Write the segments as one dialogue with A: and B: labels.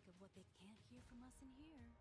A: think of what they can't hear from us in here.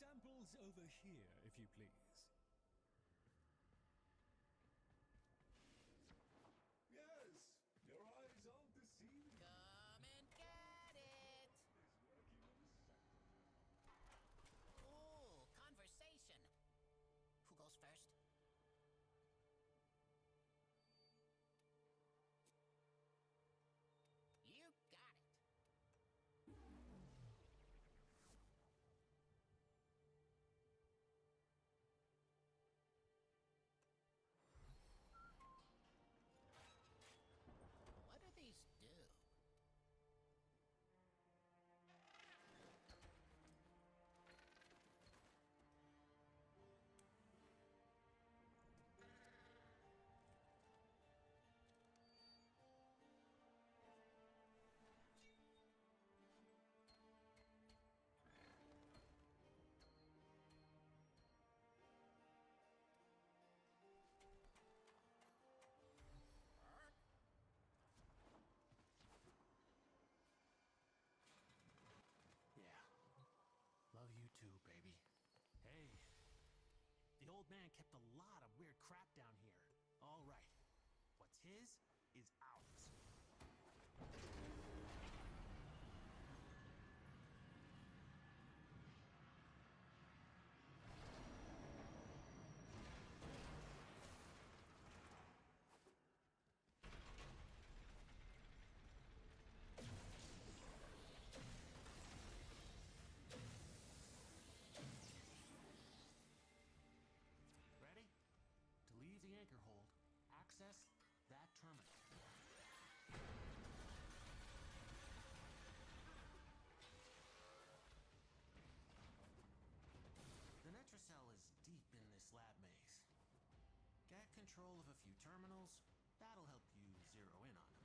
B: Samples over here, if you please.
C: Yes, your eyes aren't deceiving.
D: Come and get it! Ooh, conversation. Who goes first? You got it. What do these do?
E: Yeah. Love you too, baby. Hey. The old man kept a lot of weird crap down here. All right. What's his is ours. Ready? To leave the anchor hold, access that terminal. The Netracell is deep in this lab maze. Get control of a few terminals, that'll help you zero in on them.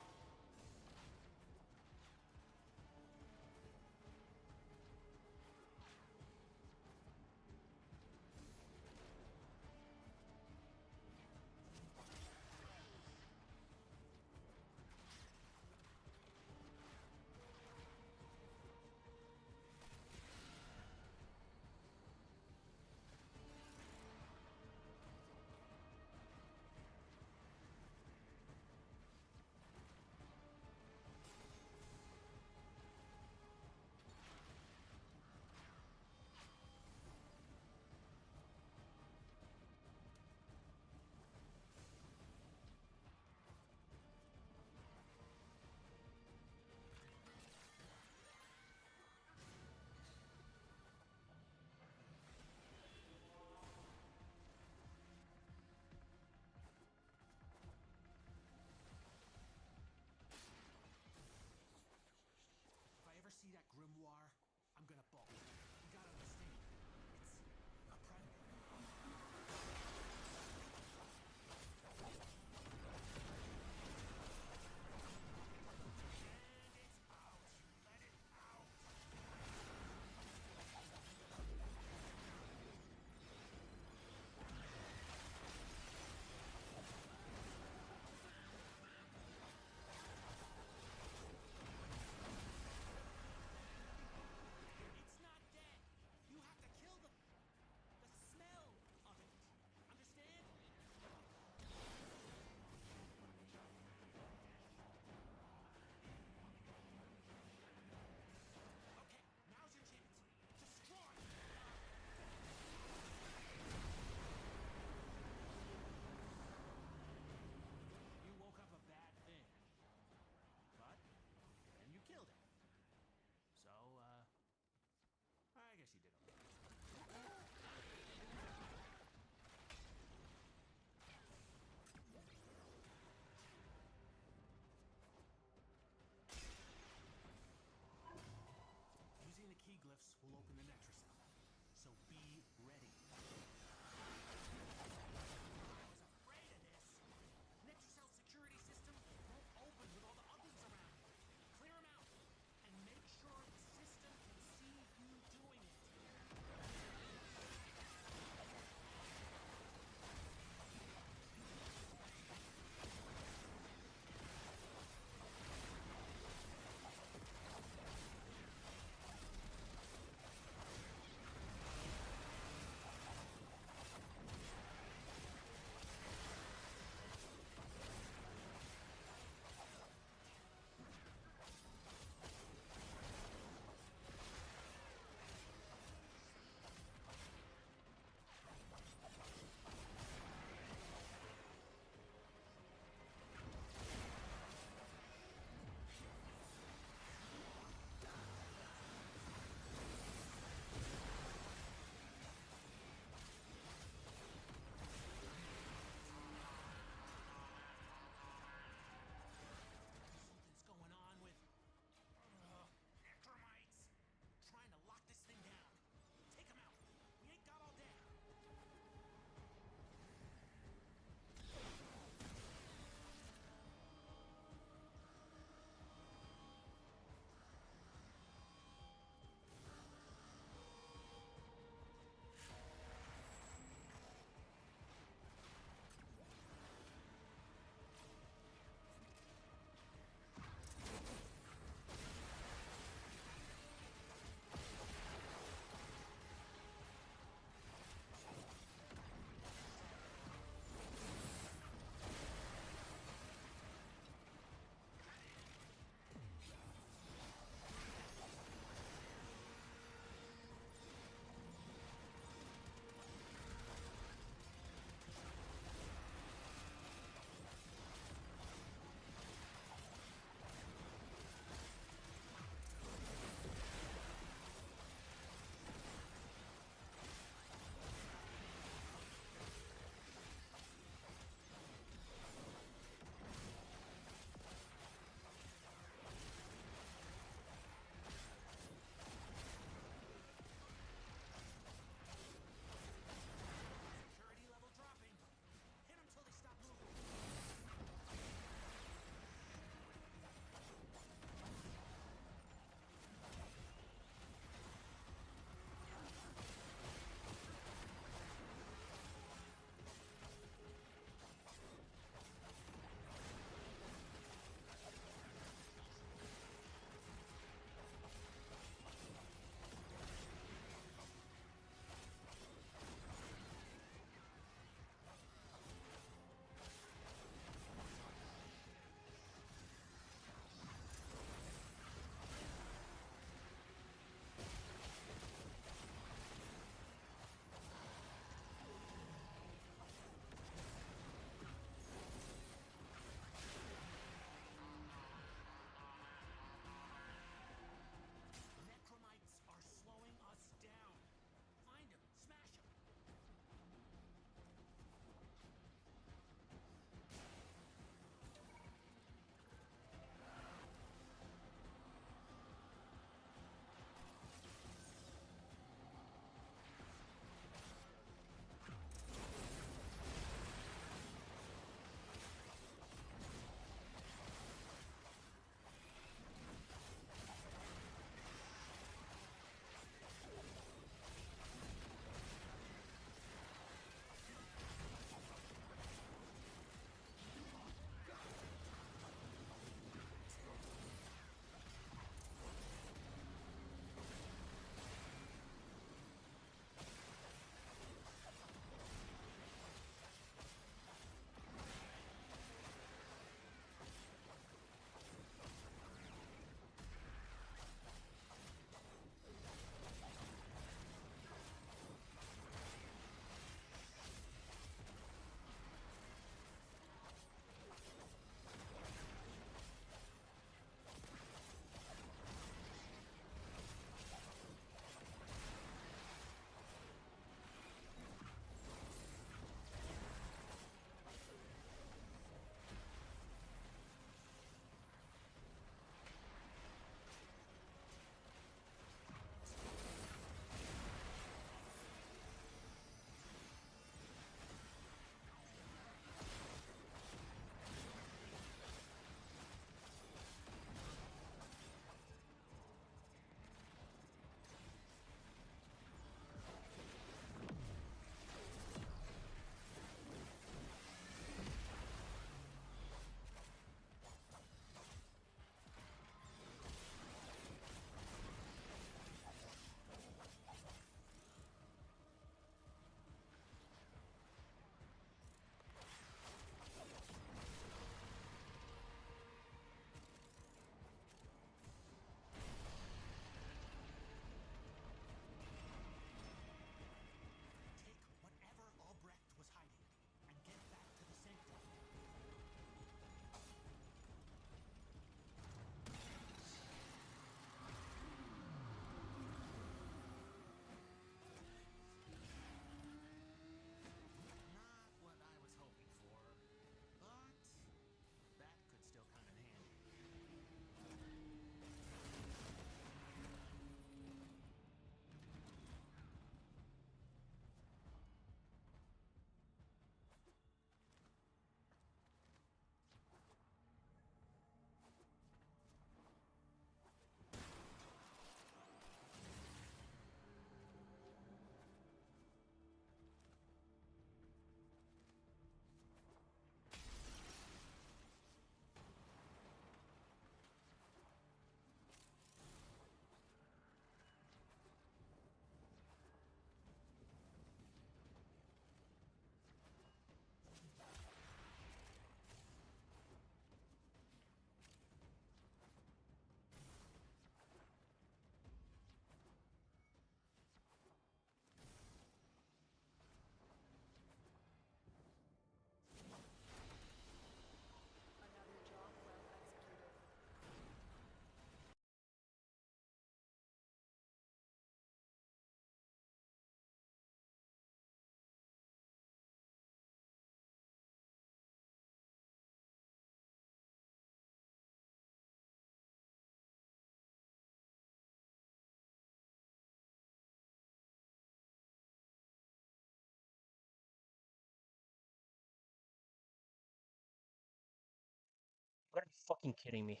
F: fucking kidding me?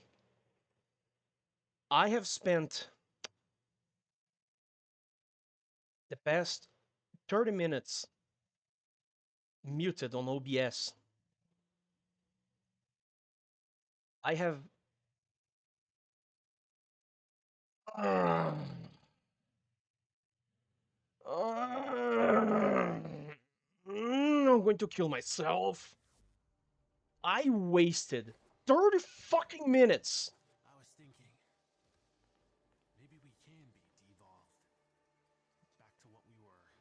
F: I have spent the past 30 minutes muted on OBS. I have... I'm going to kill myself. I wasted 30 fucking minutes.
E: I was thinking, maybe we can be devolved. Back to what we were.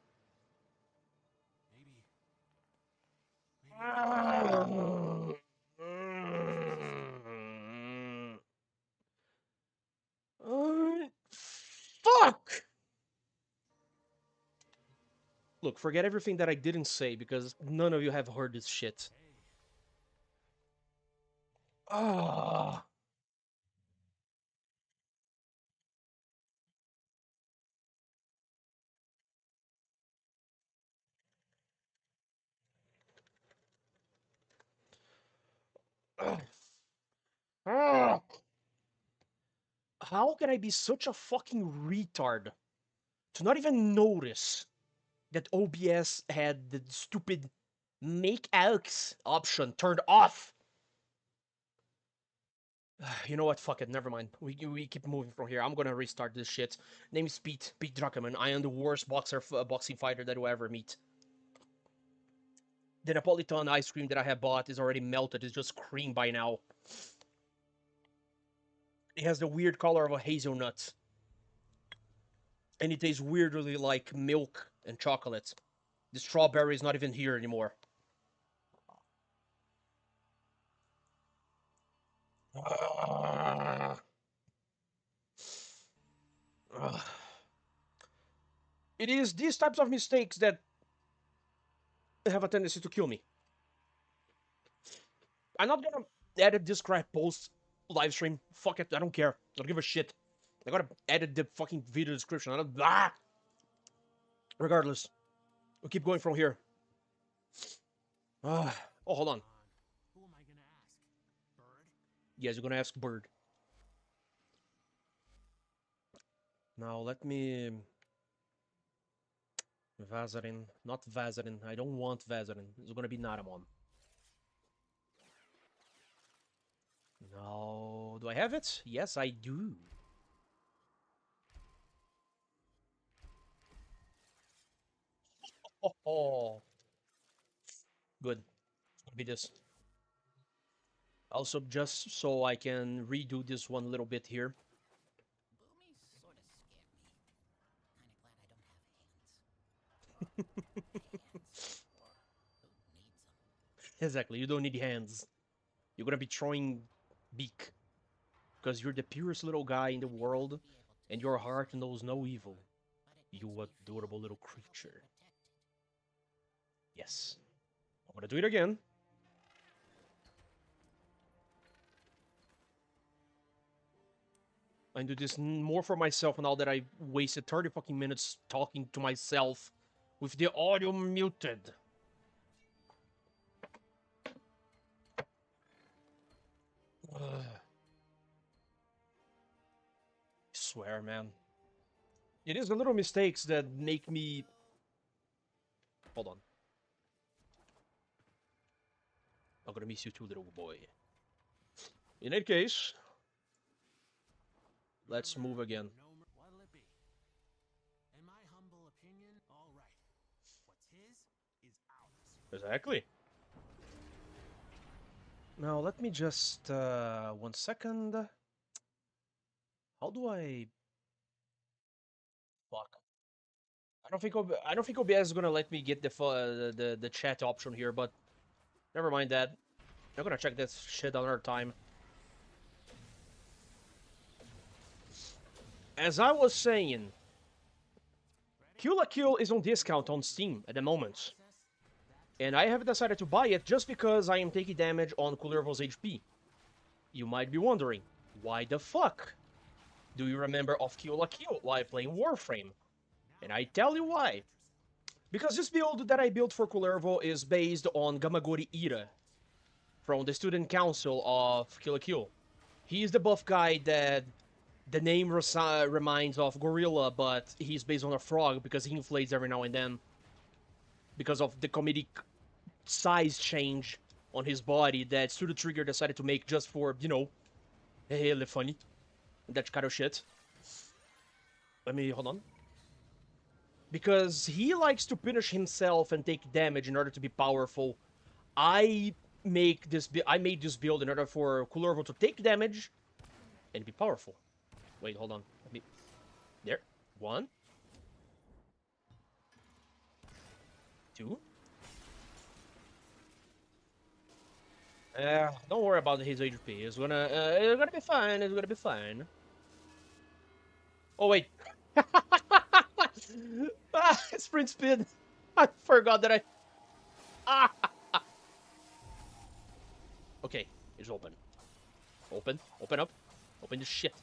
E: Maybe...
F: Fuck! Look, forget everything that I didn't say because none of you have heard this shit. Ah. Ah. How can I be such a fucking retard to not even notice that OBS had the stupid make Alex option turned off? You know what? Fuck it. Never mind. We keep moving from here. I'm gonna restart this shit. Name is Pete Druckerman. I am the worst boxing fighter that you'll ever meet. The Napolitan ice cream that I have bought is already melted. It's just cream by now. It has the weird color of a hazelnut. And it tastes weirdly like milk and chocolate. The strawberry is not even here anymore. It is these types of mistakes that have a tendency to kill me. I'm not gonna edit this crap post live stream. Fuck it, I don't care. I don't give a shit. I gotta edit the fucking video description. I don't... Regardless, we'll keep going from here. Oh, hold on.
E: Who am I gonna ask? Bird?
F: Yes, you're gonna ask Bird. Now let me... Vazarin. Not Vazarin. I don't want Vazarin. It's gonna be Naramon. No. Do I have it? Yes, I do. Oh. Good. It's gonna be this. Also, just so I can redo this one little bit here.
D: Boomies sort of scare me. Kinda glad I don't have hands. Or who needs them?
F: Exactly, you don't need hands. You're gonna be throwing beak. Because you're the purest little guy in the world, and your heart knows no evil. You adorable little creature. Yes. I'm gonna do it again. I do this more for myself now that I wasted 30 fucking minutes talking to myself with the audio muted. I swear, man. It is the little mistakes that make me... Hold on. I'm gonna miss you too, little boy. In any case, let's move again.
E: What'll it be? In my humble opinion, all right. What's his is ours.
F: Exactly. Now let me just 1 second. How do I? Fuck. I don't think OBS is gonna let me get the chat option here, but never mind that. I'm gonna check this shit another time. As I was saying, Kill la Kill is on discount on Steam at the moment. And I have decided to buy it just because I am taking damage on Kullervo's HP. You might be wondering, why the fuck do you remember of Kill la Kill while playing Warframe? And I tell you why. Because this build that I built for Kullervo is based on Gamagori Ira from the student council of Kill la Kill. He's the buff guy that the name reminds of Gorilla, but he's based on a frog because he inflates every now and then. Because of the comedic size change on his body that Studio Trigger decided to make just for, you know, hella funny. That kind of shit. Let me, hold on. Because he likes to punish himself and take damage in order to be powerful. I made this build in order for Kullervo to take damage and be powerful. Wait, hold on. Let me... There. 1. 2. Don't worry about his HP. It's gonna be fine. It's gonna be fine. Oh wait. Sprint speed. I forgot that I. Okay, it's open. Open up. Open the shit.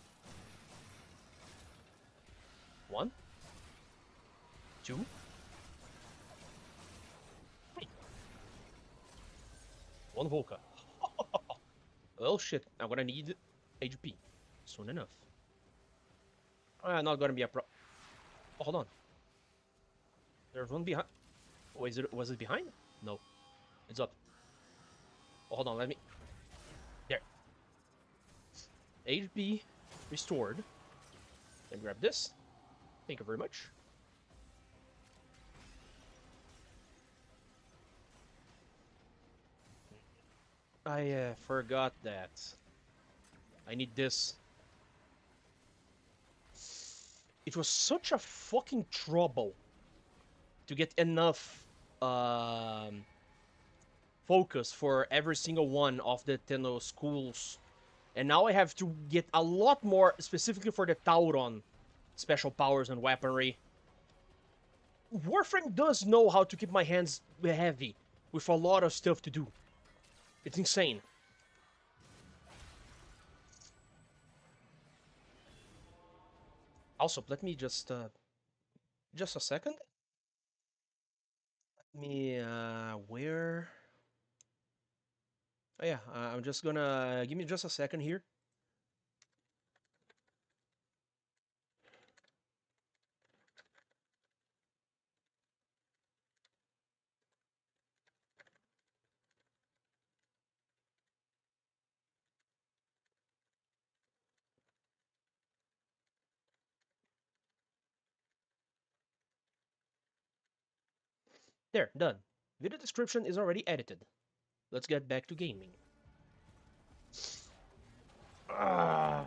F: 1. 2. Hey. 1 Volca. Oh shit, I'm gonna need HP soon enough. Not gonna be a pro. Oh, hold on. There's one behind. Oh, was it behind? No. It's up. Oh, hold on, let me... There. HP restored. Then grab this. Thank you very much. I forgot that. I need this. It was such a fucking trouble to get enough focus for every single one of the Tenno schools. And now I have to get a lot more specifically for the Tauron special powers and weaponry. Warframe does know how to keep my hands heavy with a lot of stuff to do. It's insane. Also, let me just a second. Let me, where? Oh yeah, I'm just gonna, give me just a second here. There, done. Video description is already edited. Let's get back to gaming. I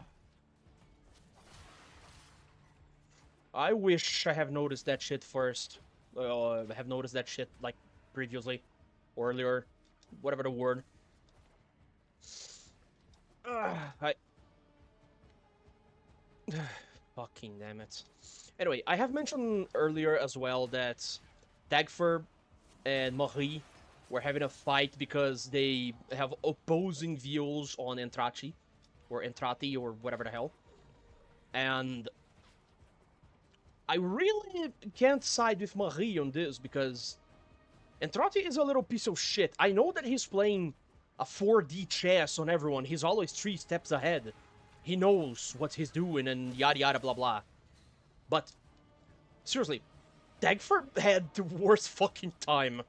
F: wish I have noticed that shit first. I have noticed that shit, like, previously. Or earlier. Whatever the word. Fucking damn it. Anyway, I have mentioned earlier as well that Dagfer and Marie were having a fight because they have opposing views on Entrati, or Entrati, or whatever the hell. And I really can't side with Marie on this because Entrati is a little piece of shit. I know that he's playing a 4D chess on everyone. He's always 3 steps ahead. He knows what he's doing and yada yada blah blah. But seriously, Dagfer had the worst fucking time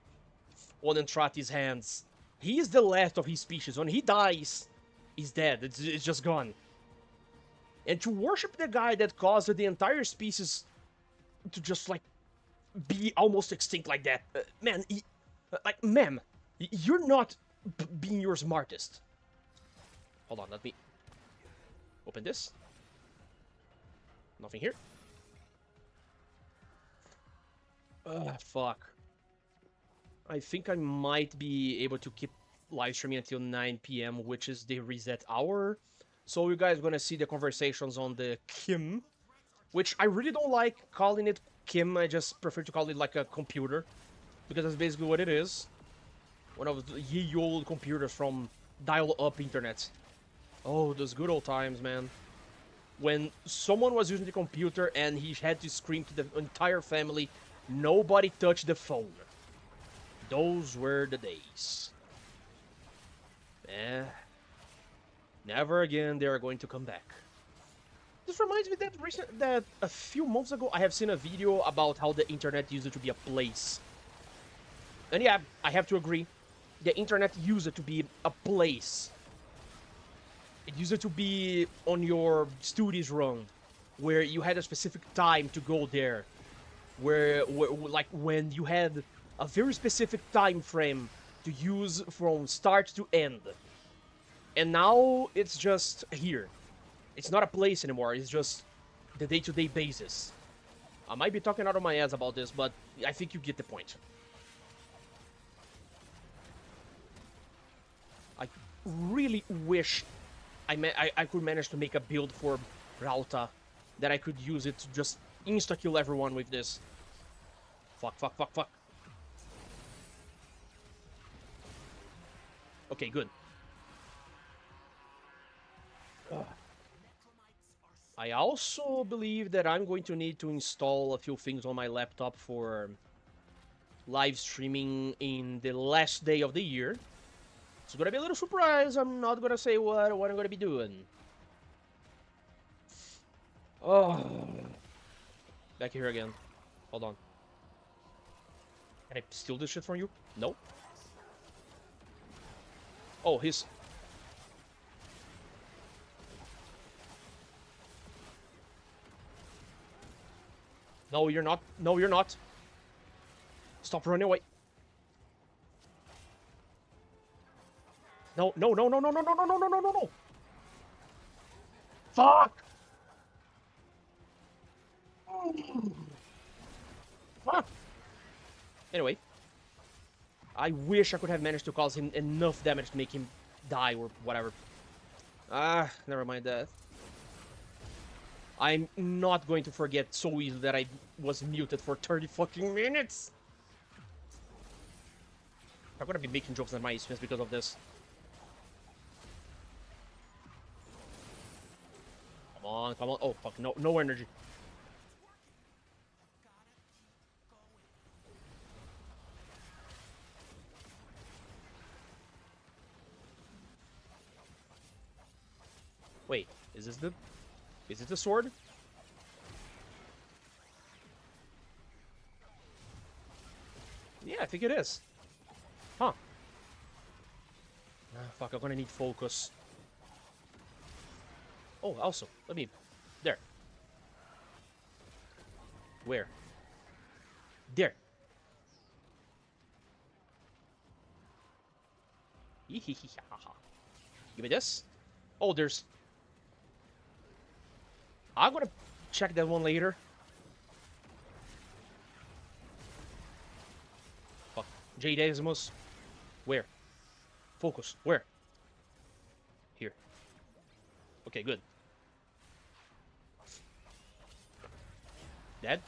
F: on Entrati's hands. He is the last of his species. When he dies, he's dead. It's just gone. And to worship the guy that caused the entire species to just, like, be almost extinct like that. Man, like, ma'am, you're not being your smartest. Hold on, let me open this. Nothing here. Fuck. I think I might be able to keep live streaming until 9 PM, which is the reset hour. So you guys are gonna see the conversations on the Kim, which I really don't like calling it Kim. I just prefer to call it like a computer, because that's basically what it is. One of the ye old computers from dial-up internet. Oh, those good old times, man. When someone was using the computer and he had to scream to the entire family, nobody touched the phone. Those were the days. Never again they are going to come back. This reminds me that a few months ago I have seen a video about how the internet used to be a place. And yeah, I have to agree. The internet used to be a place. It used to be on your studies run, where you had a specific time to go there. Where like when you had a very specific time frame to use from start to end. And now it's just here. It's not a place anymore, it's just the day-to-day basis. I might be talking out of my ass about this, but I think you get the point. I really wish I could manage to make a build for Rauta that I could use it to just insta-kill everyone with this. Fuck, fuck, fuck, fuck. Okay, good. I also believe that I'm going to need to install a few things on my laptop for live streaming in the last day of the year. It's gonna be a little surprise. I'm not gonna say what I'm gonna be doing. Oh, back here again. Hold on. Can I steal this shit from you? No. Oh, he's... No, you're not. No, you're not. Stop running away. No, no, no, no, no, no, no, no, no, no, no, no, no. Fuck! Fuck! Anyway. I wish I could have managed to cause him enough damage to make him die or whatever. Ah, never mind that. I'm not going to forget so easily that I was muted for 30 fucking minutes. I'm gonna be making jokes at my expense because of this. Come on, come on. Oh, fuck, no, no energy. Wait, is this the sword? Yeah, I think it is. Huh. Ah, fuck, I'm gonna need focus. Oh, also, let me... There. Where? There. Give me this. Oh, there's... I'm gonna check that one later. Fuck. J Decimus. Where? Focus. Where? Here. Okay, good. Dead?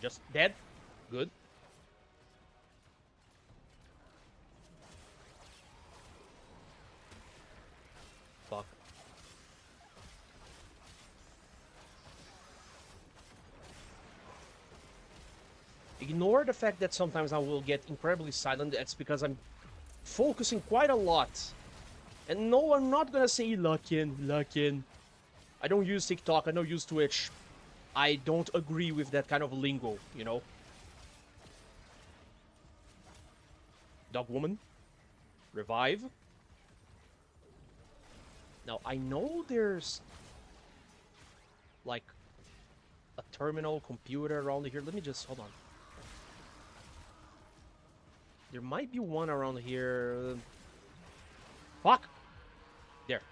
F: Just dead? Good. Fuck. Ignore the fact that sometimes I will get incredibly silent. That's because I'm focusing quite a lot. And no, I'm not gonna say looking. I don't use TikTok, I don't use Twitch. I don't agree with that kind of lingo, you know? Dog woman. Revive. Now, I know there's... like... a terminal computer around here. Let me just... hold on. There might be one around here. Fuck! There.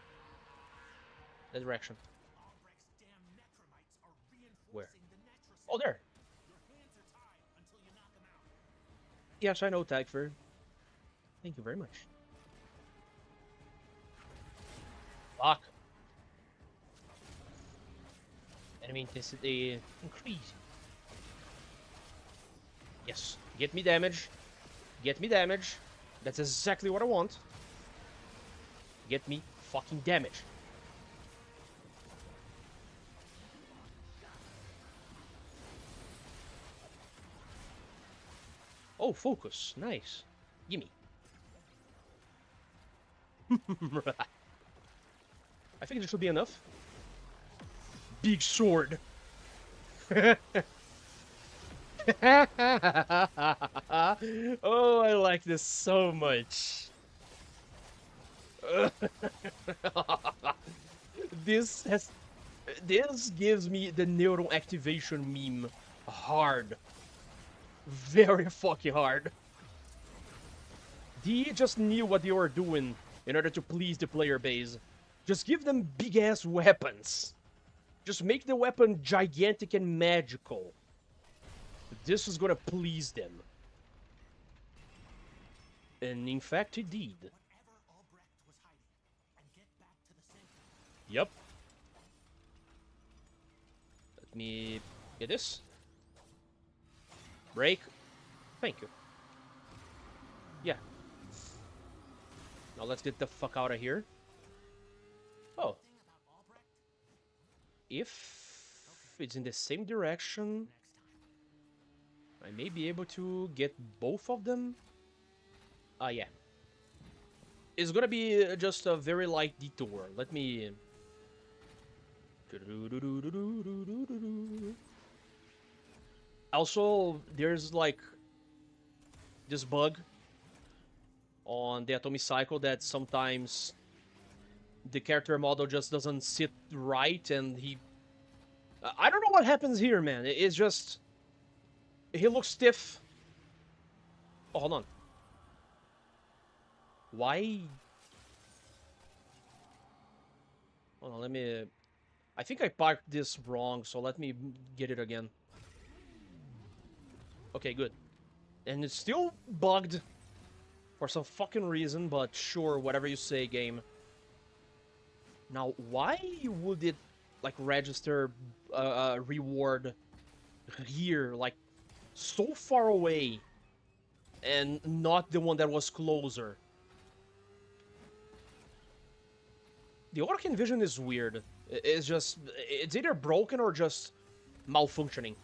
F: That direction. Where? Oh, there! Yes, I know, Tagford. Thank you very much. Fuck! Enemy intensity increase. Yes. Get me damage. Get me damage. That's exactly what I want. Get me fucking damage. Oh, focus. Nice. Gimme. I think this should be enough. Big sword. Oh, I like this so much. This gives me the neural activation meme hard. Very fucking hard. They just knew what they were doing in order to please the player base. Just give them big-ass weapons. Just make the weapon gigantic and magical. This is gonna please them. And in fact, it did. Yep. Let me get this. Break. Thank you. Yeah. Now let's get the fuck out of here. Oh. If it's in the same direction, I may be able to get both of them. Yeah. It's gonna be just a very light detour. Let me... Also, there's like this bug on the Atomic Cycle that sometimes the character model just doesn't sit right, and he... I don't know what happens here, man. It's just... He looks stiff. Oh, hold on. Why? Hold on, let me... I think I parked this wrong, so let me get it again. Okay, good. And it's still bugged for some fucking reason, but sure, whatever you say, game. Now, why would it, like, register a reward here, like, so far away, and not the one that was closer? The Orkin vision is weird. It's just... It's either broken or just malfunctioning.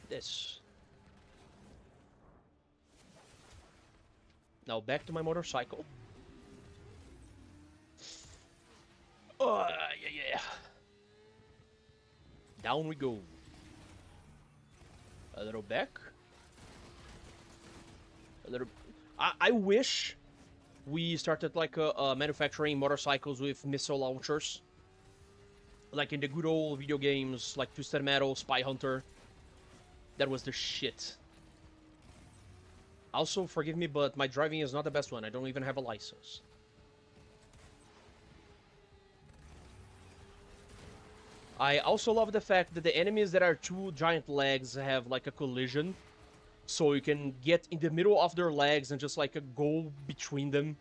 F: This. Now back to my motorcycle. Yeah, yeah. Down we go. A little back. A little... I wish we started like manufacturing motorcycles with missile launchers, like in the good old video games, like Twisted Metal, Spy Hunter. That was the shit. Also, forgive me, but my driving is not the best one. I don't even have a license. I also love the fact that the enemies that are two giant legs have like a collision. So you can get in the middle of their legs and just like go between them.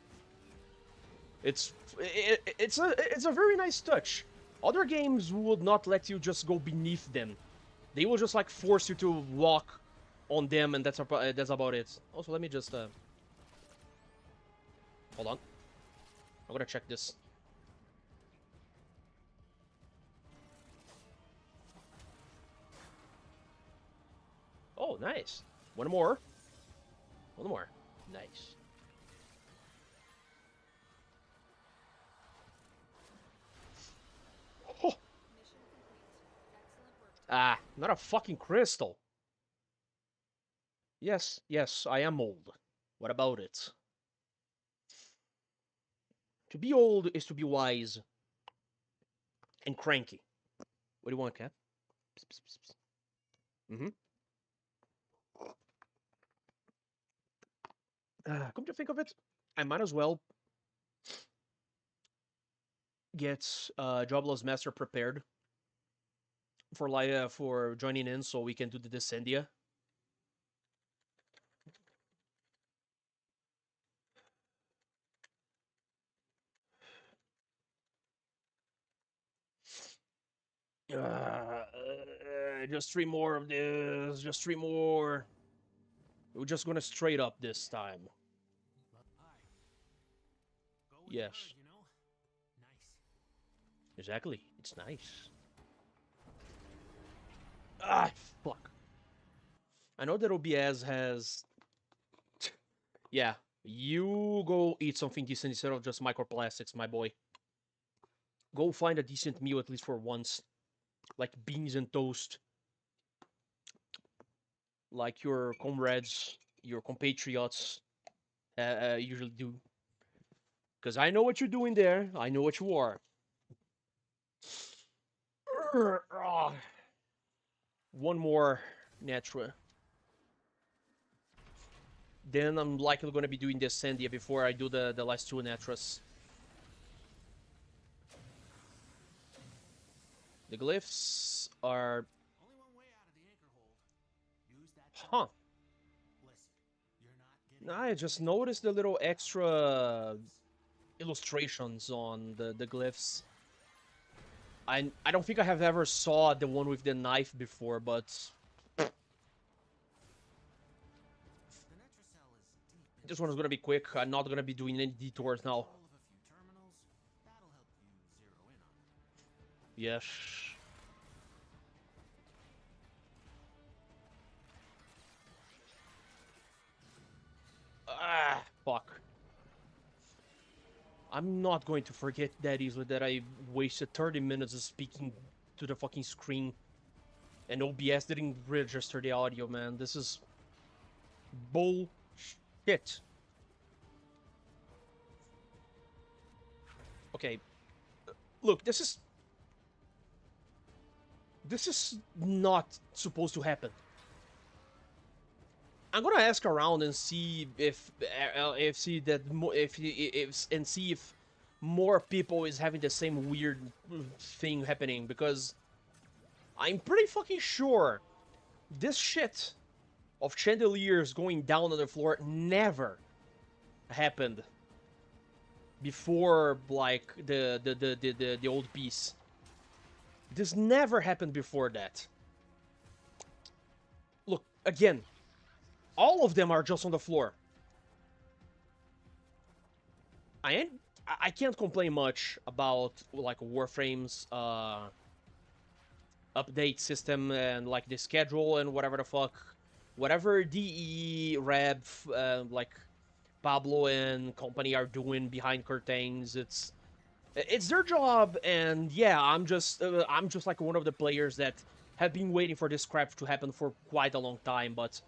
F: It's a very nice touch. Other games would not let you just go beneath them. They will just like force you to walk on them, and that's about it. Also, let me just hold on. I'm gonna check this. Oh, nice. One more. One more. Nice. Oh. Ah, not a fucking crystal. Yes, yes, I am old. What about it? To be old is to be wise. And cranky. What do you want, Cat? Mm-hmm. Come to think of it, I might as well get Jobless Master prepared for joining in, so we can do the Descendia. Just 3 more of this. Just 3 more. We're just gonna straight up this time. Yes. Exactly. It's nice. Ah, fuck. I know that OBS has... Yeah, You go eat something decent instead of just microplastics, my boy. Go find a decent meal at least for once. Like beans and toast. Like your comrades, your compatriots usually do. Because I know what you're doing there. I know what you are. One more Netra. Then I'm likely going to be doing this Sandia before I do the last two Netras. The glyphs are...
E: Only one way out of the anchor hold. Use that.
F: Huh.
E: Listen, you're not getting
F: I just noticed the little extra illustrations on the glyphs. I don't think I have ever saw the one with the knife before, but... This one is gonna be quick. I'm not gonna be doing any detours now. Yes. Ah, fuck. I'm not going to forget that easily that I wasted 30 minutes of speaking to the fucking screen. And OBS didn't register the audio, man. This is... bullshit. Okay. Look, this is not supposed to happen. I'm gonna ask around and see if more people is having the same weird thing happening, because I'm pretty fucking sure this shit of chandeliers going down on the floor never happened before, like, the old piece. This never happened before that. Look, again, all of them are just on the floor. I can't complain much about, like, Warframe's update system and, like, the schedule and whatever the fuck. Whatever DE, Reb, like, Pablo and company are doing behind curtains, it's their job, and yeah, I'm just like one of the players that have been waiting for this crap to happen for quite a long time, but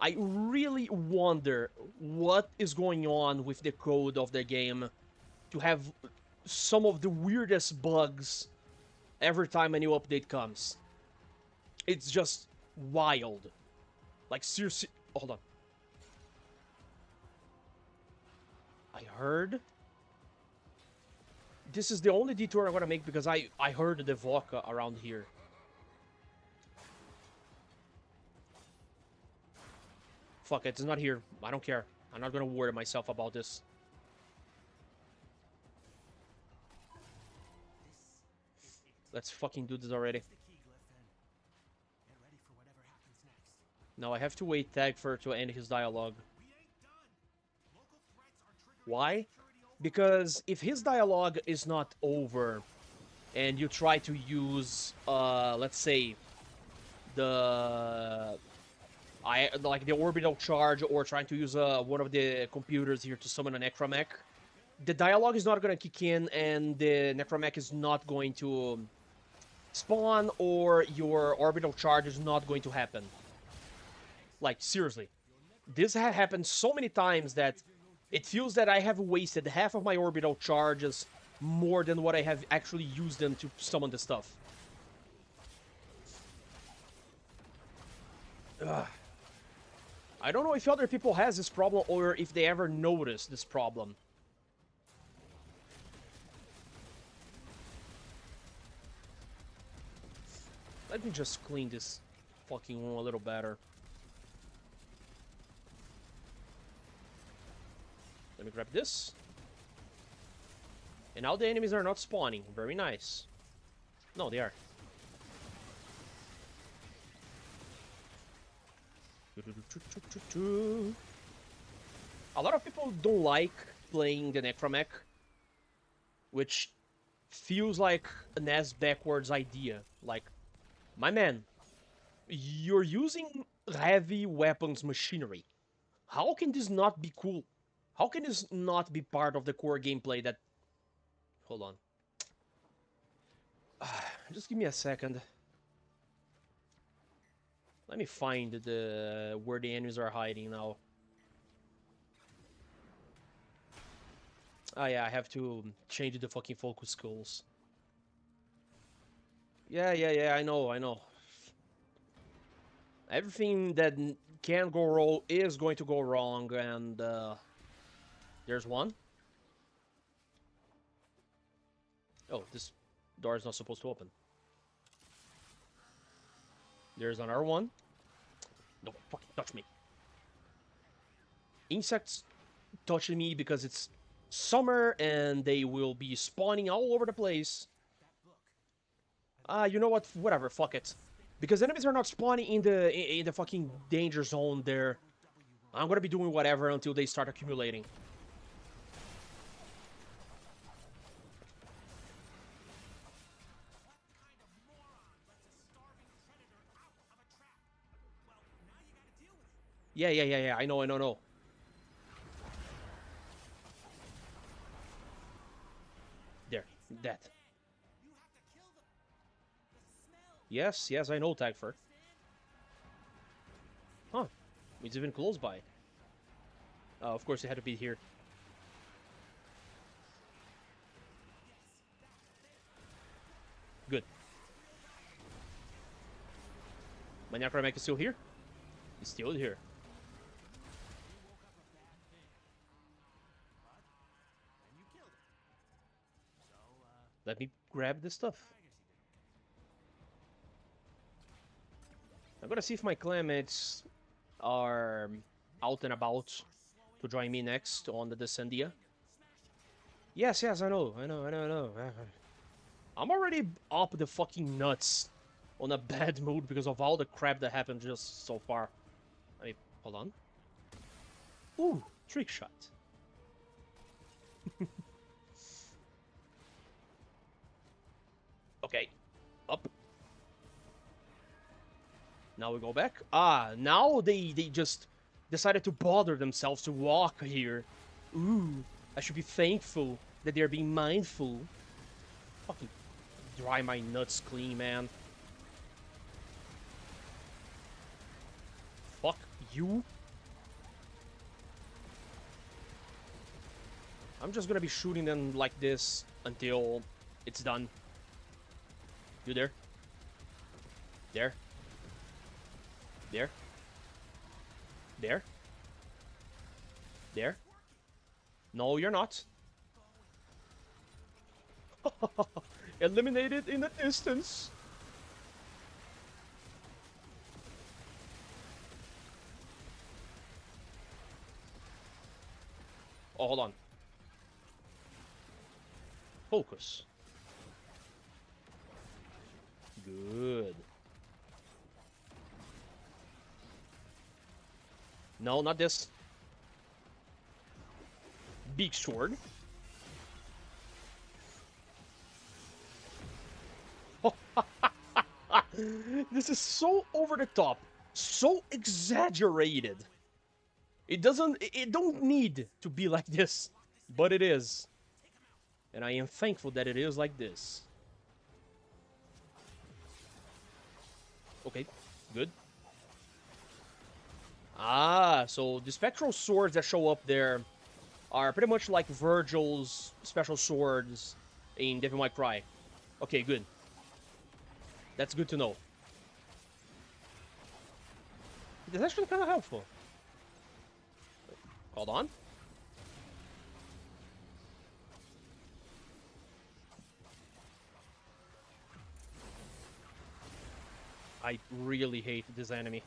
F: I really wonder what is going on with the code of the game to have some of the weirdest bugs every time a new update comes. It's just wild. Like, seriously, hold on. I heard... This is the only detour I'm gonna make because I heard the Voca around here. Fuck it, it's not here. I don't care. I'm not gonna worry myself about this. Let's fucking do this already. Now I have to wait Tag for to end his dialogue. Why? Because if his dialogue is not over, and you try to use, let's say, like the orbital charge, or trying to use one of the computers here to summon a necromech, the dialogue is not going to kick in, and the necromech is not going to spawn, or your orbital charge is not going to happen. Like, seriously. This has happened so many times that it feels that I have wasted half of my orbital charges more than what I have actually used them to summon the stuff. Ugh. I don't know if other people has this problem or if they ever noticed this problem. Let me just clean this fucking room a little better. Let me grab this. And now the enemies are not spawning. Very nice. No, they are. A lot of people don't like playing the Necromech, which feels like an ass backwards idea. Like, my man, you're using heavy weapons machinery. How can this not be cool? How can this not be part of the core gameplay that... Hold on. Just give me a second. Let me find the where the enemies are hiding now. Ah, yeah, I have to change the fucking focus goals. Yeah, I know. Everything that can go wrong is going to go wrong, and there's one. Oh, this door is not supposed to open. There's another one. Don't fucking touch me. Insects touching me because it's summer and they will be spawning all over the place. You know what? Whatever, fuck it. Because enemies are not spawning in the fucking danger zone there. I'm gonna be doing whatever until they start accumulating. Yeah, I know. There, that. Yes, I know, Tagfer. Huh. It's even close by. Of course, it had to be here. Good. My Necromancer is still here? He's still here. Let me grab this stuff. I'm gonna see if my clanmates are out and about to join me next on the Descendia. Yes, I know. I'm already up the fucking nuts on a bad mood because of all the crap that happened just so far. I mean, hold on. Ooh, trick shot. Okay, up. Now we go back. Now they just decided to bother themselves to walk here. Ooh, I should be thankful that they're being mindful. Fucking dry my nuts clean, man. Fuck you. I'm just gonna be shooting them like this until it's done. You there? There? There? There? There? No, you're not. Eliminated in the distance. Oh, hold on. Focus. Good. No, not this. Big sword. This is so over the top, so exaggerated. It don't need to be like this, but it is. And I am thankful that it is like this. Okay, good. So the spectral swords that show up there are pretty much like Virgil's special swords in Devil May Cry. Okay, good. That's good to know. It's actually kind of helpful. Hold on. I really hate this enemy.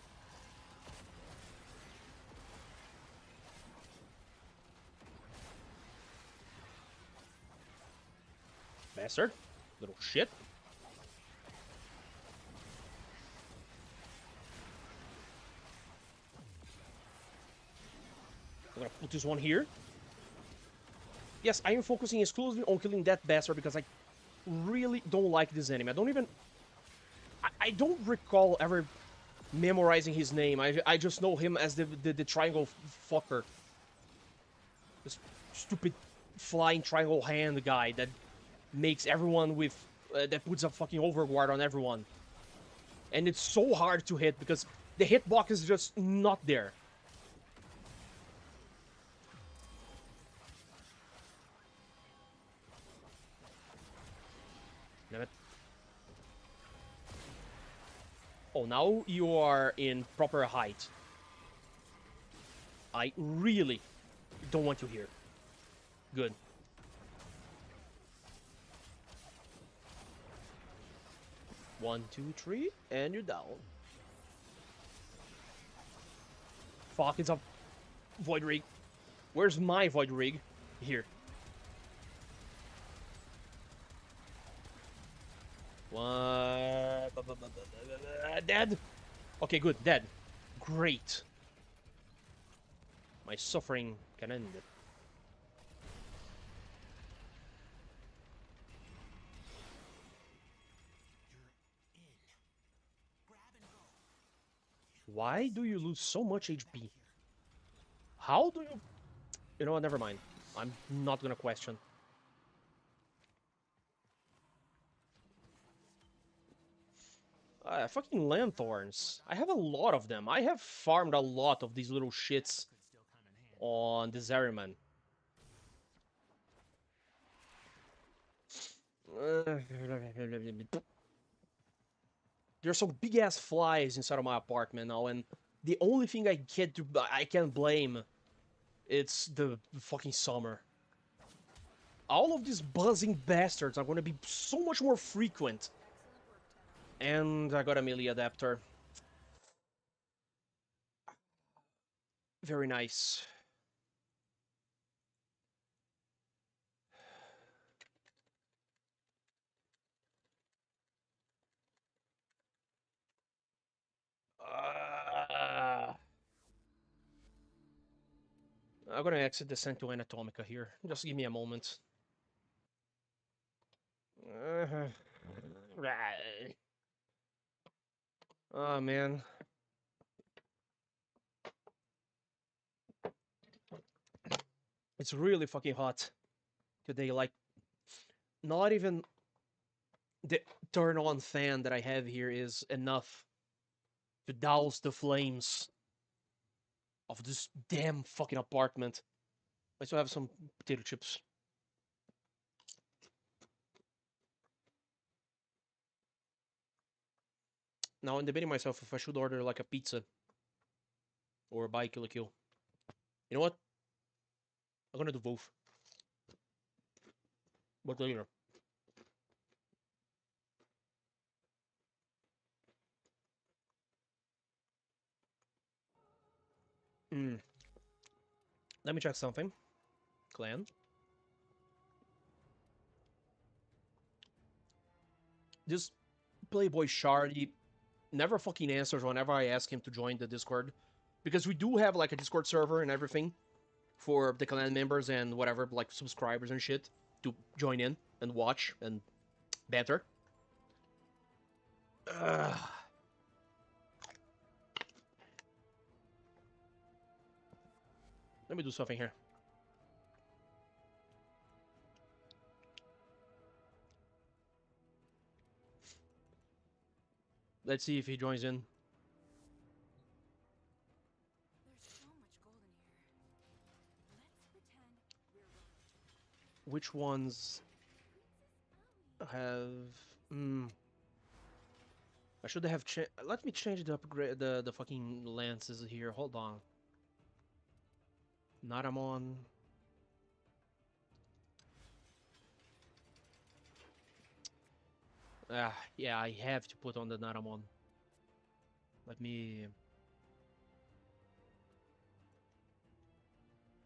F: Bastard. Little shit. I'm gonna put this one here. Yes, I am focusing exclusively on killing that bastard because I really don't like this enemy. I don't recall ever memorizing his name. I just know him as the triangle fucker. This stupid flying triangle hand guy that makes everyone with... that puts a fucking overguard on everyone. And it's so hard to hit because the hitbox is just not there. Damn it. Oh, now you are in proper height. I really don't want you here. Good. One, two, three, and you're down. Fuck, it's a void rig. Where's my void rig? Here. One. Dead? Okay, good, dead. Great. My suffering can end it. Why do you lose so much HP? How do you... You know what, never mind. I'm not gonna question. Fucking lanthorns. I have a lot of them. I have farmed a lot of these little shits on the Zeriman. There's some big ass flies inside of my apartment now, and the only thing I can blame, it's the fucking summer. All of these buzzing bastards are going to be so much more frequent. And I got a melee adapter. Very nice. I'm gonna exit the Centro Anatomica here. Just give me a moment. Oh, man. It's really fucking hot today. Like, not even the turn-on fan that I have here is enough to douse the flames of this damn fucking apartment. I still have some potato chips. Now I'm debating myself if I should order like a pizza or buy Kill la Kill. You know what? I'm gonna do both. But later. Let me check something. Clan. This Playboy Shardy never fucking answers whenever I ask him to join the Discord. Because we do have like a Discord server and everything for the clan members and whatever, like subscribers and shit, to join in and watch and banter. Let me do something here. Let's see if he joins in.
A: There's so much gold in here. Let's pretend we're...
F: Which ones have... I should have let me change the upgrade, the fucking lances here. Hold on. Naramon. Yeah, I have to put on the Naramon. Let me...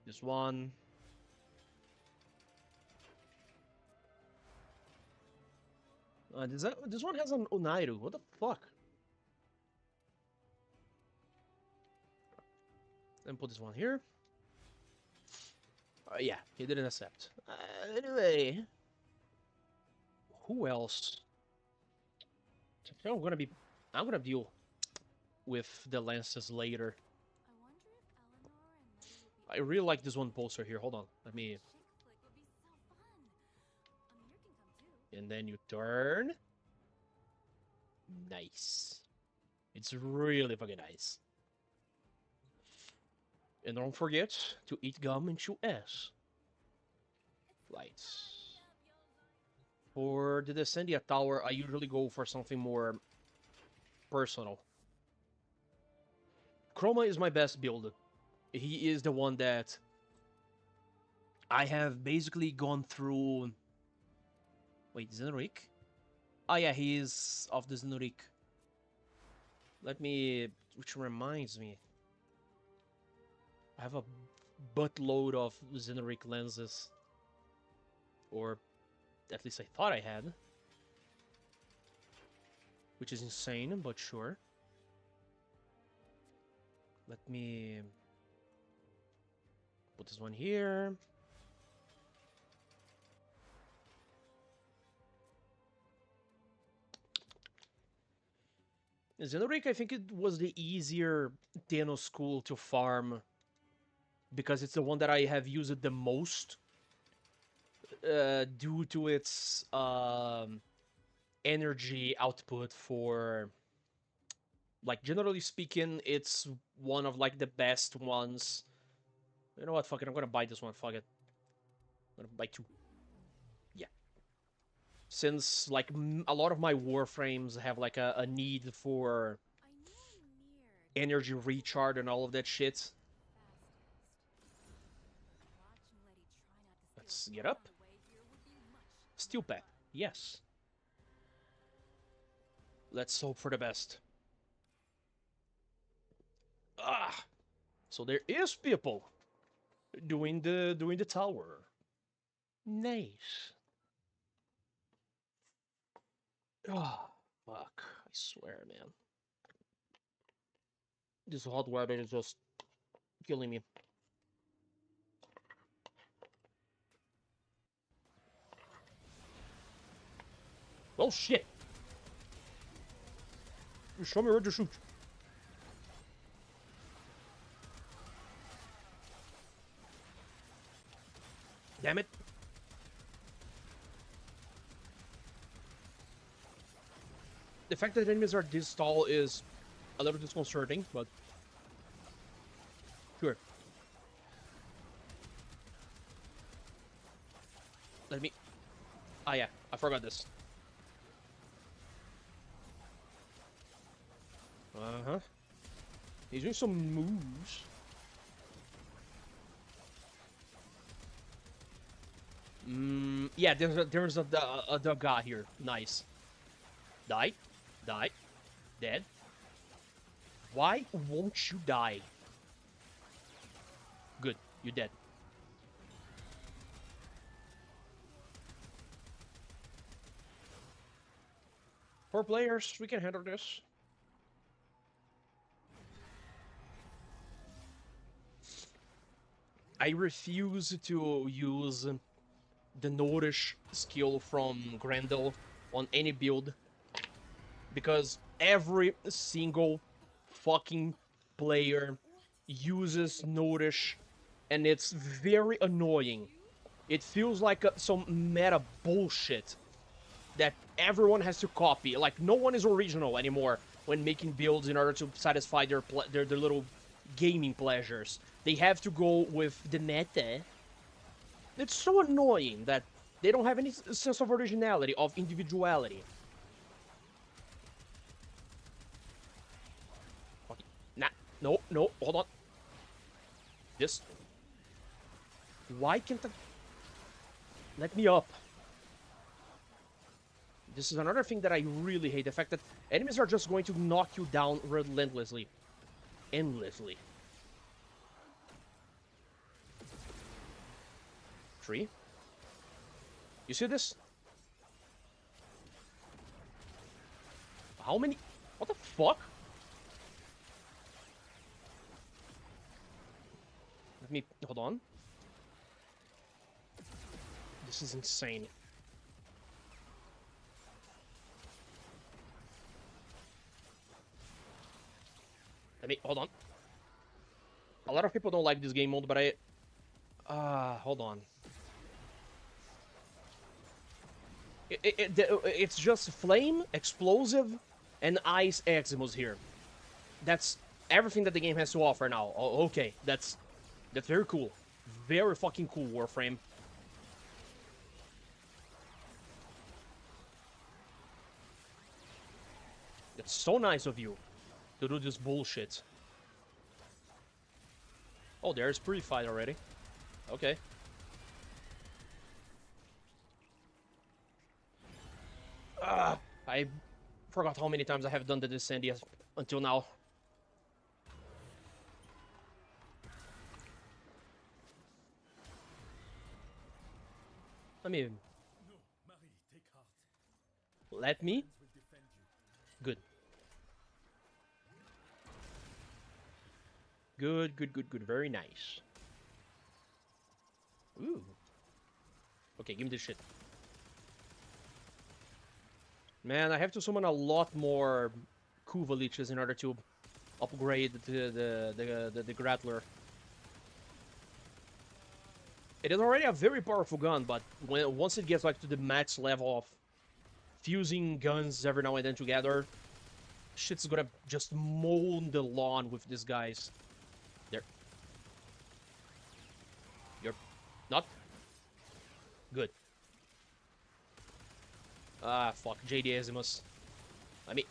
F: This one. This one has an Onairu. What the fuck? Then put this one here. Yeah, he didn't accept. Anyway. Who else? I'm gonna deal with the lances later.
A: I wonder if Eleanor and Letty would be
F: I really like this one poster here. Hold on. Let me...
A: chick flick would be so fun. Amir can come too.
F: And then you turn. Nice. It's really fucking nice. And don't forget to eat gum and chew ass. Right. For the Descendia Tower, I usually go for something more personal. Chroma is my best build. He is the one that I have basically gone through... Wait, Zenrik? Oh yeah, he is of the Zenrik. Let me... Which reminds me. I have a buttload of Zenrik lenses. Or at least I thought I had. Which is insane, but sure. Let me put this one here. Zenrik, I think it was the easier Thanos school to farm because it's the one that I have used the most due to its energy output for, like, generally speaking, it's one of, like, the best ones. You know what, fuck it, I'm gonna buy this one, fuck it. I'm gonna buy 2. Yeah. Since, like, a lot of my Warframes have, like, a need for
A: I knew Amir
F: energy recharge and all of that shit.
A: fastest. Watching Letty try not to
F: Let's
A: steal
F: get
A: fun
F: up.
A: on the way here would be much
F: Steel
A: more
F: pack, yes. Let's hope for the best. Ah! So there is people doing the tower. Nice. Ah, fuck. I swear, man. This hot weather is just killing me. Oh shit! You show me where to shoot. Damn it. The fact that enemies are this tall is a little disconcerting, but sure. Let me... Ah yeah, I forgot this. Uh-huh. He's doing some moves. Yeah, there's a guy here. Nice. Die. Die. Dead. Why won't you die? Good. You're dead. Four players. We can handle this. I refuse to use the nourish skill from Grendel on any build because every single fucking player uses nourish and it's very annoying. It feels like some meta bullshit that everyone has to copy. Like, no one is original anymore when making builds in order to satisfy their little gaming pleasures. They have to go with the meta. It's so annoying that they don't have any sense of originality, of individuality. Okay. Nah, no, hold on. This. Why can't I... Let me up. This is another thing that I really hate. The fact that enemies are just going to knock you down relentlessly. Endlessly. 3. You see this? How many? What the fuck? Let me... Hold on. This is insane. I mean, hold on. A lot of people don't like this game mode, but hold on. It's just flame, explosive, and ice Eximus here. That's everything that the game has to offer now. Oh, okay, that's very cool. Very fucking cool, Warframe. It's so nice of you to do this bullshit. Oh, there's Purified already. Okay. I forgot how many times I have done the descent until now. I mean,
B: No, Marie, take heart.
F: let me?
B: Friends will defend you.
F: Good. Good, good, good, good. Very nice. Ooh. Okay, give me this shit. Man, I have to summon a lot more Kuva leeches in order to upgrade the Grappler. It is already a very powerful gun, but once it gets like to the max level of fusing guns every now and then together, shit's gonna just mow the lawn with these guys. There. You're not good. Ah, fuck. JD Azimus. I mean...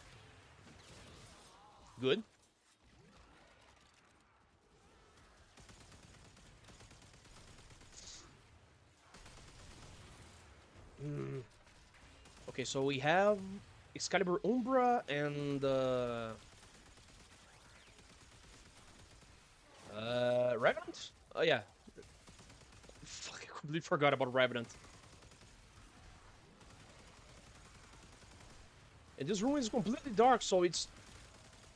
F: Good. Okay, so we have Excalibur Umbra and... Revenant? Oh, yeah. Fuck, I completely forgot about Revenant. And this room is completely dark, so it's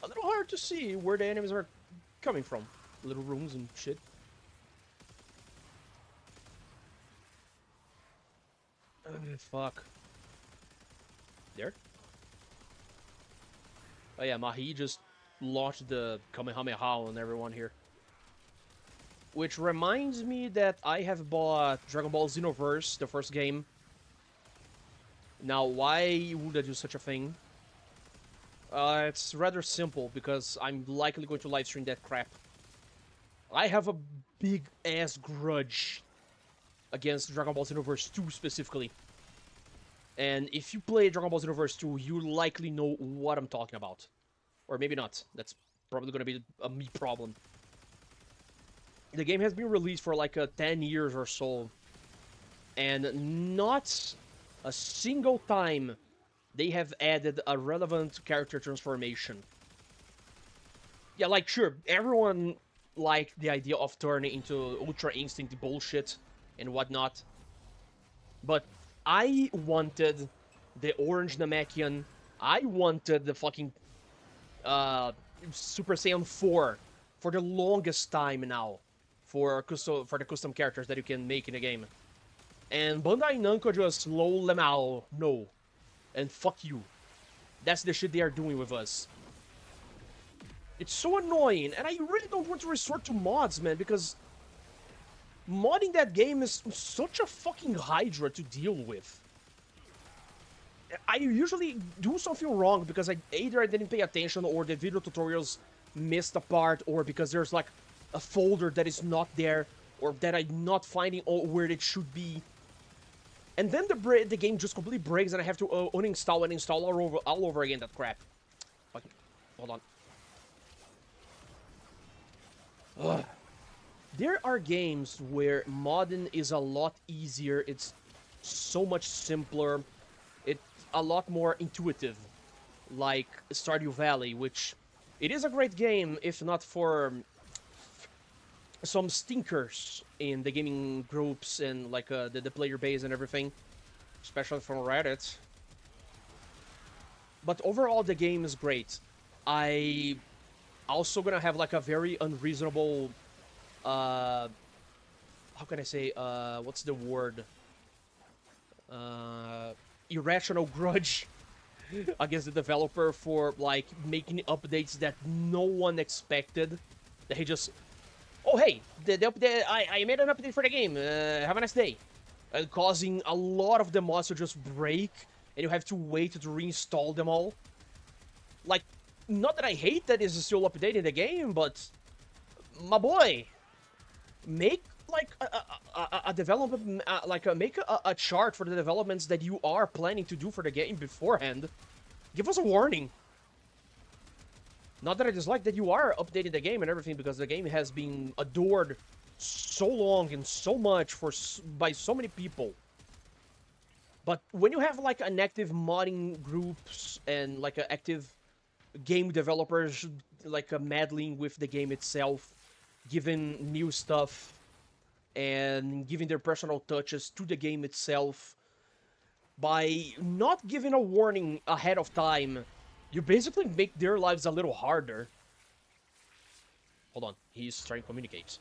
F: a little hard to see where the enemies are coming from. Little rooms and shit. Fuck. There? Oh yeah, Mahi just launched the Kamehameha on everyone here. Which reminds me that I have bought Dragon Ball Xenoverse, the first game. Now, why would I do such a thing? It's rather simple, because I'm likely going to livestream that crap. I have a big-ass grudge against Dragon Ball Xenoverse 2 specifically. And if you play Dragon Ball Xenoverse 2, you likely know what I'm talking about. Or maybe not. That's probably going to be a me problem. The game has been released for like 10 years or so. And not a single time they have added a relevant character transformation. Yeah, like, sure, everyone liked the idea of turning into Ultra Instinct bullshit and whatnot. But I wanted the Orange Namekian. I wanted the fucking Super Saiyan 4 for the longest time now. For the custom characters that you can make in the game. And Bandai Namco just lol them out. No. And fuck you. That's the shit they are doing with us. It's so annoying, and I really don't want to resort to mods, man, because modding that game is such a fucking hydra to deal with. I usually do something wrong because either I didn't pay attention or the video tutorials missed a part, or because there's like a folder that is not there, or that I'm not finding where it should be. And then the game just completely breaks and I have to uninstall and install all over again, that crap. Fucking, hold on. Ugh. There are games where modding is a lot easier, it's so much simpler, it's a lot more intuitive. Like Stardew Valley, which it is a great game, if not for some stinkers in the gaming groups and like the player base and everything, especially from Reddit. But overall, the game is great. I also gonna have like a very unreasonable, how can I say, what's the word? Irrational grudge against the developer for like making updates that no one expected. That he just, oh hey, the update, I made an update for the game. Have a nice day. And causing a lot of the mods to just break, and you have to wait to reinstall them all. Like, not that I hate that it's still updating the game, but my boy, make like a development, make a chart for the developments that you are planning to do for the game beforehand. Give us a warning. Not that I dislike that you are updating the game and everything, because the game has been adored so long and so much by so many people. But when you have like an active modding groups and like an active game developers like meddling with the game itself, giving new stuff and giving their personal touches to the game itself, by not giving a warning ahead of time, you basically make their lives a little harder. Hold on, he's trying to communicate.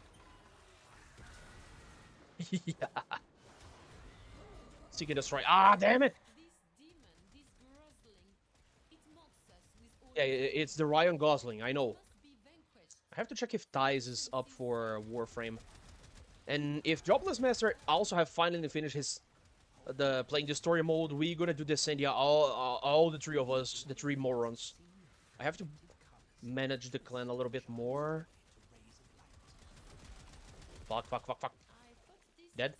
F: Yeah. Seek and destroy. Ah, damn it! Yeah, it's the Ryan Gosling, I know. I have to check if Ties is up for Warframe. And if Jobless Master also have finally finished his playing the story mode, we're gonna do Descendia, all the three of us, the three morons. I have to manage the clan a little bit more. Fuck. Dead?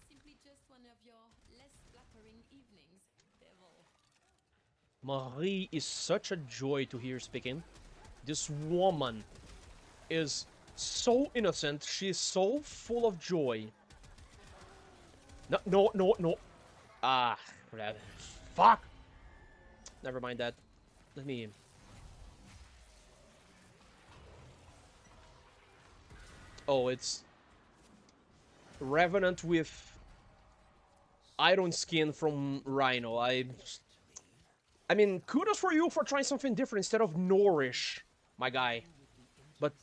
F: Marie is such a joy to hear speaking. This woman is so innocent. She's so full of joy. No. Ah, crap. Fuck! Never mind that. Let me... Oh, it's... Revenant with... Iron Skin from Rhino. I mean, kudos for you for trying something different instead of Nourish, my guy. But...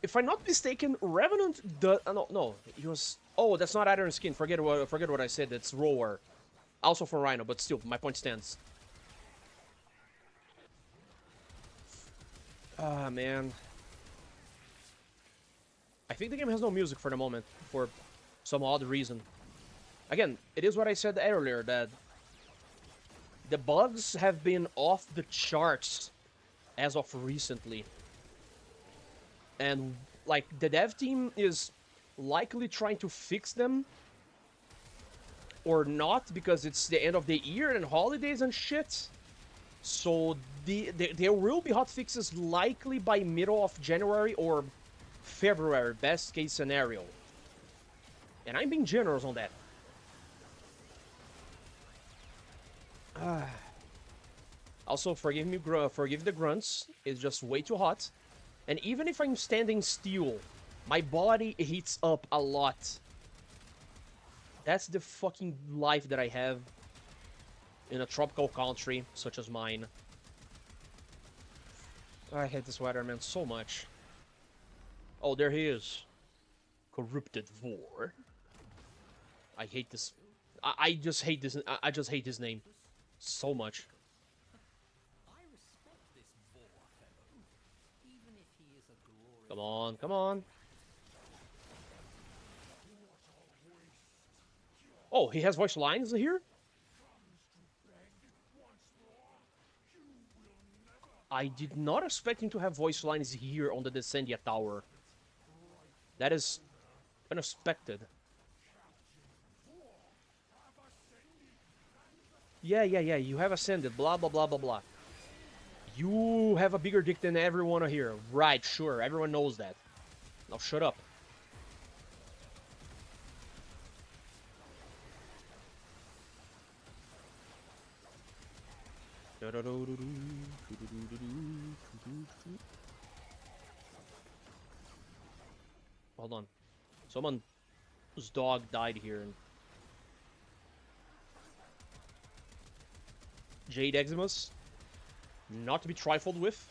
F: If I'm not mistaken, Revenant... No, he was... Oh, that's not Iron Skin. Forget what I said. It's Roar. Also from Rhino, but still, my point stands. Ah, man. I think the game has no music for the moment, for some odd reason. Again, it is what I said earlier, that the bugs have been off the charts as of recently. And, like, the dev team is likely trying to fix them. Or not, because it's the end of the year and holidays and shit. So, there will be hotfixes likely by middle of January or February, best case scenario. And I'm being generous on that. Also, forgive the grunts. It's just way too hot. And even if I'm standing still, my body heats up a lot. That's the fucking life that I have in a tropical country such as mine. I hate this weather, man, so much. Oh, there he is. Corrupted Vor. I hate this. I just hate this. I just hate his name so much. Come on, come on. Oh, he has voice lines here? I did not expect him to have voice lines here on the Descendia Tower. That is unexpected. Yeah, you have ascended, blah, blah, blah, blah, blah. You have a bigger dick than everyone here. Right, sure, everyone knows that. Now shut up. Hold on. Someone's dog died here. Jade Eximus. Not to be trifled with.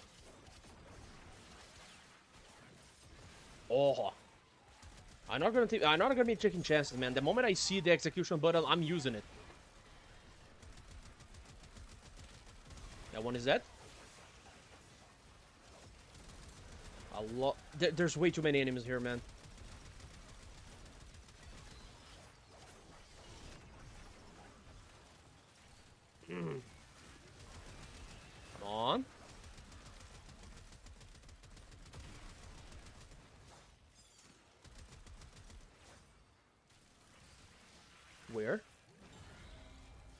F: Oh. I'm not gonna be taking chances, man. The moment I see the execution button, I'm using it. That one is dead. A lot. There's way too many enemies here, man. Come on. Where?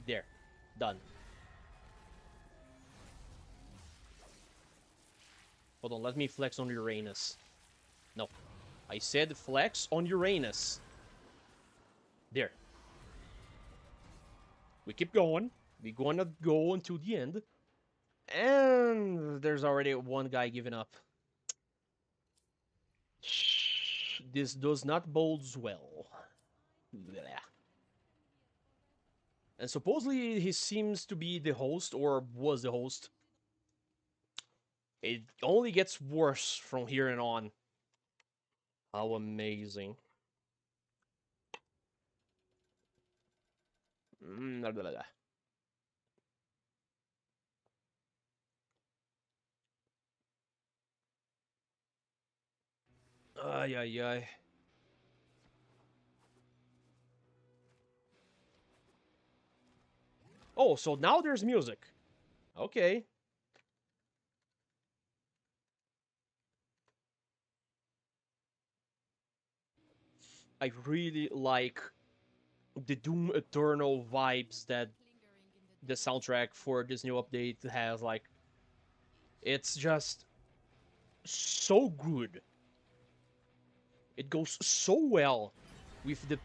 F: There. Done. Hold on, let me flex on Uranus. No. I said flex on Uranus. There. We keep going. We're gonna go until the end. And there's already one guy giving up. This does not bode well. Blech. And supposedly he seems to be the host, or was the host. It only gets worse from here and on. How amazing. Blah, blah, blah. Ay, ay, ay. Oh, so now there's music. Okay. I really like the Doom Eternal vibes that the soundtrack for this new update has. Like, it's just so good. It goes so well with the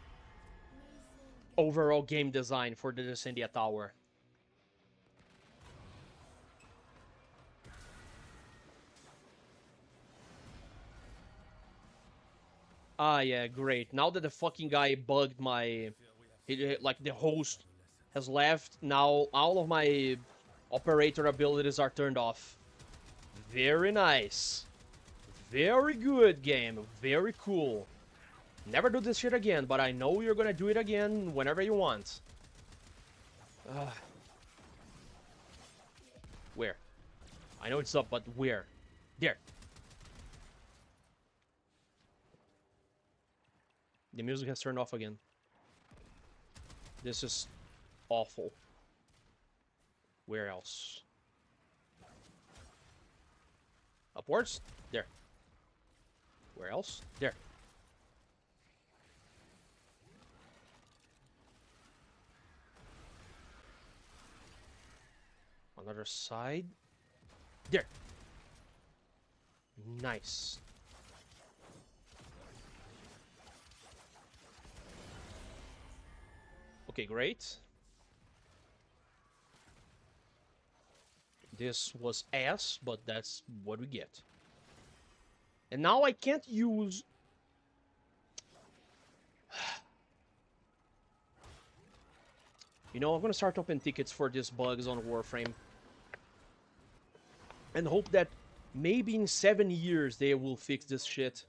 F: overall game design for the Descendia Tower. Ah, yeah, great. Now that the fucking guy bugged my... like, the host has left, now all of my operator abilities are turned off. Very nice. Very good, game. Very cool. Never do this shit again, but I know you're gonna do it again whenever you want. Where? I know it's up, but where? There. The music has turned off again. This is awful. Where else? Upwards? There. Where else? There. Another side. There. Nice. Okay, great. This was ass, but that's what we get. And now I can't use... You know, I'm gonna start opening tickets for these bugs on Warframe. And hope that maybe in 7 years they will fix this shit.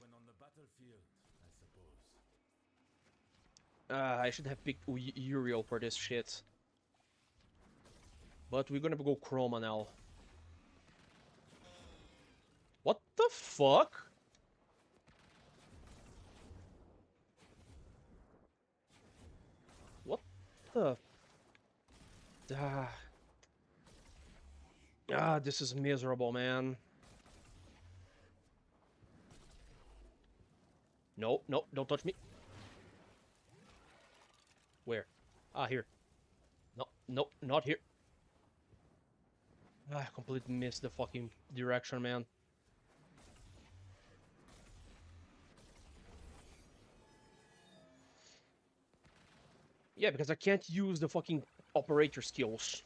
F: I should have picked Uriel for this shit. But we're gonna go Chroma now. What the fuck? What the... this is miserable, man. No, no, don't touch me. Where? Ah, here. No, no, not here. I completely missed the fucking direction, man. Yeah, because I can't use the fucking operator skills.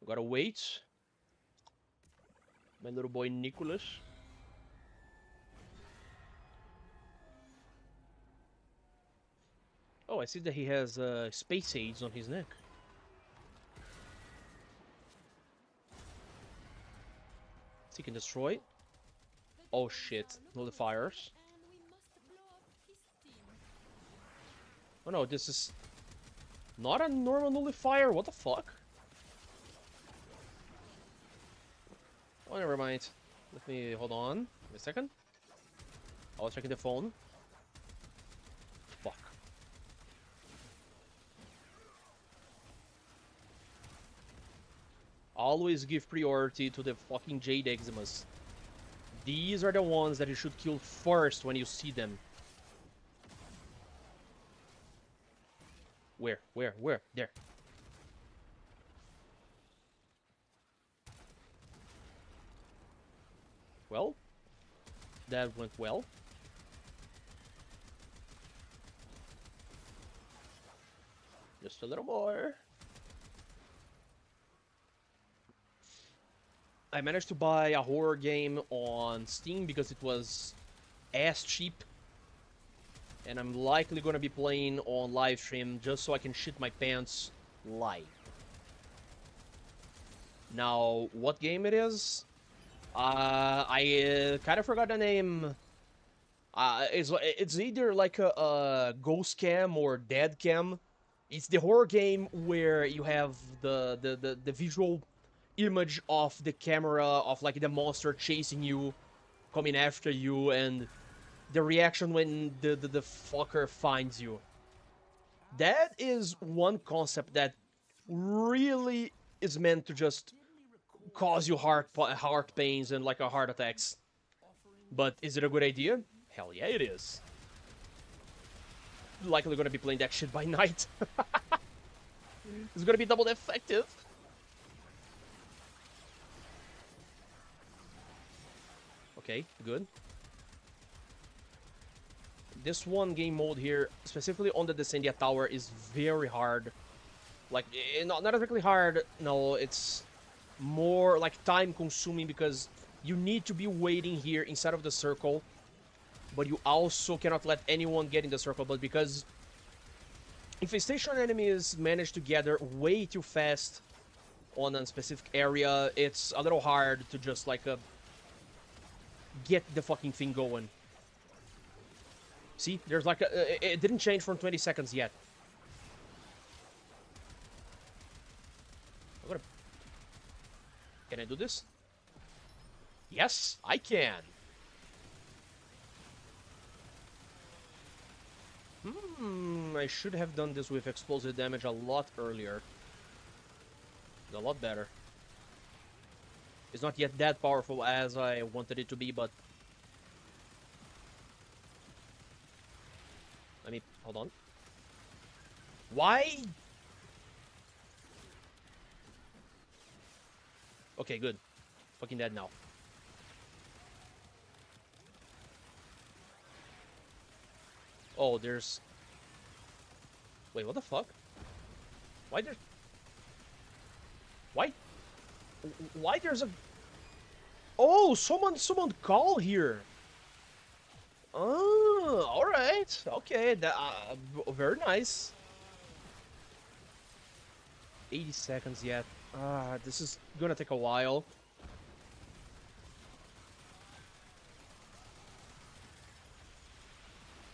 F: Gotta wait. My little boy Nicholas. Oh, I see that he has space aids on his neck. So he can destroy it. Oh shit, nullifiers.
A: And we must blow up his steam.
F: Oh no, this is not a normal nullifier. What the fuck? Oh, never mind. Let me hold on. Give me a second. I was checking the phone. Fuck. Always give priority to the fucking Jade Eczemas. These are the ones that you should kill first when you see them. Where? There. Well, that went well. Just a little more. I managed to buy a horror game on Steam because it was ass cheap. And I'm likely gonna be playing on livestream just so I can shit my pants live. Now, what game it is? I kind of forgot the name. It's either like a ghost cam or dead cam. It's the horror game where you have the visual image of the camera of like the monster chasing you, coming after you, and the reaction when the fucker finds you. That is one concept that really is meant to just cause you heart pains and like a heart attacks. But is it a good idea? Hell yeah, it is. Likely gonna be playing that shit by night. It's gonna be double effective. Okay, good. This one game mode here, specifically on the Descendia Tower, is very hard. Like, not exactly hard, no, it's more like time consuming because you need to be waiting here inside of the circle, but you also cannot let anyone get in the circle. But because infestation enemies manage to gather way too fast on a specific area, it's a little hard to just like get the fucking thing going. See, there's like it didn't change from 20 seconds yet. Can I do this? Yes, I can. I should have done this with explosive damage a lot earlier. It's a lot better. It's not yet that powerful as I wanted it to be, but... Let me... hold on. Why? Okay, good. Fucking dead now. Oh, there's... Wait, what the fuck? Why there's... Why there's a... Oh, someone call here. Oh, alright. Okay, that, very nice. 80 seconds yet. This is gonna take a while.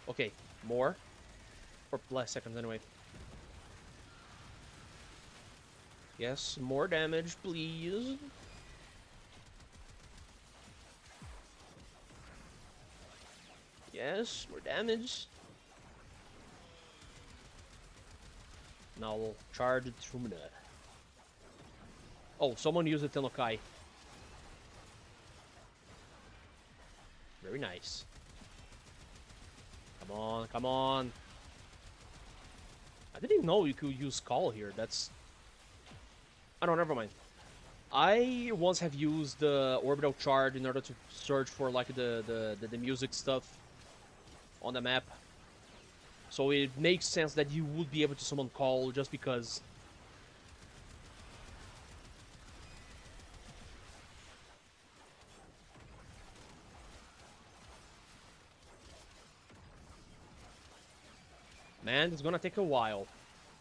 F: Okay, more. Or less seconds anyway. Yes, more damage, please. Yes, more damage. Now we'll charge the Trumina. Oh, someone used the Tenokai. Very nice. Come on, come on. I didn't know you could use Call here. That's... Oh no, never mind. I once have used the Orbital Charge in order to search for like the music stuff on the map. So it makes sense that you would be able to summon Call just because... Man, it's gonna take a while.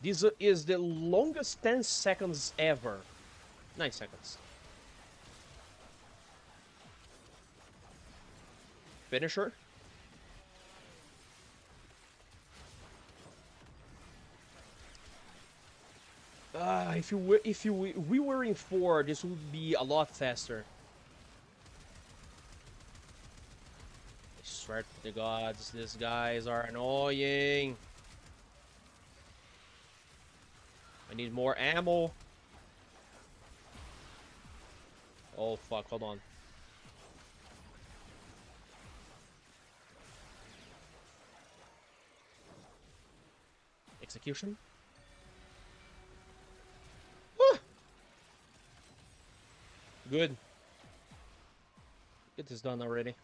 F: This is the longest 10 seconds ever. 9 seconds. Finisher. If we were in 4, this would be a lot faster. I swear to the gods, these guys are annoying. I need more ammo. Oh fuck, hold on. Execution. Good. Get this done already.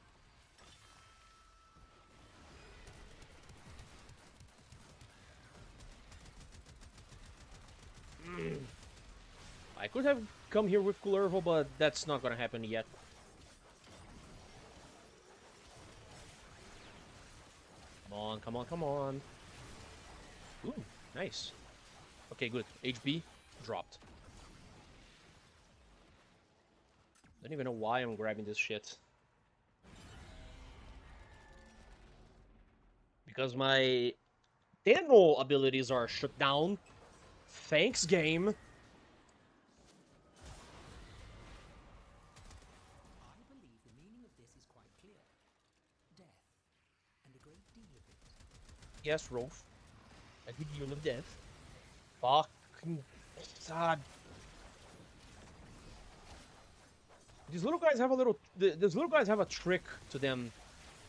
F: I could have come here with Kullervo, but that's not gonna happen yet. Come on, come on, come on. Ooh, nice. Okay, good. HB dropped. I don't even know why I'm grabbing this shit. Because my Dano abilities are shut down. Thanks, game.
G: I believe the meaning of this is quite clear. Death, and a great deal of it.
F: Yes, Rolf. A good deal of death. Fucking God. These little guys have a little. These little guys have a trick to them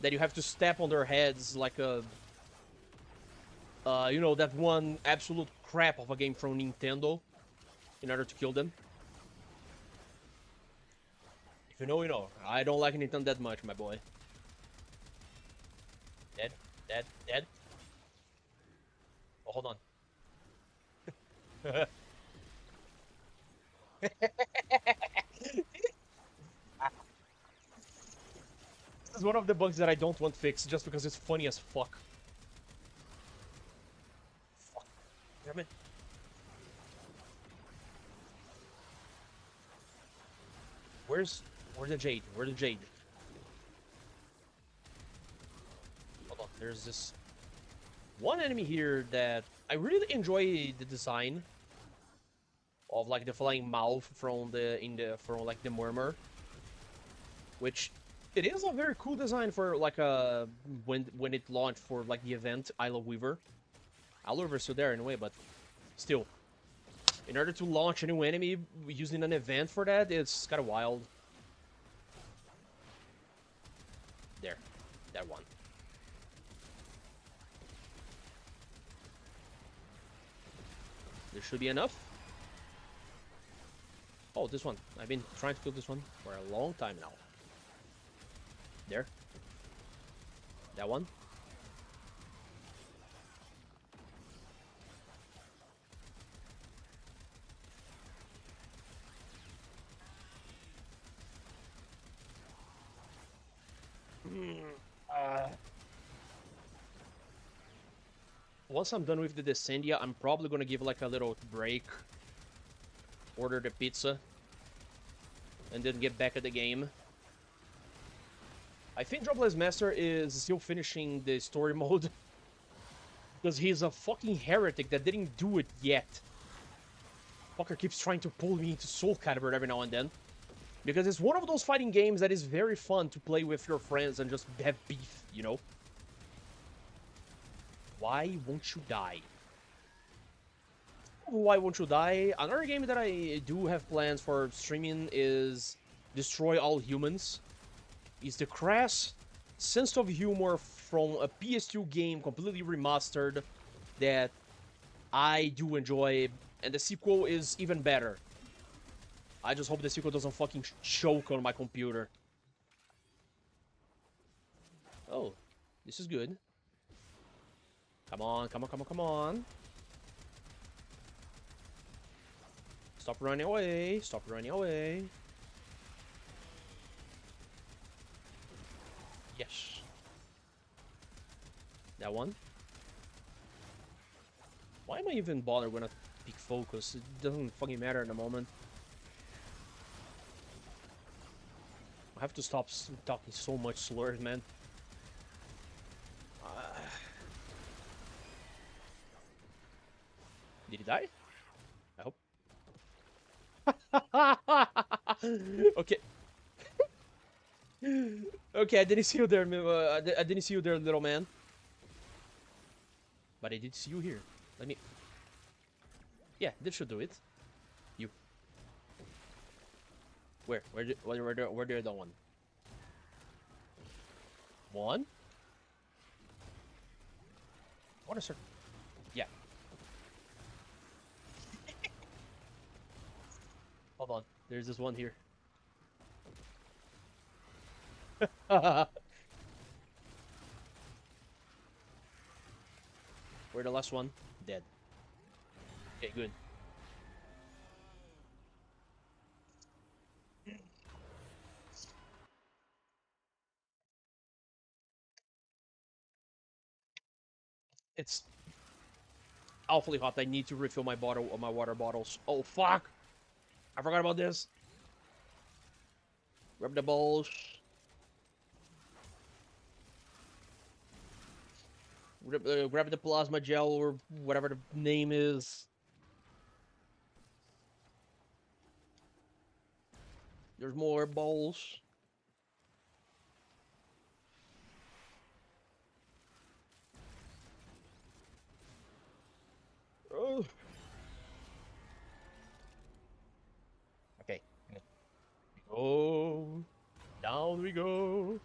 F: that you have to step on their heads like a. You know, that one absolute crap of a game from Nintendo in order to kill them. If you know, you know. I don't like Nintendo that much, my boy. Dead, dead, dead. Oh, hold on. This is one of the bugs that I don't want fixed just because it's funny as fuck. Fuck. Damn it. Where's the Jade? Where's the Jade? Hold on, there's this one enemy here that I really enjoy the design of, like the flying mouth from from like the murmur, which it is a very cool design for like when it launched for like the event Isle of Weaver. Isle of Weaver's still there anyway, but still, in order to launch a new enemy using an event for that, it's kind of wild. There, that one. There should be enough. Oh, this one. I've been trying to kill this one for a long time now. There. That one. Once I'm done with the Descendia, I'm probably gonna give like a little break, order the pizza, and then get back at the game. I think Dropless Master is still finishing the story mode because he's a fucking heretic that didn't do it yet. Fucker keeps trying to pull me into Soul Calibur every now and then, because it's one of those fighting games that is very fun to play with your friends and just have beef, you know? Why won't you die? Why won't you die? Another game that I do have plans for streaming is Destroy All Humans. It's the crass sense of humor from a PS2 game completely remastered that I do enjoy, and the sequel is even better. I just hope the sequel doesn't fucking choke on my computer. Oh, this is good. Come on, come on, come on, come on. Stop running away. Stop running away. Yes. That one. Why am I even bothered when I pick focus? It doesn't fucking matter in the moment. I have to stop talking so much slurs, man. die? I hope. Okay. Okay, I didn't see you there, I didn't see you there, little man. But I did see you here. Let me... Yeah, this should do it. You. Where? Where the other one? One? What is her? Yeah. Hold on. There's this one here. Where the last one? Dead. Okay, good. It's awfully hot. I need to refill my water bottles. Oh fuck! I forgot about this. Grab the balls. Grab the plasma gel or whatever the name is. There's more balls. Oh. Okay. Oh, down we go.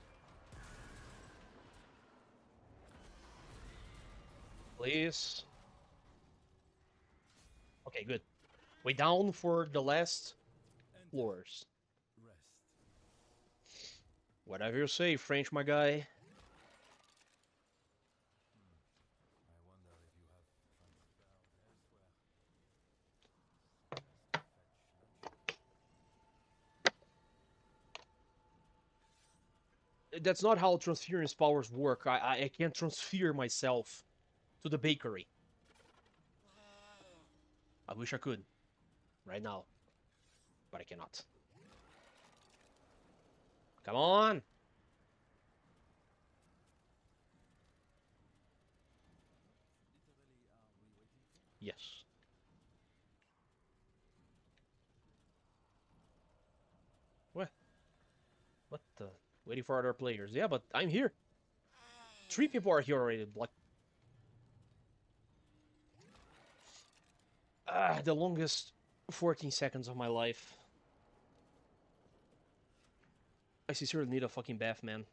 F: Please. Okay, good. We down for the last floors.
B: Rest.
F: Whatever you say, French, my guy.
B: I wonder if you have elsewhere.
F: That's not how transference powers work. I can't transfer myself to the bakery. I wish I could. Right now. But I cannot. Come on! Yes. What? What the? Waiting for other players. Yeah, but I'm here. 3 people are here already. Like, the longest 14 seconds of my life. I sincerely need a fucking bath, man.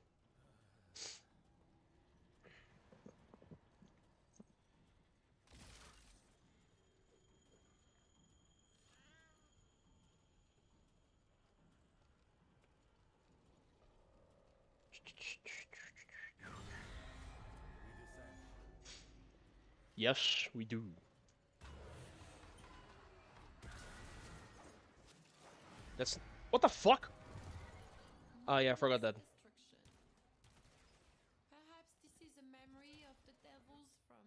F: Yes, we do. That's... What the fuck? Oh yeah, I forgot that.
A: Perhaps this is a memory of the devils from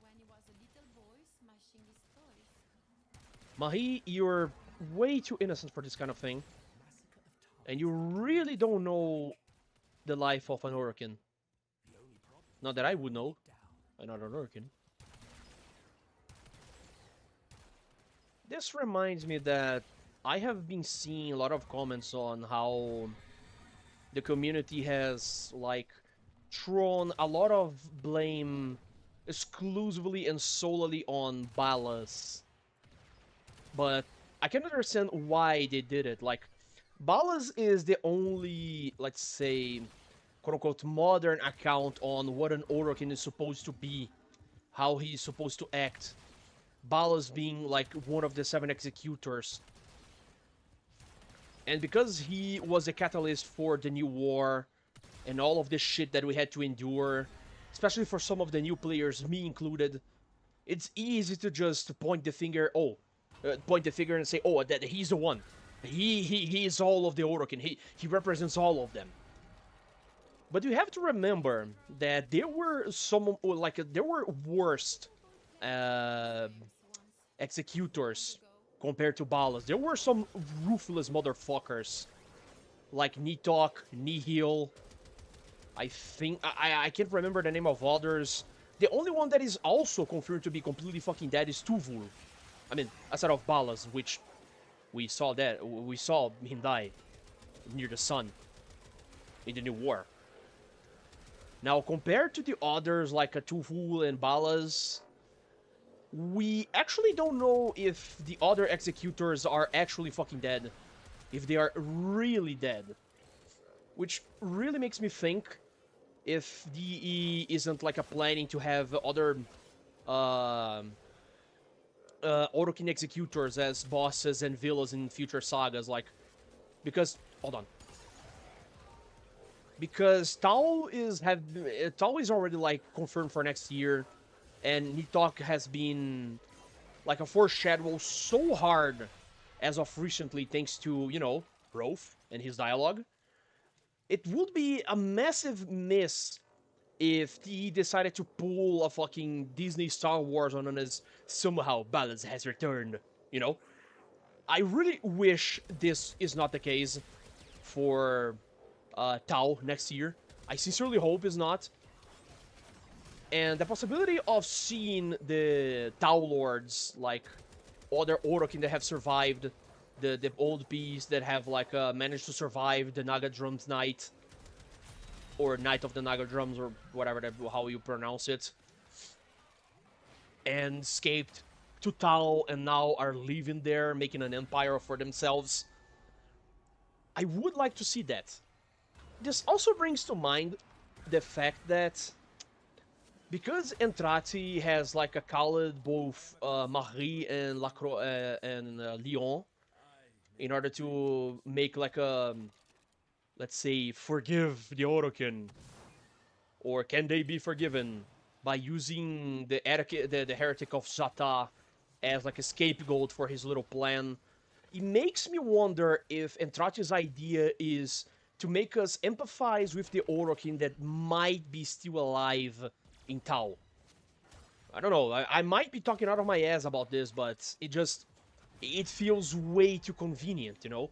A: when he was a little boy smashing his toys.
F: Mahi, you're way too innocent for this kind of thing. And you really don't know the life of an Orokin. Not that I would know. I'm not an Orokin. This reminds me that I have been seeing a lot of comments on how the community has, like, thrown a lot of blame exclusively and solely on Balas. But I can understand why they did it. Like, Balas is the only, let's say, quote-unquote, modern account on what an Orokin is supposed to be, how he's supposed to act. Balas being, like, one of the 7 executors. And because he was a catalyst for the new war, and all of this shit that we had to endure, especially for some of the new players, me included, it's easy to just point the finger, and say, oh, that he's the one. He is all of the Orokin. He represents all of them. But you have to remember that there were some, like, there were worst executors compared to Balas. There were some ruthless motherfuckers, like Nitok, Nihil. I think, I can't remember the name of others. The only one that is also confirmed to be completely fucking dead is Tuvul. I mean, aside of Balas, which we saw him die near the sun in the new war. Now, compared to the others like Tufu and Balas, we actually don't know if the other executors are actually fucking dead. If they are really dead. Which really makes me think if DE isn't like planning to have other Orokin executors as bosses and villains in future sagas, like, because, hold on. Because Tao is already like confirmed for next year, and Nitok has been like a foreshadow so hard as of recently, thanks to, you know, Rolf and his dialogue. It would be a massive miss if he decided to pull a fucking Disney Star Wars on us somehow balance has returned, you know? I really wish this is not the case for Tao next year. I sincerely hope it's not. And the possibility of seeing the Tao Lords, like other Orokin that have survived, the old beasts that have like managed to survive the Naga Drums Night, or Night of the Naga Drums, or whatever how you pronounce it, and escaped to Tao and now are living there, making an empire for themselves. I would like to see that. This also brings to mind the fact that because Entrati has like a called both Marie and Lyon in order to make like a, let's say, forgive the Orokin, or can they be forgiven by using the heretic of Zata as like a scapegoat for his little plan. It makes me wonder if Entrati's idea is to make us empathize with the Orokin that might be still alive in Tao. I don't know, I might be talking out of my ass about this, but it feels way too convenient, you know?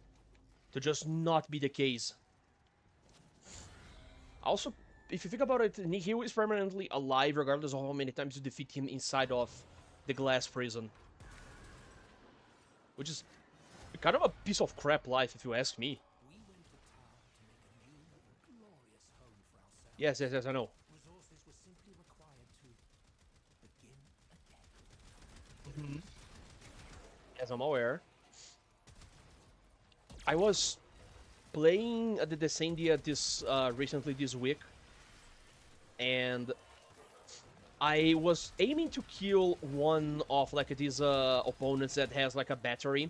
F: To just not be the case. Also, if you think about it, Nihil is permanently alive regardless of how many times you defeat him inside of the glass prison. Which is kind of a piece of crap life, if you ask me.
G: We went to Tao to make a new, glorious home for ourselves.
F: Yes, I know.
G: Resources were simply required to begin again.
F: As I'm aware. I was playing the Descendia recently this week, and I was aiming to kill one of like these opponents that has like a battery.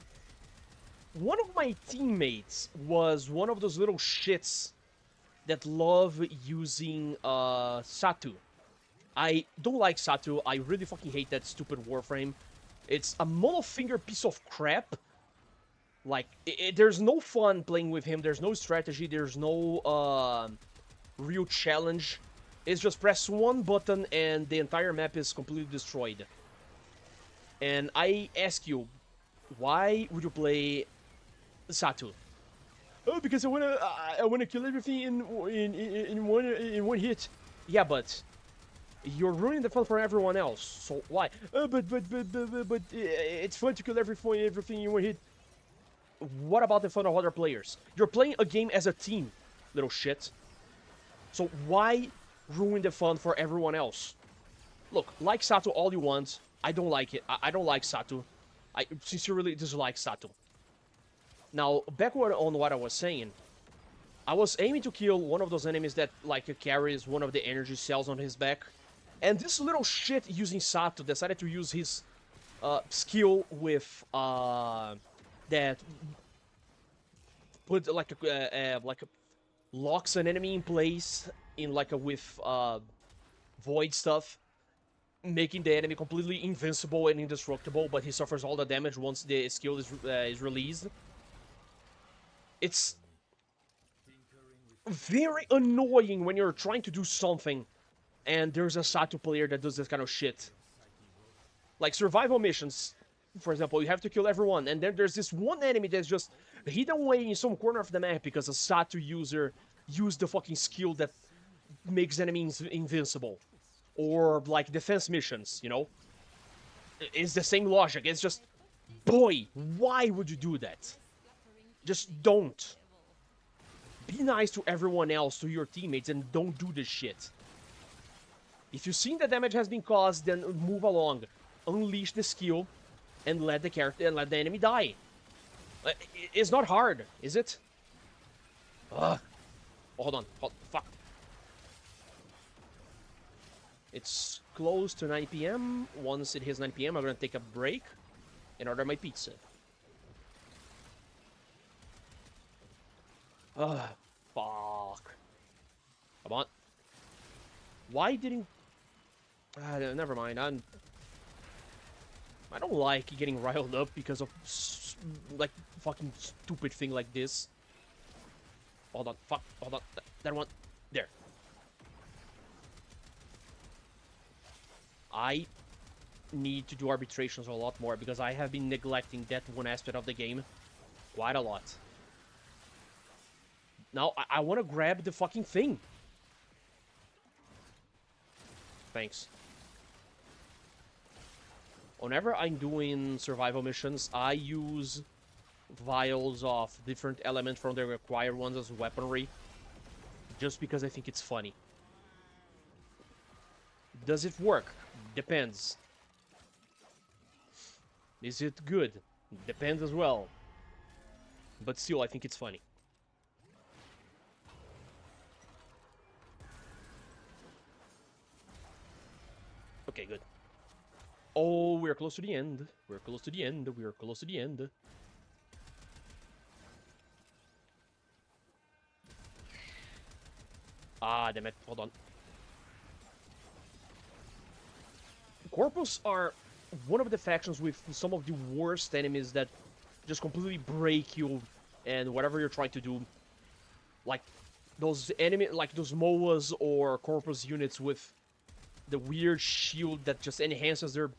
F: One of my teammates was one of those little shits that love using Satu. I don't like Satu. I really fucking hate that stupid Warframe. It's a mono-finger piece of crap. Like, there's no fun playing with him. There's no strategy. There's no real challenge. It's just press one button and the entire map is completely destroyed. And I ask you, why would you play Satu? Oh, because I wanna kill everything in one hit. Yeah, but you're ruining the fun for everyone else. So why? But it's fun to kill everything in one hit. What about the fun of other players? You're playing a game as a team, little shit. So why ruin the fun for everyone else? Look, like Satu all you want. I don't like it. I don't like Satu. I sincerely dislike Satu. Now, backward on what I was saying, I was aiming to kill one of those enemies that like carries one of the energy cells on his back. And this little shit using Satu decided to use his skill with that put like locks an enemy in place in like with void stuff, making the enemy completely invincible and indestructible, but he suffers all the damage once the skill is released. It's very annoying when you're trying to do something and there's a Satu player that does this kind of shit. Like survival missions, for example, you have to kill everyone, and then there's this one enemy that's just hidden away in some corner of the map because a Satu user used the fucking skill that makes enemies invincible. Or, like, defense missions, you know? It's the same logic. It's just, boy, why would you do that? Just don't. Be nice to everyone else, to your teammates, and don't do this shit. If you've seen that damage has been caused, then move along. Unleash the skill, and let the enemy die. It's not hard, is it? Ugh. Oh, hold on. Fuck. It's close to 9 p.m. Once it hits 9 p.m., I'm gonna take a break and order my pizza. Ugh. Fuck. Come on. Why didn't... never mind. I don't like getting riled up because of, like, fucking stupid thing like this. Hold on. Fuck. Hold on. That one. There. I need to do arbitrations a lot more because I have been neglecting that one aspect of the game quite a lot. Now, I want to grab the fucking thing. Thanks. Whenever I'm doing survival missions, I use vials of different elements from the required ones as weaponry. Just because I think it's funny. Does it work? Depends. Is it good? Depends as well. But still, I think it's funny. Okay, good. Oh, we're close to the end. We're close to the end. We're close to the end. Ah, damn it. Hold on. Corpus are one of the factions with some of the worst enemies that just completely break you and whatever you're trying to do. Like those MOAs or Corpus units with the weird shield that just enhances their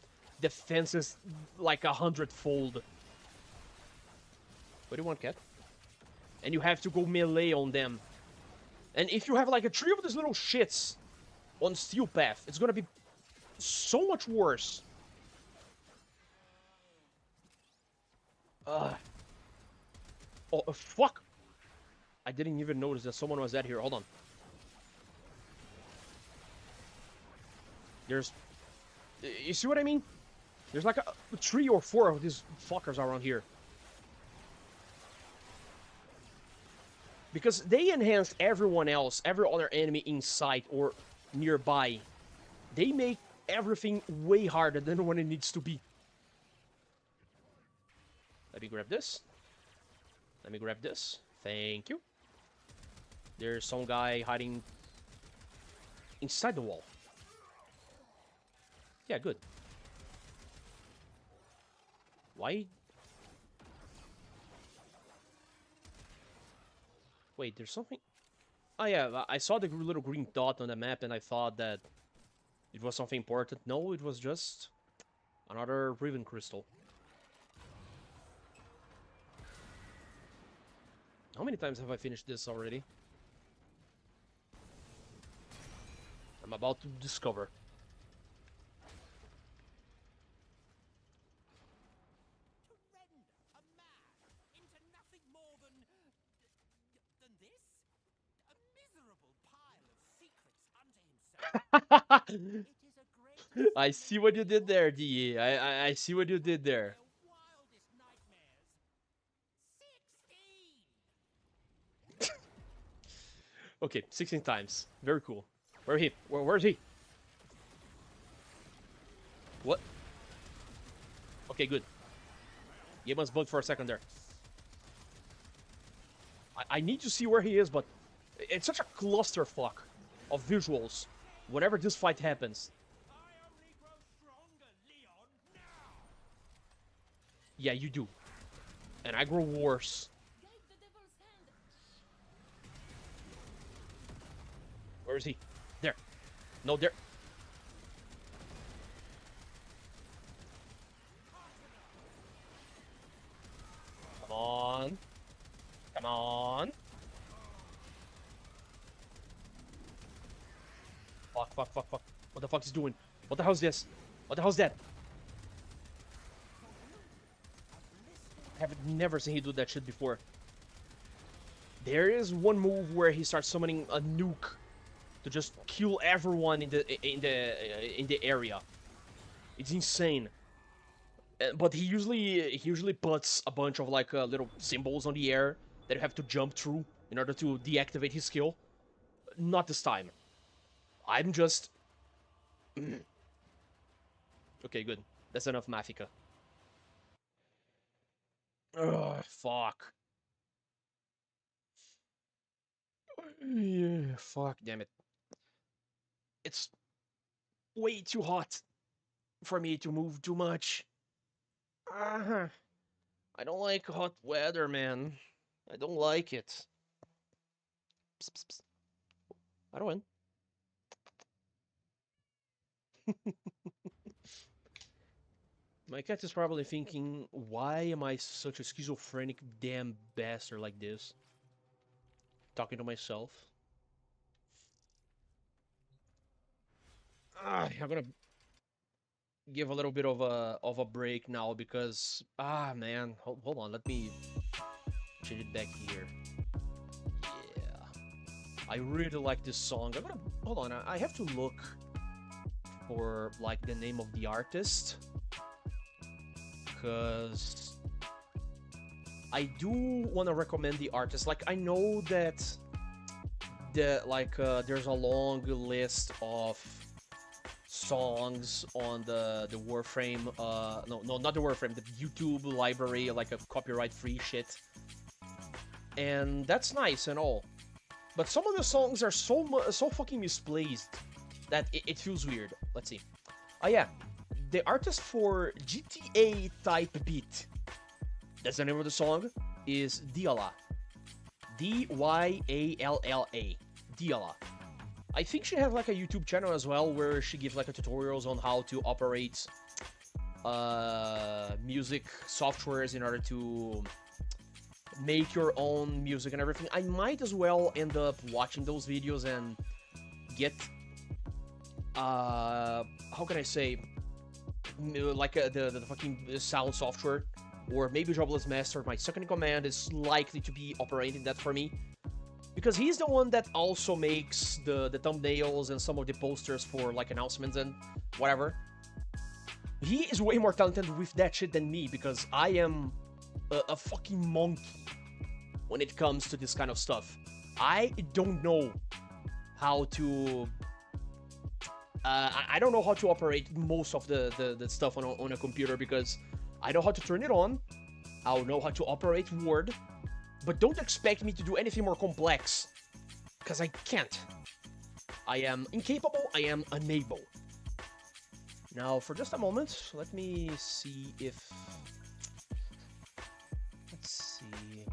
F: defenses like 100-fold. What do you want, cat? And you have to go melee on them. And if you have like a three of these little shits on Steel Path, it's gonna be so much worse. Oh, fuck! I didn't even notice that someone was at here. Hold on. There's... You see what I mean? There's like 3 or 4 of these fuckers around here. Because they enhance everyone else, every other enemy in sight or nearby. They make everything way harder than when it needs to be. Let me grab this. Let me grab this. Thank you. There's some guy hiding inside the wall. Yeah, good. Why? Wait, there's something... Oh yeah, I saw the little green dot on the map and I thought that it was something important. No, it was just another Riven crystal. How many times have I finished this already? I'm about to discover. I see what you did there, DE. I see what you did there. Okay, 16 times. Very cool. Where's he? Where's he? What? Okay, good. Game was bugged for a second there. I need to see where he is, but it's such a clusterfuck of visuals whenever this fight happens. Yeah, you do. And I grow worse. Where is he? There. No, there. Come on. Come on. Fuck, fuck, fuck, fuck. What the fuck is he doing? What the hell is this? What the hell is that? have never seen he do that shit before. There is one move where he starts summoning a nuke to just kill everyone in the area. It's insane. But he usually puts a bunch of like little symbols on the air that you have to jump through in order to deactivate his skill. Not this time. I'm just... Okay, good. That's enough Mafika. Ugh, fuck. Yeah, fuck, damn it. It's way too hot for me to move too much. I don't like hot weather, man. I don't like it. Psst, psst, psst. I don't win. My cat is probably thinking, why am I such a schizophrenic damn bastard like this? Talking to myself. I'm gonna give a little bit of a break now because man, hold on, let me change it back here. Yeah, I really like this song. I'm gonna hold on. I have to look for like the name of the artist because I do want to recommend the artist. Like I know that there's a long list of songs on the Warframe, no, not the Warframe, the YouTube library, like a copyright-free shit. And that's nice and all. But some of the songs are so fucking misplaced that it feels weird. Let's see. Oh yeah, the artist for GTA Type Beat, that's the name of the song, is Diala. D-Y-A-L-L-A. Diala. I think she has like a YouTube channel as well where she gives like a tutorials on how to operate music softwares in order to make your own music and everything. I might as well end up watching those videos and get how can I say, like the fucking sound software, or maybe Jobless Master, my second in command, is likely to be operating that for me. Because he's the one that also makes the thumbnails and some of the posters for like announcements and whatever. He is way more talented with that shit than me because I am a fucking monkey when it comes to this kind of stuff. I don't know how to... I don't know how to operate most of the stuff on a computer because I know how to turn it on. I'll know how to operate Word. But don't expect me to do anything more complex, because I can't. I am incapable, I am unable. Now, for just a moment, let me see if... Let's see...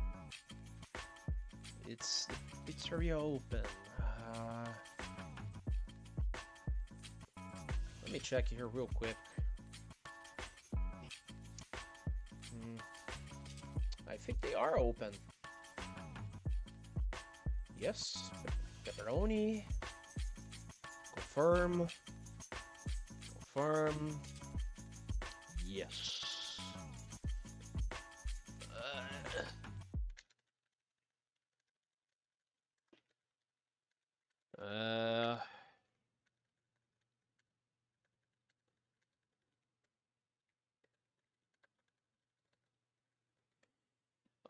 F: It's the pizzeria open. Let me check here real quick. I think they are open. Yes, pepperoni. Confirm. Confirm. Yes.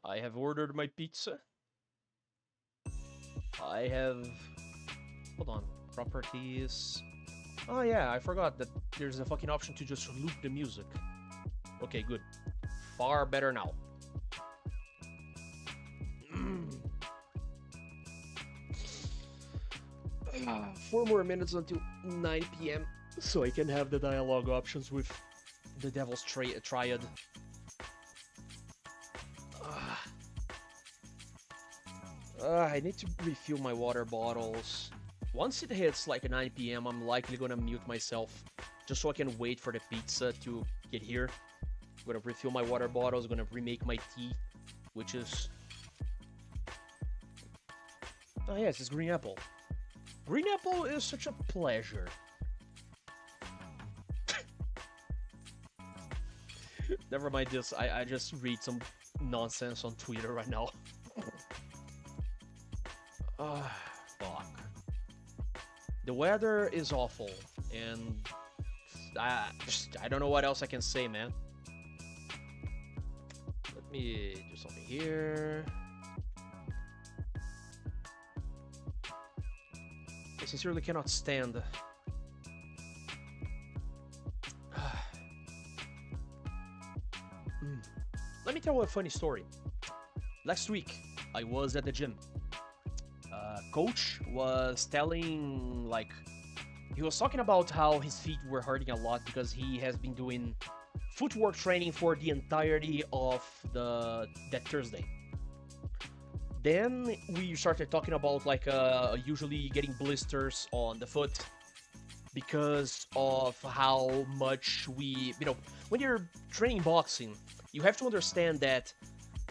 F: I have ordered my pizza. I have... Hold on. Properties... Oh yeah, I forgot that there's a fucking option to just loop the music. Okay, good. Far better now. 4 more minutes until 9 PM, so I can have the dialogue options with the Devil's Triad. I need to refill my water bottles. Once it hits like 9 PM, I'm likely gonna mute myself just so I can wait for the pizza to get here. I'm gonna refill my water bottles, gonna remake my tea, which is... Oh yes, it's green apple. Green apple is such a pleasure. Never mind this, I just read some nonsense on Twitter right now. Fuck. The weather is awful, and I don't know what else I can say, man. Let me do something here. I sincerely cannot stand. Let me tell you a funny story. Last week, I was at the gym. Coach was telling, like, he was talking about how his feet were hurting a lot because he has been doing footwork training for the entirety of that Thursday. Then we started talking about, like, usually getting blisters on the foot because of how much we, when you're training boxing, you have to understand that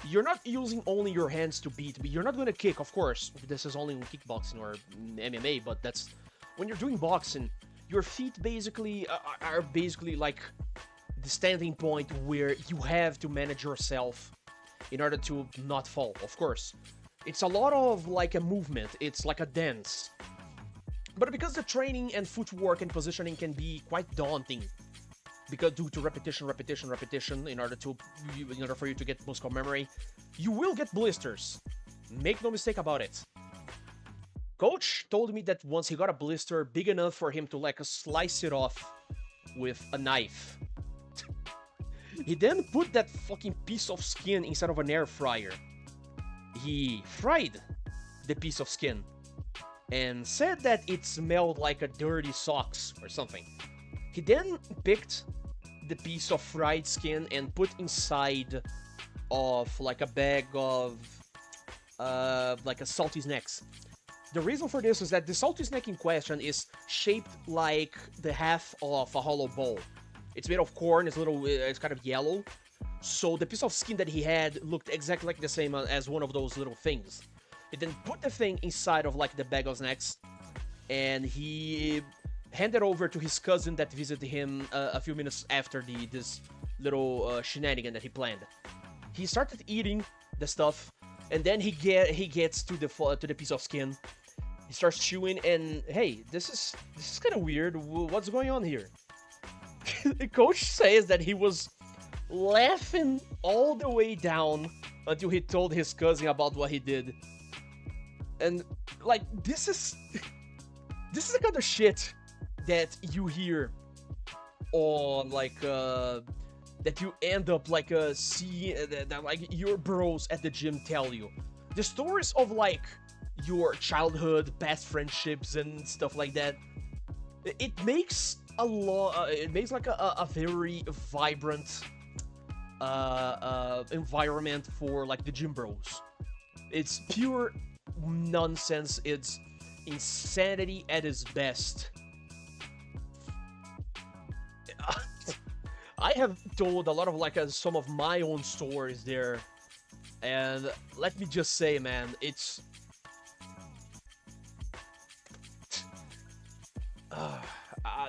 F: you're not using only your hands to beat, but you're not going to kick, of course. This is only in kickboxing or MMA, but that's when you're doing boxing, your feet basically are basically like the standing point where you have to manage yourself in order to not fall, of course. It's a lot of like a movement, it's like a dance. But because the training and footwork and positioning can be quite daunting, because due to repetition, in order for you to get muscle memory, you will get blisters. Make no mistake about it. Coach told me that once he got a blister big enough for him to like slice it off with a knife, he then put that fucking piece of skin inside of an air fryer. He fried the piece of skin and said that it smelled like a dirty socks or something. He then picked the piece of fried skin and put inside of like a bag of like a salty snacks. The reason for this is that the salty snack in question is shaped like the half of a hollow ball. It's made of corn, it's kind of yellow. So the piece of skin that he had looked exactly like the same as one of those little things. He then put the thing inside of like the bag of snacks, and he handed over to his cousin that visited him a few minutes after this little shenanigan that he planned. He started eating the stuff, and then he gets to the piece of skin. He starts chewing, and hey, this is kind of weird. What's going on here? The coach says that he was laughing all the way down until he told his cousin about what he did. And like this is the kind of shit that you hear on like that you end up like seeing that like your bros at the gym tell you. The stories of like your childhood past friendships and stuff like that, it makes a lot it makes like a very vibrant environment for like the gym bros. It's pure nonsense. It's insanity at its best. I have told a lot of like some of my own stories there, and let me just say, man, it's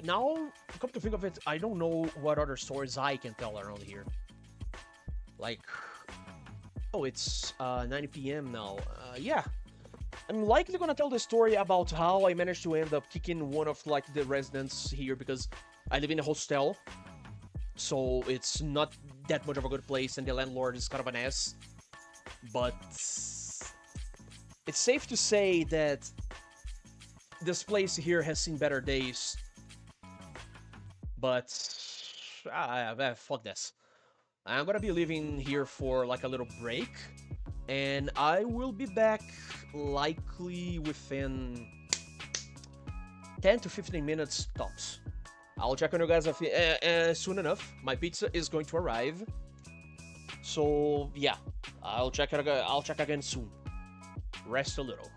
F: now come to think of it, I don't know what other stories I can tell around here. Like, oh, it's 9 p.m. now. Yeah, I'm likely gonna tell the story about how I managed to end up kicking one of like the residents here, because I live in a hostel, so it's not that much of a good place, and the landlord is kind of an ass. But it's safe to say that this place here has seen better days. But fuck this. I'm gonna be leaving here for like a little break, and I will be back likely within 10 to 15 minutes tops. I'll check on you guys soon enough. My pizza is going to arrive, so yeah, I'll check again soon. Rest a little.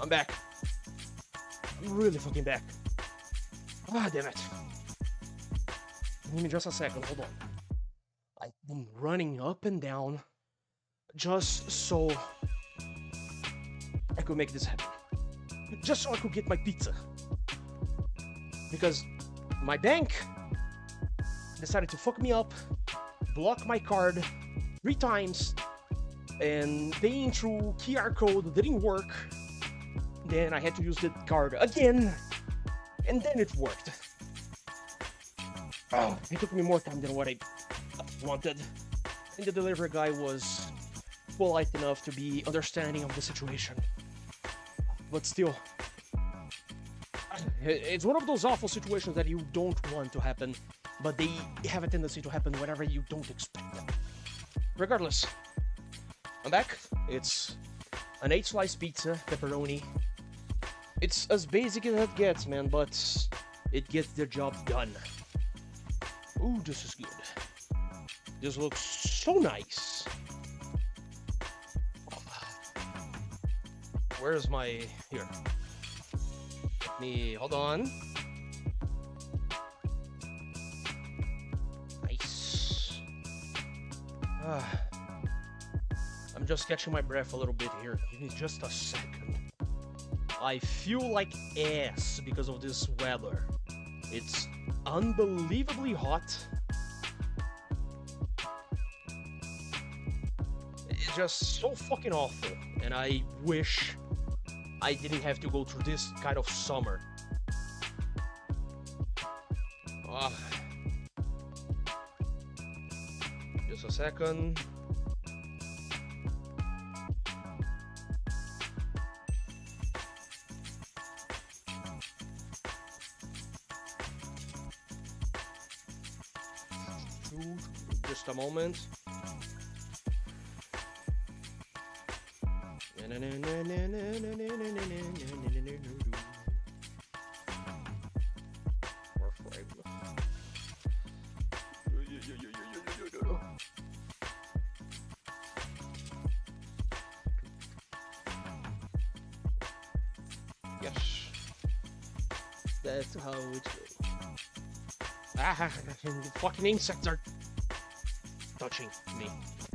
F: I'm back. I'm really fucking back. Ah, damn it. Give me just a second, hold on. I've been running up and down just so I could make this happen. Just so I could get my pizza. Because my bank decided to fuck me up, block my card 3 times, and paying through QR code didn't work. Then I had to use the card again, and then it worked. Oh, it took me more time than what I wanted. And the delivery guy was polite enough to be understanding of the situation. But still, it's one of those awful situations that you don't want to happen, but they have a tendency to happen whenever you don't expect them. Regardless, I'm back. It's an 8-slice pizza, pepperoni. It's as basic as it gets, man, but it gets the job done. Ooh, this is good. This looks so nice. Where's my... Here. Let me... Hold on. Nice. I'm just catching my breath a little bit here. Give me just a second. I feel like ass because of this weather. It's unbelievably hot. It's just so fucking awful. And I wish I didn't have to go through this kind of summer. Just a second. Just a moment. Warframe. Yes. That's how it goes. Ah, the fucking insects are touching me.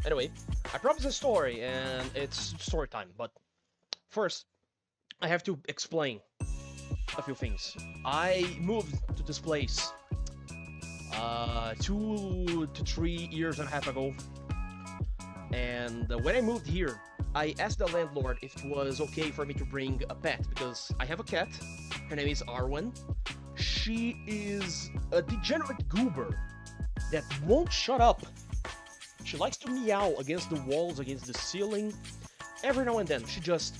F: Anyway, I promised a story, and it's story time, but first, I have to explain a few things. I moved to this place 2 to 3 years and a half ago, and when I moved here, I asked the landlord if it was okay for me to bring a pet, because I have a cat. Her name is Arwen. She is a degenerate goober that won't shut up. She likes to meow against the walls, against the ceiling. Every now and then, she just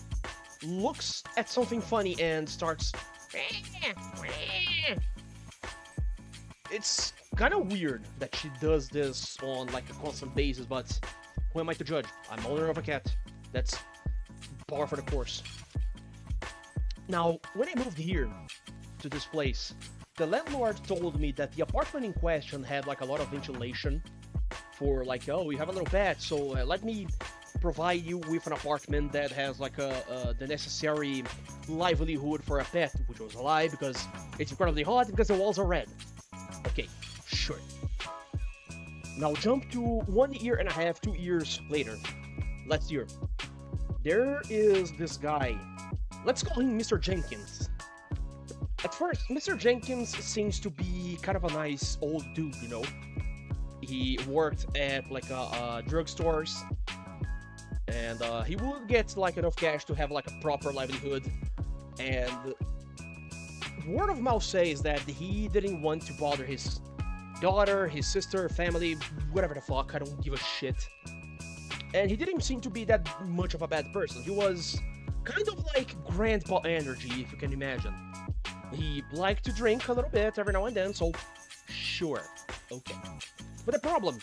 F: looks at something funny and starts... It's kind of weird that she does this on like a constant basis, but who am I to judge? I'm owner of a cat. That's par for the course. Now, when I moved here to this place, the landlord told me that the apartment in question had like a lot of ventilation for like, oh, you have a little pet, so let me provide you with an apartment that has like the necessary livelihood for a pet, which was a lie because it's incredibly hot because the walls are red. Okay, sure. Now jump to 1 year and a half, 2 years later. Last year, there is this guy. Let's call him Mr. Jenkins. At first, Mr. Jenkins seems to be kind of a nice old dude, you know? He worked at like drugstores, and he would get like enough cash to have like a proper livelihood. And word of mouth says that he didn't want to bother his daughter, his sister, family, whatever the fuck. I don't give a shit. And he didn't seem to be that much of a bad person. He was kind of like grandpa energy, if you can imagine. He liked to drink a little bit every now and then, so sure, okay. But the problem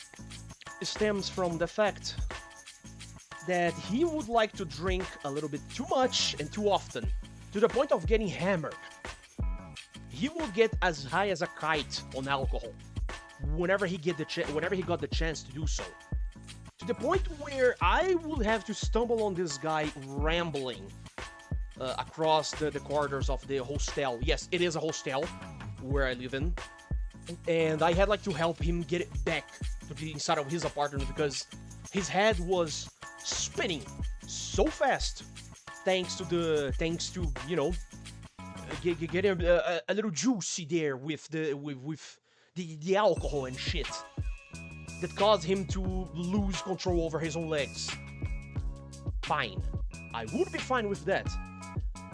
F: stems from the fact that he would like to drink a little bit too much and too often, to the point of getting hammered. He will get as high as a kite on alcohol whenever he got the chance to do so. To the point where I would have to stumble on this guy rambling across the corridors of the hostel. Yes, it is a hostel where I live in. And I had like to help him get it back to the inside of his apartment because his head was spinning so fast thanks to you know, getting a little juicy there with the alcohol and shit that caused him to lose control over his own legs. Fine. I would be fine with that.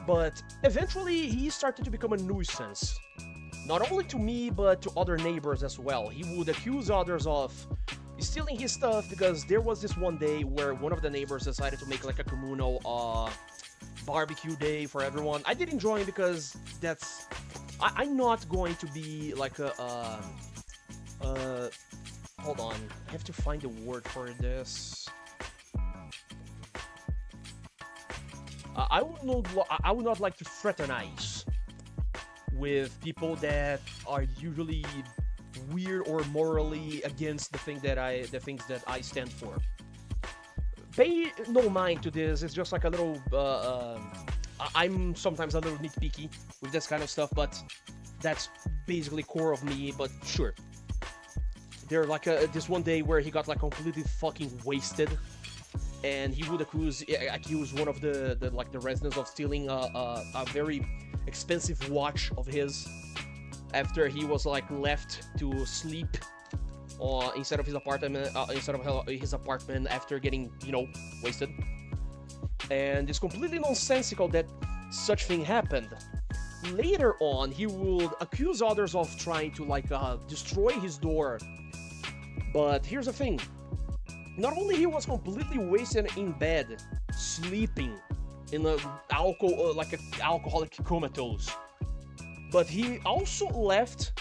F: But eventually he started to become a nuisance. Not only to me, but to other neighbors as well. He would accuse others of stealing his stuff because there was this one day where one of the neighbors decided to make like a communal barbecue day for everyone. I did enjoy it because that's... I'm not going to be like a... hold on. I have to find a word for this. I would not like to fraternize with people that are usually weird or morally against the things that I stand for. Pay no mind to this. It's just like a little. I'm sometimes a little nitpicky with this kind of stuff, but that's basically core of me. But sure, there like this one day where he got like completely fucking wasted. And he would accuse one of the residents of stealing a very expensive watch of his after he was like left to sleep inside of his apartment after getting, you know, wasted. And it's completely nonsensical that such thing happened. Later on, he would accuse others of trying to like destroy his door. But here's the thing. Not only he was completely wasted in bed, sleeping in an alcoholic comatose, but he also left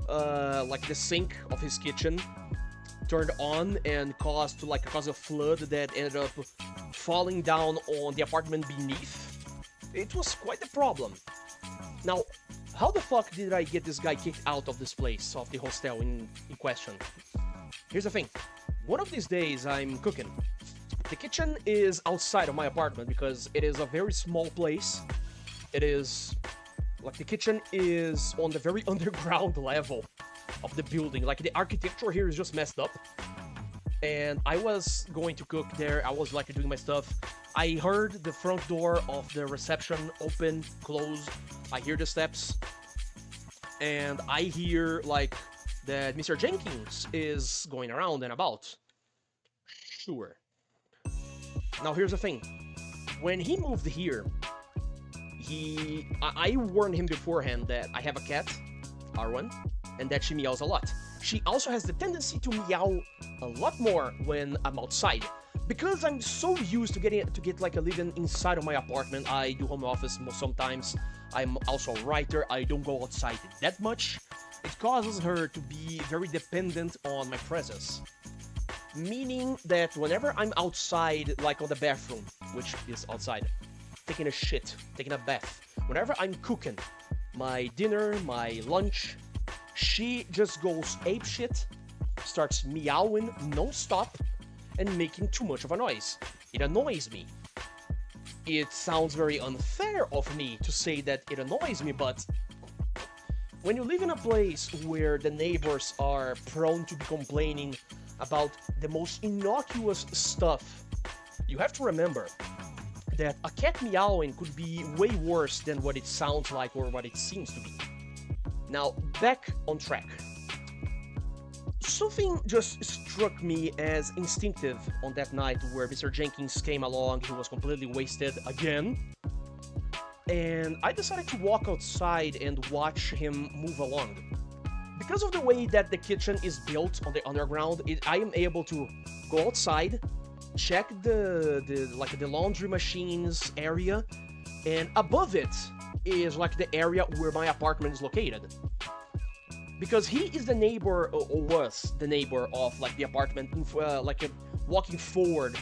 F: like the sink of his kitchen turned on and caused a flood that ended up falling down on the apartment beneath. It was quite a problem. Now, how the fuck did I get this guy kicked out of this place, of the hostel in question? Here's the thing. One of these days, I'm cooking. The kitchen is outside of my apartment because it is a very small place. It is... like, the kitchen is on the very underground level of the building. Like, the architecture here is just messed up. And I was going to cook there. I was, like, doing my stuff. I heard the front door of the reception open, close. I hear the steps. And I hear, like... that Mr. Jenkins is going around and about. Sure. Now here's the thing. When he moved here, I warned him beforehand that I have a cat, Arwen, and that she meows a lot. She also has the tendency to meow a lot more when I'm outside. Because I'm so used to get like a living inside of my apartment, I do home office sometimes. I'm also a writer, I don't go outside that much. It causes her to be very dependent on my presence. Meaning that whenever I'm outside, like on the bathroom, which is outside, taking a shit, taking a bath, whenever I'm cooking my dinner, my lunch, she just goes apeshit, starts meowing non-stop, and making too much of a noise. It annoys me. It sounds very unfair of me to say that it annoys me, but... when you live in a place where the neighbors are prone to be complaining about the most innocuous stuff, you have to remember that a cat meowing could be way worse than what it sounds like or what it seems to be. Now, back on track. Something just struck me as instinctive on that night where Mr. Jenkins came along. He was completely wasted again. And I decided to walk outside and watch him move along. Because of the way that the kitchen is built on the underground, I am able to go outside, check the laundry machines area, and above it is like the area where my apartment is located. Because he is the neighbor, or was the neighbor of like the apartment, walking forward.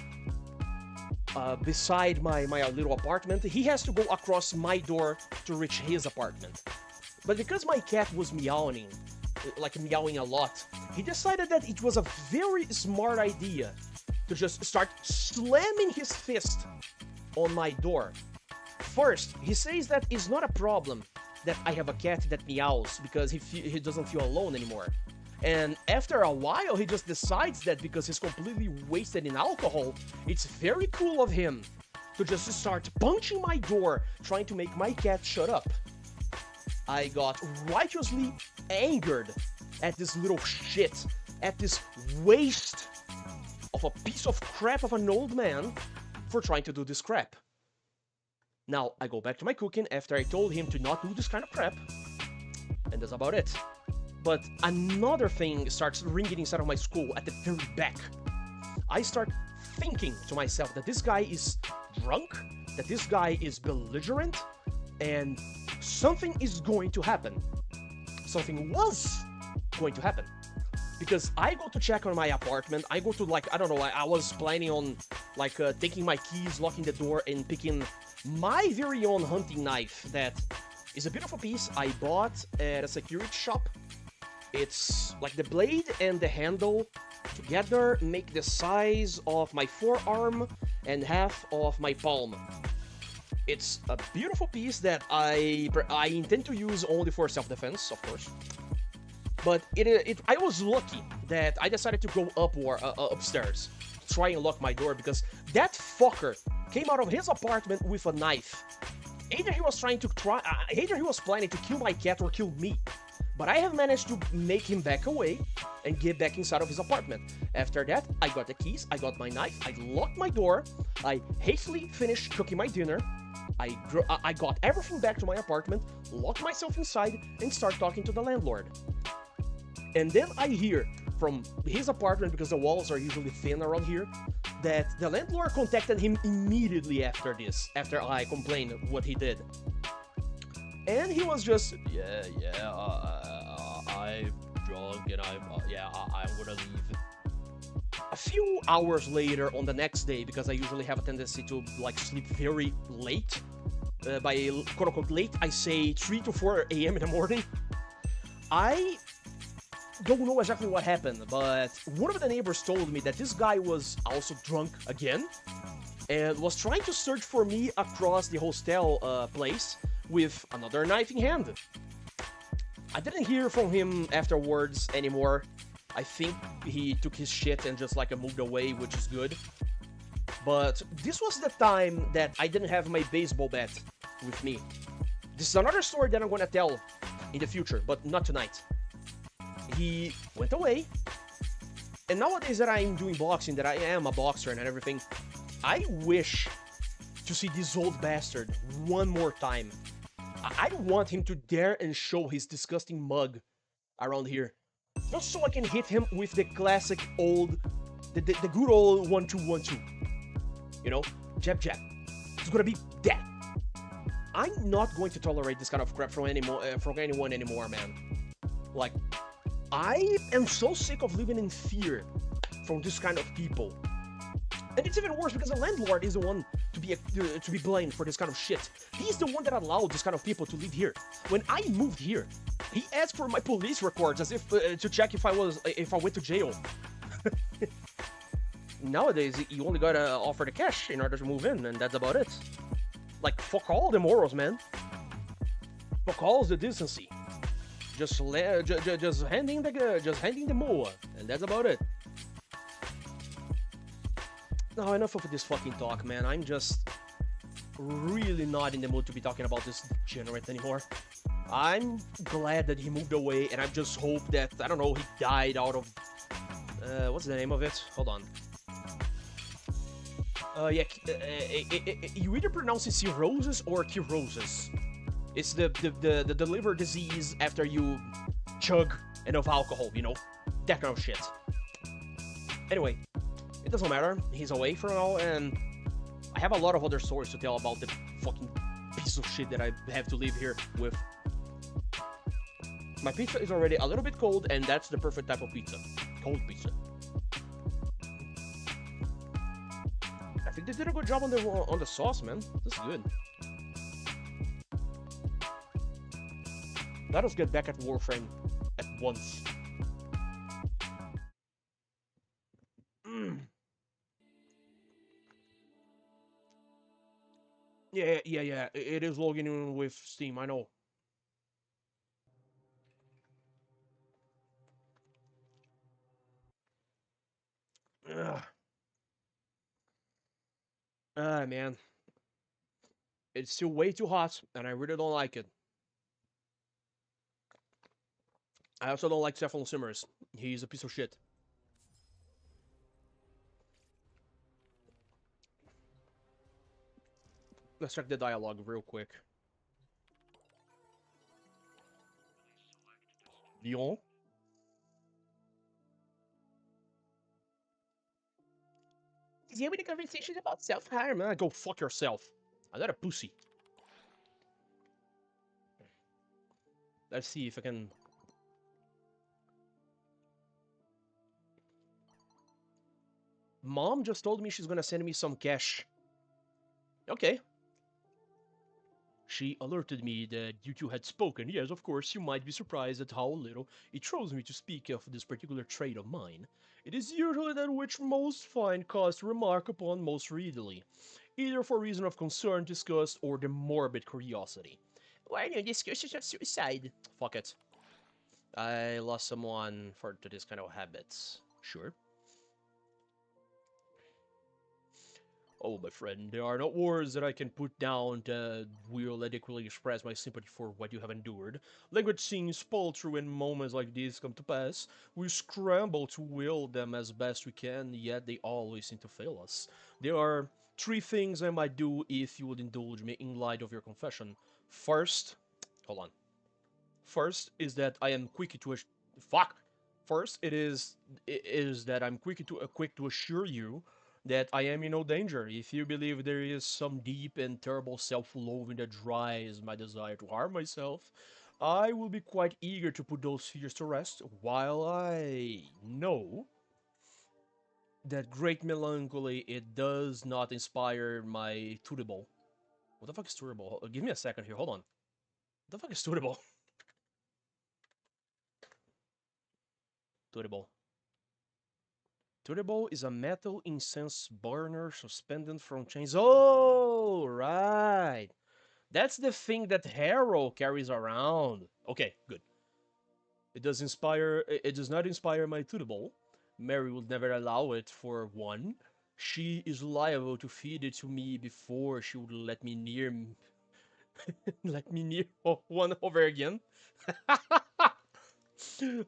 F: Beside my little apartment, he has to go across my door to reach his apartment. But because my cat was meowing a lot, he decided that it was a very smart idea to just start slamming his fist on my door. First, he says that it's not a problem that I have a cat that meows because he doesn't feel alone anymore. And after a while, he just decides that because he's completely wasted in alcohol, it's very cool of him to just start punching my door, trying to make my cat shut up. I got righteously angered at this little shit, at this waste of a piece of crap of an old man for trying to do this crap. Now, I go back to my cooking after I told him to not do this kind of crap, and that's about it. But another thing starts ringing inside of my skull at the very back. I start thinking to myself that this guy is drunk, that this guy is belligerent, and something is going to happen. Something was going to happen. Because I go to check on my apartment, I go to like, I don't know, I was planning on like taking my keys, locking the door, and picking my very own hunting knife that is a beautiful piece I bought at a security shop. It's like the blade and the handle together make the size of my forearm and half of my palm. It's a beautiful piece that I intend to use only for self-defense, of course. But I was lucky that I decided to go upstairs, try and lock my door, because that fucker came out of his apartment with a knife. Either he was planning to kill my cat or kill me. But I have managed to make him back away and get back inside of his apartment. After that, I got the keys, I got my knife, I locked my door, I hastily finished cooking my dinner, I got everything back to my apartment, locked myself inside, and start talking to the landlord. And then I hear from his apartment, because the walls are usually thin around here, that the landlord contacted him immediately after this, after I complained what he did. And he was just, I'm drunk and I'm gonna leave. A few hours later on the next day, because I usually have a tendency to like sleep very late, by quote-unquote late, I say 3 to 4 a.m. in the morning. I don't know exactly what happened, but one of the neighbors told me that this guy was also drunk again, and was trying to search for me across the hostel place with another knife in hand. I didn't hear from him afterwards anymore. I think he took his shit and just like moved away, which is good. But this was the time that I didn't have my baseball bat with me. This is another story that I'm gonna tell in the future, but not tonight. He went away, and nowadays that I'm doing boxing, that I am a boxer and everything, I wish to see this old bastard one more time. I want him to dare and show his disgusting mug around here, just so I can hit him with the classic old, the good old 1-2-1-2. You know, jab jab. It's gonna be that. I'm not going to tolerate this kind of crap from anyone anymore, man. Like, I am so sick of living in fear from this kind of people. And it's even worse because the landlord is the one to be blamed for this kind of shit. He's the one that allowed this kind of people to live here. When I moved here, he asked for my police records as if to check if I went to jail. Nowadays, you only gotta offer the cash in order to move in, and that's about it. Like, fuck all the morals, man. Fuck all the decency. Just handing the moa, and that's about it. Now, enough of this fucking talk, man. I'm just really not in the mood to be talking about this degenerate anymore. I'm glad that he moved away, and I just hope that, I don't know, he died out of... what's the name of it? Hold on. You either pronounce it cirrhosis or cirrhosis. It's the liver disease after you chug enough alcohol, you know? That kind of shit. Anyway, it doesn't matter. He's away for now, and I have a lot of other stories to tell about the fucking piece of shit that I have to live here with. My pizza is already a little bit cold, and that's the perfect type of pizza. Cold pizza. I think they did a good job on the sauce, man. This is good. Let us get back at Warframe at once. Yeah. It is logging in with Steam, I know. Ugh. Ah, man. It's still way too hot, and I really don't like it. I also don't like Stefan Simmers. He's a piece of shit. Let's check the dialogue real quick. Leon? Is having a conversation about self-harm? Go fuck yourself. I'm not a pussy. Let's see if I can... Mom just told me she's gonna send me some cash. Okay. She alerted me that you two had spoken. Yes, of course, you might be surprised at how little it throws me to speak of this particular trait of mine. It is usually that which most find cause to remark upon most readily, either for reason of concern, disgust, or the morbid curiosity. Why no discussions of suicide? Fuck it. I lost someone to this kind of habits. Sure. Oh, my friend, there are no words that I can put down that will adequately express my sympathy for what you have endured. Language seems paltry when moments like these come to pass. We scramble to will them as best we can, yet they always seem to fail us. There are three things I might do if you would indulge me in light of your confession. First, hold on. First is that I am quick to fuck. First, it is that I'm quick to assure you that I am in no danger. If you believe there is some deep and terrible self-loathing that drives my desire to harm myself, I will be quite eager to put those fears to rest. While I know that great melancholy, it does not inspire my tutorable. What the fuck is tutorable? Give me a second here. Hold on. What the fuck is tutorable? Tutorable. Tutorable is a metal incense burner suspended from chains. Oh, right. That's the thing that Harrow carries around. Okay, good. It does not inspire my Tutorable. Mary would never allow it for one. She is liable to feed it to me before she would let me near one over again.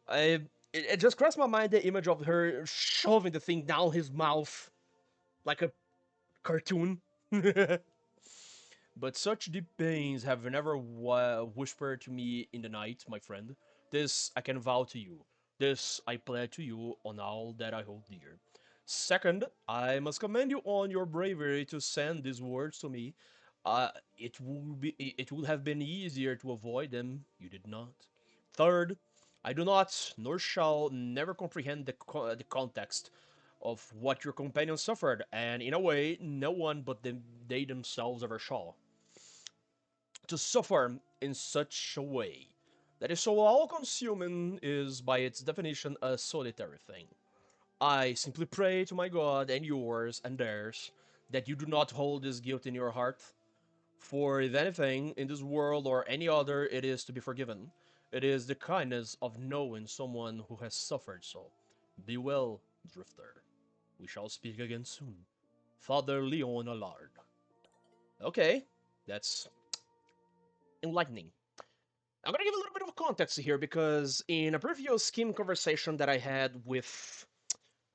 F: I it just crossed my mind the image of her shoving the thing down his mouth like a cartoon. But such deep pains have never whispered to me in the night, my friend. This I can vow to you. This I pledge to you on all that I hold dear. Second, I must commend you on your bravery to send these words to me. It would have been easier to avoid them. You did not. Third, I do not, nor shall, never comprehend the context of what your companions suffered, and in a way, no one but they themselves ever shall. To suffer in such a way that is so all-consuming is, by its definition, a solitary thing. I simply pray to my God and yours and theirs that you do not hold this guilt in your heart, for if anything in this world or any other it is to be forgiven, it is the kindness of knowing someone who has suffered so. Be well, Drifter. We shall speak again soon. Father Leon Allard. Okay, that's enlightening. I'm gonna give a little bit of context here because in a previous Skim conversation that I had with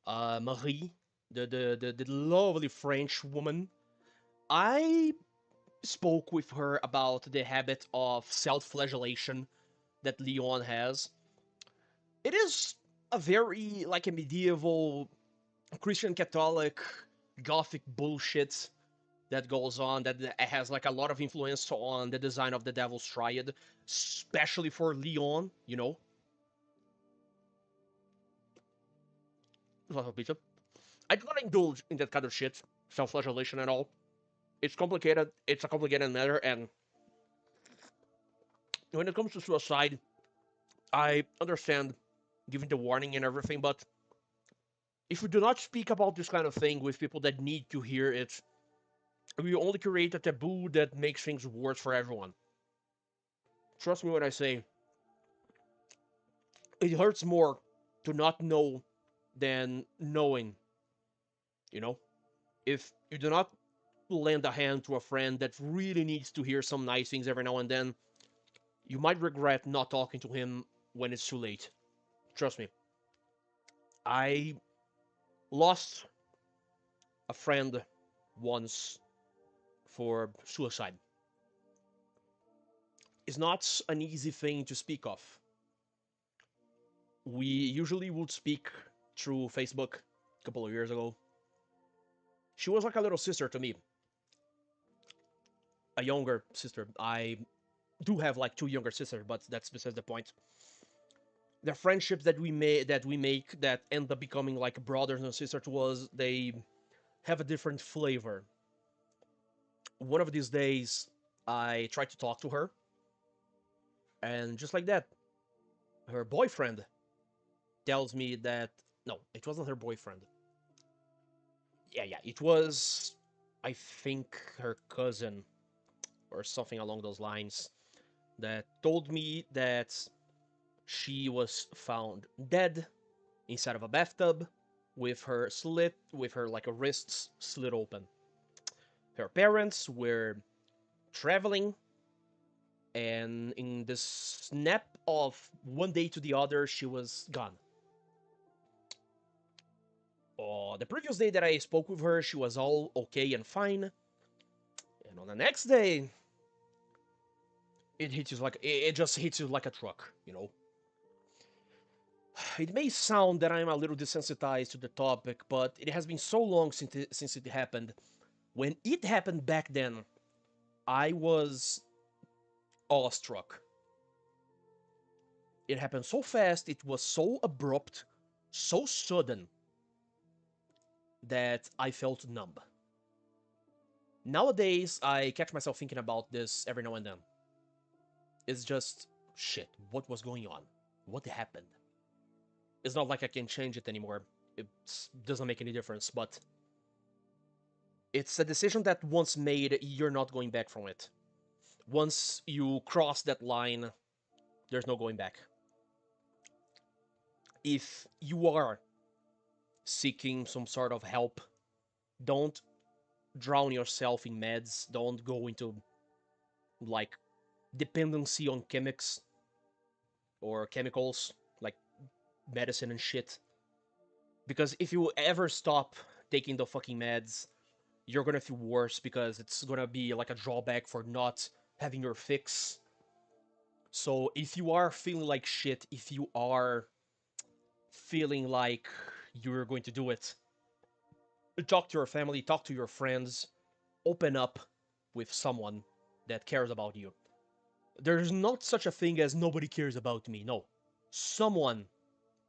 F: Marie, the lovely French woman, I spoke with her about the habit of self-flagellation that Leon has. It is a very like a medieval Christian Catholic Gothic bullshit that goes on that has like a lot of influence on the design of the Devil's Triad, especially for Leon, you know. I do not indulge in that kind of shit, self-flagellation and all. It's complicated. It's a complicated matter, and when it comes to suicide, I understand giving the warning and everything, but if we do not speak about this kind of thing with people that need to hear it, we only create a taboo that makes things worse for everyone. Trust me when I say it hurts more to not know than knowing, you know? If you do not lend a hand to a friend that really needs to hear some nice things every now and then, you might regret not talking to him when it's too late. Trust me. I lost a friend once for suicide. It's not an easy thing to speak of. We usually would speak through Facebook a couple of years ago. She was like a little sister to me, a younger sister. I do have like two younger sisters, but that's besides the point. The friendships that we make that end up becoming like brothers and sisters to us, they have a different flavor. One of these days, I tried to talk to her, and just like that, her boyfriend tells me that no, it wasn't her boyfriend. Yeah, it was, I think, her cousin or something along those lines that told me that she was found dead inside of a bathtub with her like a wrists slit open. Her parents were traveling, and in the snap of one day to the other, she was gone. The previous day that I spoke with her, she was all okay and fine. And on the next day, it just hits you like a truck, you know. It may sound that I'm a little desensitized to the topic, but it has been so long since it happened. When it happened back then, I was awestruck. It happened so fast, it was so abrupt, so sudden, that I felt numb. Nowadays, I catch myself thinking about this every now and then. It's just, shit, what was going on? What happened? It's not like I can change it anymore. It doesn't make any difference, but it's a decision that once made, you're not going back from it. Once you cross that line, there's no going back. If you are seeking some sort of help, don't drown yourself in meds. Don't go into like dependency on chemics or chemicals like medicine and shit. Because if you ever stop taking the fucking meds, you're gonna feel worse because it's gonna be like a drawback for not having your fix. So if you are feeling like shit, if you are feeling like you're going to do it, talk to your family, talk to your friends, open up with someone that cares about you. There's not such a thing as nobody cares about me. No. Someone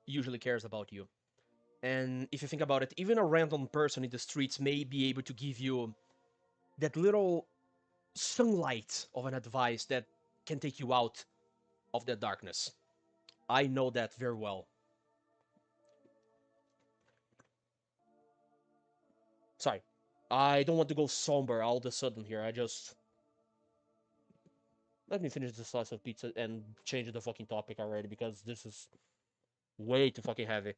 F: usually cares about you. And if you think about it, even a random person in the streets may be able to give you that little sunlight of an advice that can take you out of the darkness. I know that very well. Sorry. I don't want to go somber all of a sudden here. Let me finish this slice of pizza and change the fucking topic already because this is way too fucking heavy.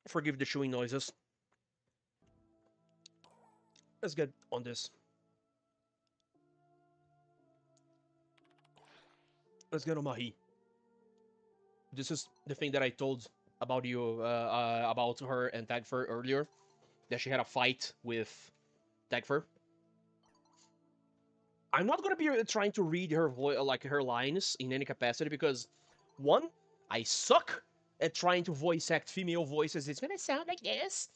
F: Forgive the chewing noises. Let's get on this. Let's get on Mahi. This is the thing that I told about you, about her and Tagfer earlier. That she had a fight with Tagfer. I'm not gonna be trying to read her like her lines in any capacity because, one, I suck at trying to voice act female voices. It's gonna sound like this.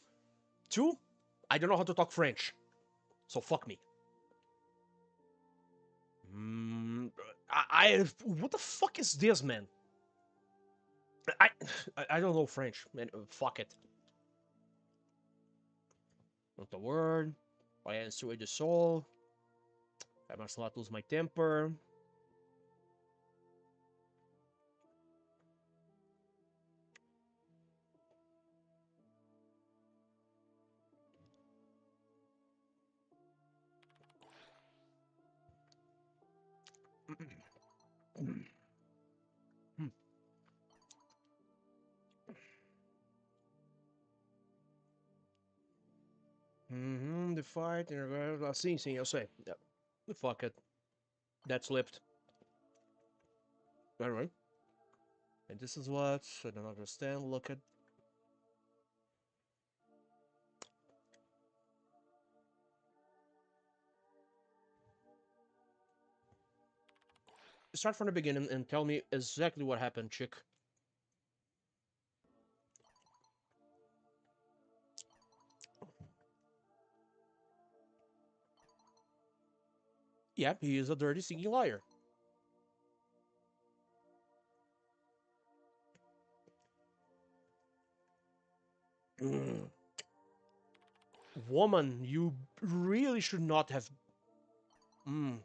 F: Two, I don't know how to talk French, so fuck me. What the fuck is this, man? I I don't know French, man. Fuck it. Not the word. I answer with the soul. I must not lose my temper. fight. Sim, sim, eu sei. Yeah. Fuck it. That slipped. Anyway. And this is what I don't understand. Look at. Start from the beginning and tell me exactly what happened, chick. Yeah, he is a dirty, singing liar. Mm. Woman, you really should not have. Mm.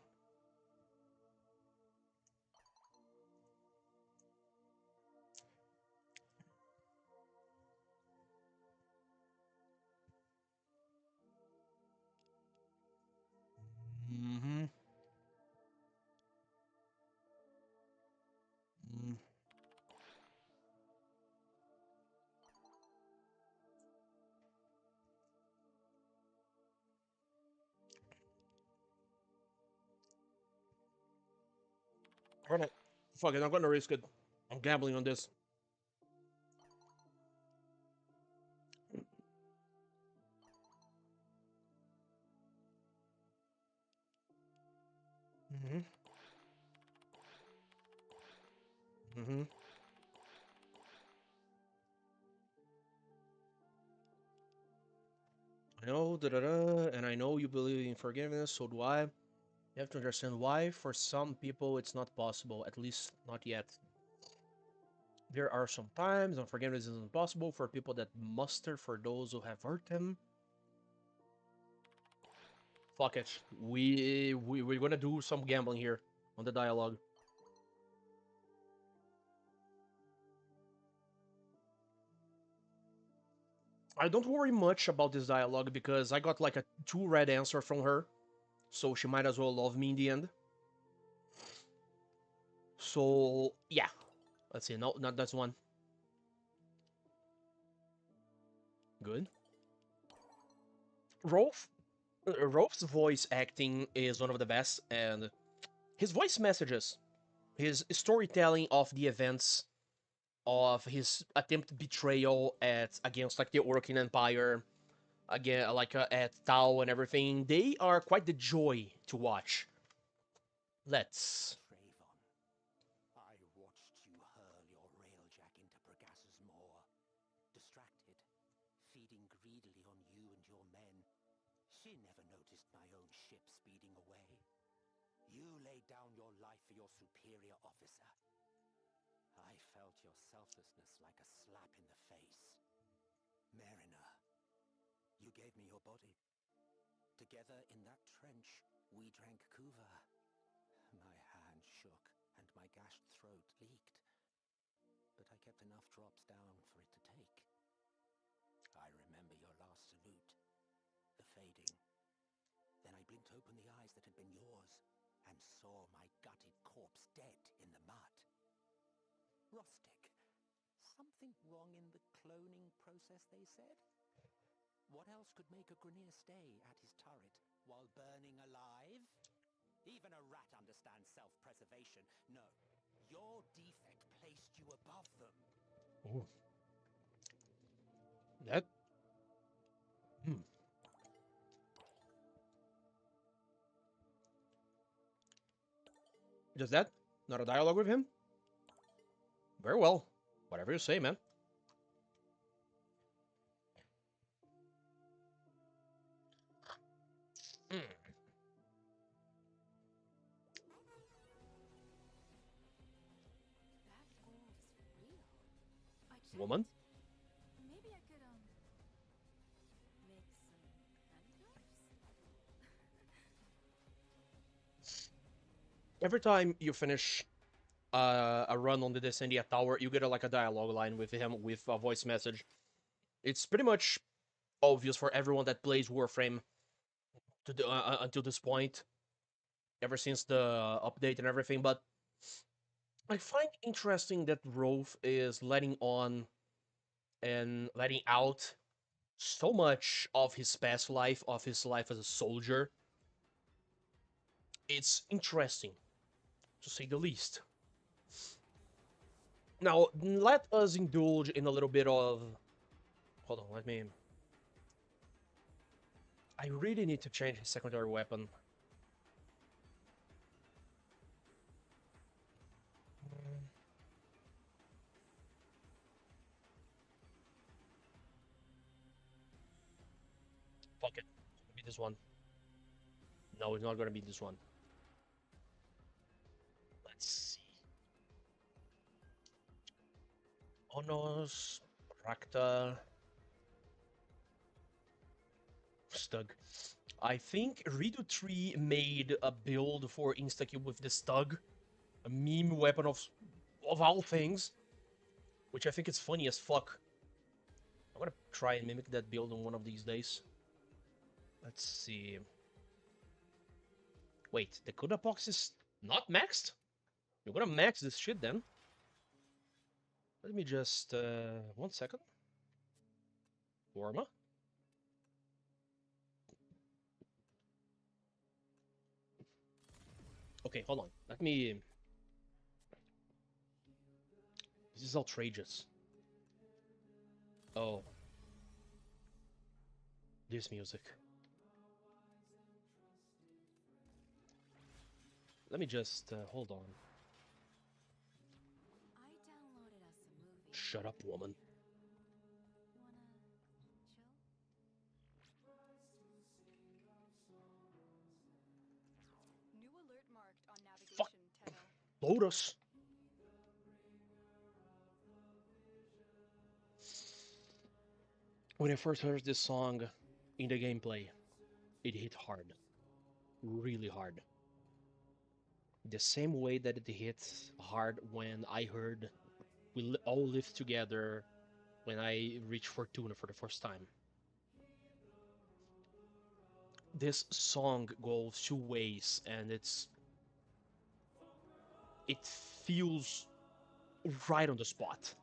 F: Mm-hmm. Mm. Alright. Fuck it, I'm gonna risk it. I'm gambling on this. Mm-hmm. Mm-hmm. I know, and I know you believe in forgiveness, so do I. You have to understand why, for some people, it's not possible, at least not yet. There are some times when forgiveness isn't possible for people that muster for those who have hurt them. Fuck it. We're gonna do some gambling here on the dialogue. I don't worry much about this dialogue because I got like a 2 red answer from her, so she might as well love me in the end. So yeah, let's see. No, not that's one. Good. Rolf's voice acting is one of the best, and his voice messages, his storytelling of the events of his attempt betrayal at against like the Orkin Empire, again like at Tau and everything, they are quite the joy to watch. Let's.
G: Trayvon, I watched you hurl your railjack into Pragas's maw. Distracted, feeding greedily on you and your men. She never noticed my own ship speeding away. You laid down your life for your superior officer. I felt your selflessness like a slap in the face. Mariner, you gave me your body. Together in that trench, we drank kuva. My hand shook, and my gashed throat leaked. But I kept enough drops down for it to take. I remember your last salute, the fading. Then I blinked open the eyes that had been yours, and saw my gutted corpse dead in the mud. Rustic. Something wrong in the cloning process, they said? What else could make a Grineer stay at his turret while burning alive? Even a rat understands self-preservation. No, your defect placed you above them.
F: Ooh. That. Hmm. Does that not a dialogue with him? Very well. Whatever you say, man. Mm.
A: That orb's real. I checked.
F: Woman?
A: Maybe I could make some handcuffs.
F: Every time you finish a run on the Descendia Tower, you get like a dialogue line with him with a voice message. It's pretty much obvious for everyone that plays Warframe until this point, ever since the update and everything. But I find interesting that Rolf is letting on and letting out so much of his past life, of his life as a soldier. It's interesting, to say the least. Now, let us indulge in a little bit of... Hold on, let me... I really need to change his secondary weapon. Fuck it. It's gonna be this one. No, it's not gonna be this one. Let's see. Onos, Rakta, Stug. I think Ridu 3 made a build for Instakill with the Stug, a meme weapon of all things, which I think is funny as fuck. I'm gonna try and mimic that build on one of these days. Let's see. Wait, the Kuda box is not maxed? You're gonna max this shit then? Let me just, 1 second. Warma. Okay, hold on. Let me... This is outrageous. Oh. This music. Let me just, hold on.
A: I downloaded us a movie.
F: Shut up, woman.
A: Wanna chill?
H: New alert marked on
F: Fuck.
H: navigation, Tenno.
F: Lotus. When I first heard this song in the gameplay, it hit hard. Really hard. The same way that it hit hard when I heard We All Live Together when I reached Fortuna for the first time. This song goes two ways, and it feels right on the spot.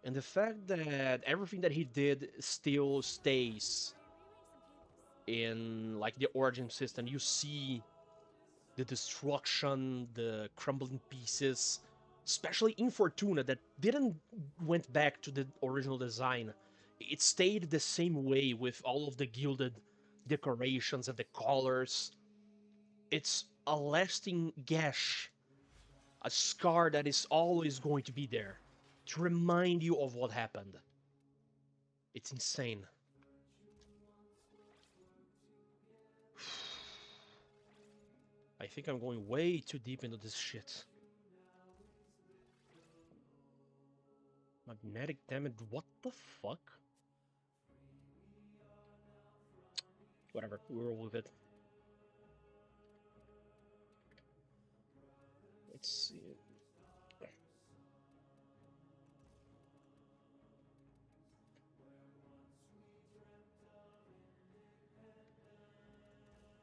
F: And the fact that everything that he did still stays in like the origin system, you see the destruction, the crumbling pieces, especially in Fortuna that didn't went back to the original design. It stayed the same way with all of the gilded decorations and the colors. It's a lasting gash, a scar that is always going to be there to remind you of what happened. It's insane. I think I'm going way too deep into this shit. Magnetic damage, what the fuck? Whatever, we'll roll with it. Let's see.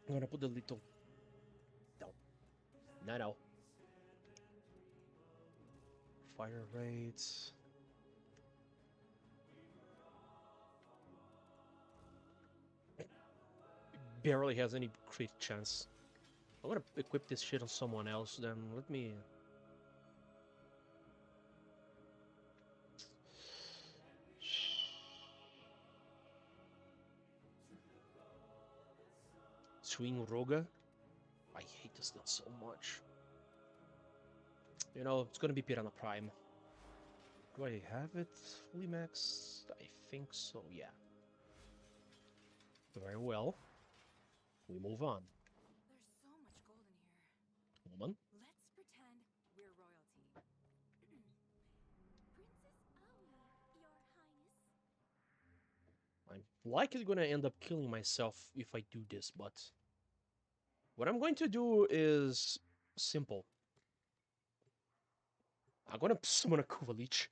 F: I'm gonna put the little... No. Fire rates. Barely has any crit chance. I'm gonna equip this shit on someone else, then let me... Swing Roga? I hate this gun so much. You know, it's gonna be Piranha Prime. Do I have it fully maxed? I think so, yeah. Very well. We move on.
H: There's so much gold in here.
F: Woman?
H: Let's pretend we're royalty.
A: Princess Aoi, Your Highness.
F: I'm likely gonna end up killing myself if I do this, but... What I'm going to do is... simple. I'm gonna summon a Kuvalich.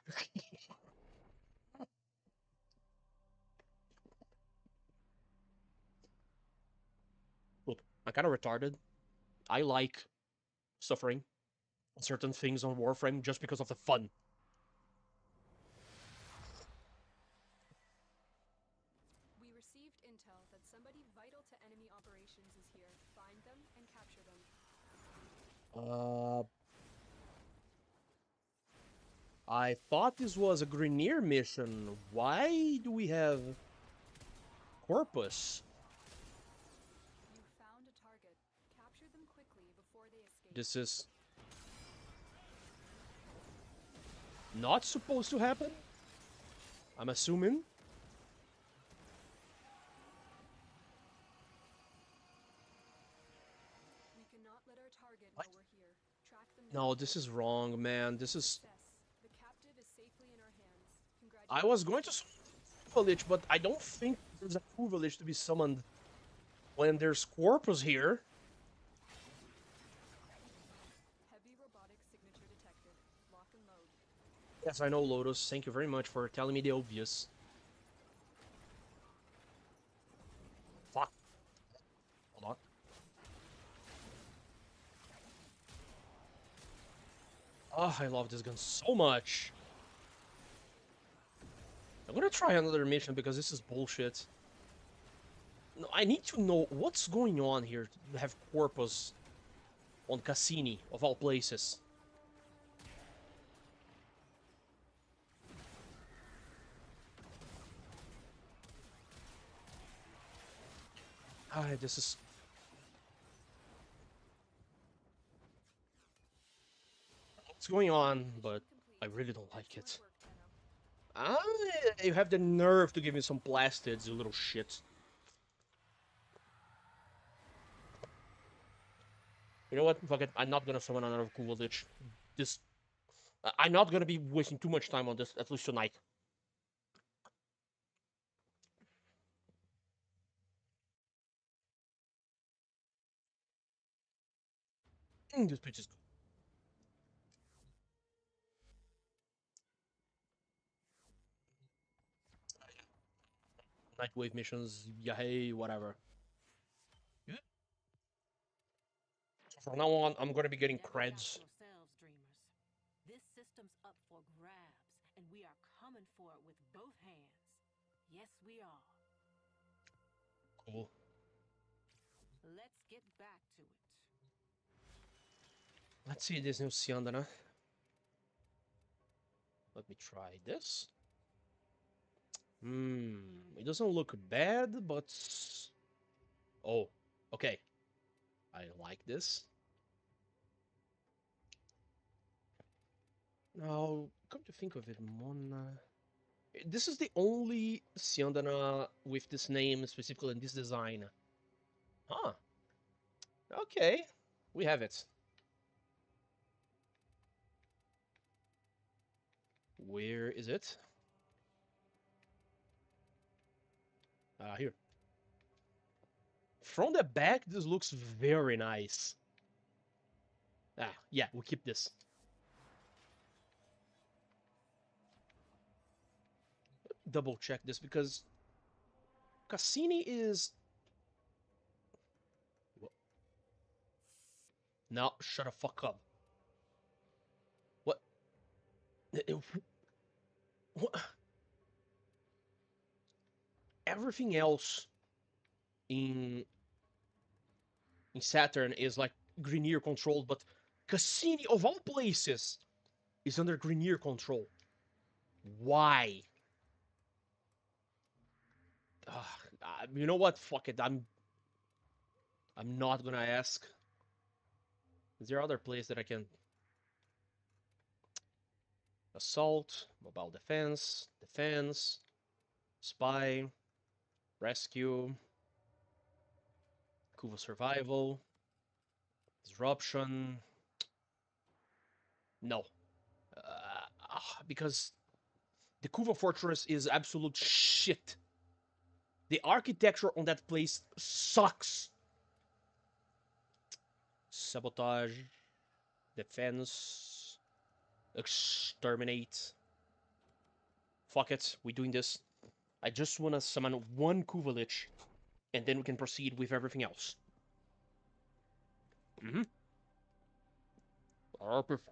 F: Look, I'm kind of retarded. I like suffering. certain things on Warframe just because of the fun.
H: We received intel that somebody vital to enemy operations is here. Find them and capture them.
F: I thought this was a Grineer mission. Why do we have Corpus?
H: You found a target. Capture them quickly before they escape.
F: This is not supposed to happen? I'm assuming.
H: We cannot let our target know we're here. Track them
F: No,
H: down.
F: this is wrong, man. This is...
H: Success. The captive is safely in our hands.
F: I was going to privilege, but I don't think there's a privilege to be summoned when there's Corpus here.
H: Heavy robotic signature detected. Lock and load.
F: Yes, I know, Lotus. Thank you very much for telling me the obvious. Fuck. Hold on. Oh, I love this gun so much. I'm gonna try another mission because this is bullshit. No, I need to know what's going on here to have Corpus on Cassini, of all places. Ah, this is... What's going on, but I really don't like it. Ah, you have the nerve to give me some plastids, you little shit. You know what? Fuck it. I'm not gonna summon another Coolidge. This... I'm not gonna be wasting too much time on this, at least tonight. This bitch is good. Nightwave missions, yay, whatever. Yeah. So from now on, I'm gonna be getting
D: Never doubt
F: creds.
D: yourselves, dreamers. This system's up for grabs, and we are coming for it with both hands. Yes, we are.
F: Cool.
D: Let's get back to it.
F: Let's see this new Siandana. Let me try this. It doesn't look bad, but... Oh, okay. I like this. Now, come to think of it, Mona... This is the only Siandana with this name, specifically in this design. Huh. Okay, we have it. Where is it? Here. From the back, this looks very nice. Yeah, we'll keep this. Double check this because Cassini is... No, shut the fuck up. What? What? Everything else in Saturn is like Grineer controlled, but Cassini, of all places, is under Grineer control. Why? You know what? Fuck it. I'm not gonna ask. Is there other place that I can... Assault, mobile defense, spy, rescue, Kuva survival, disruption. No. Because the Kuva fortress is absolute shit. The architecture on that place sucks. Sabotage, defense, exterminate. Fuck it, we're doing this. I just want to summon one Kuvalich, and then we can proceed with everything else. Hello?
H: There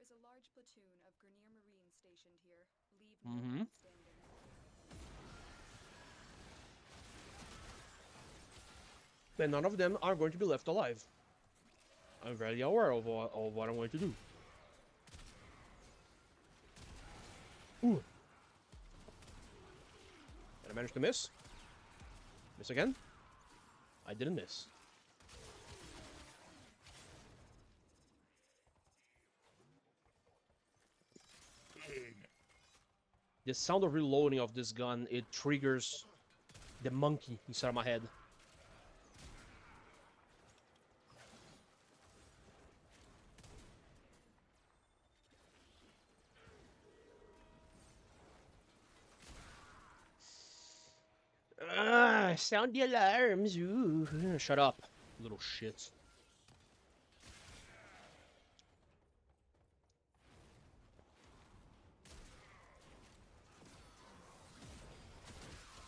H: is a large platoon of Grenier Marines stationed here. Leave no
F: Mm-hmm.
H: one standing.
F: And none of them are going to be left alive. I'm very aware of what I'm going to do. Ooh. Did I manage to miss? Miss again? I didn't miss. The sound of reloading of this gun, it triggers the monkey inside of my head. Sound the alarms. Ooh. Shut up, little shit.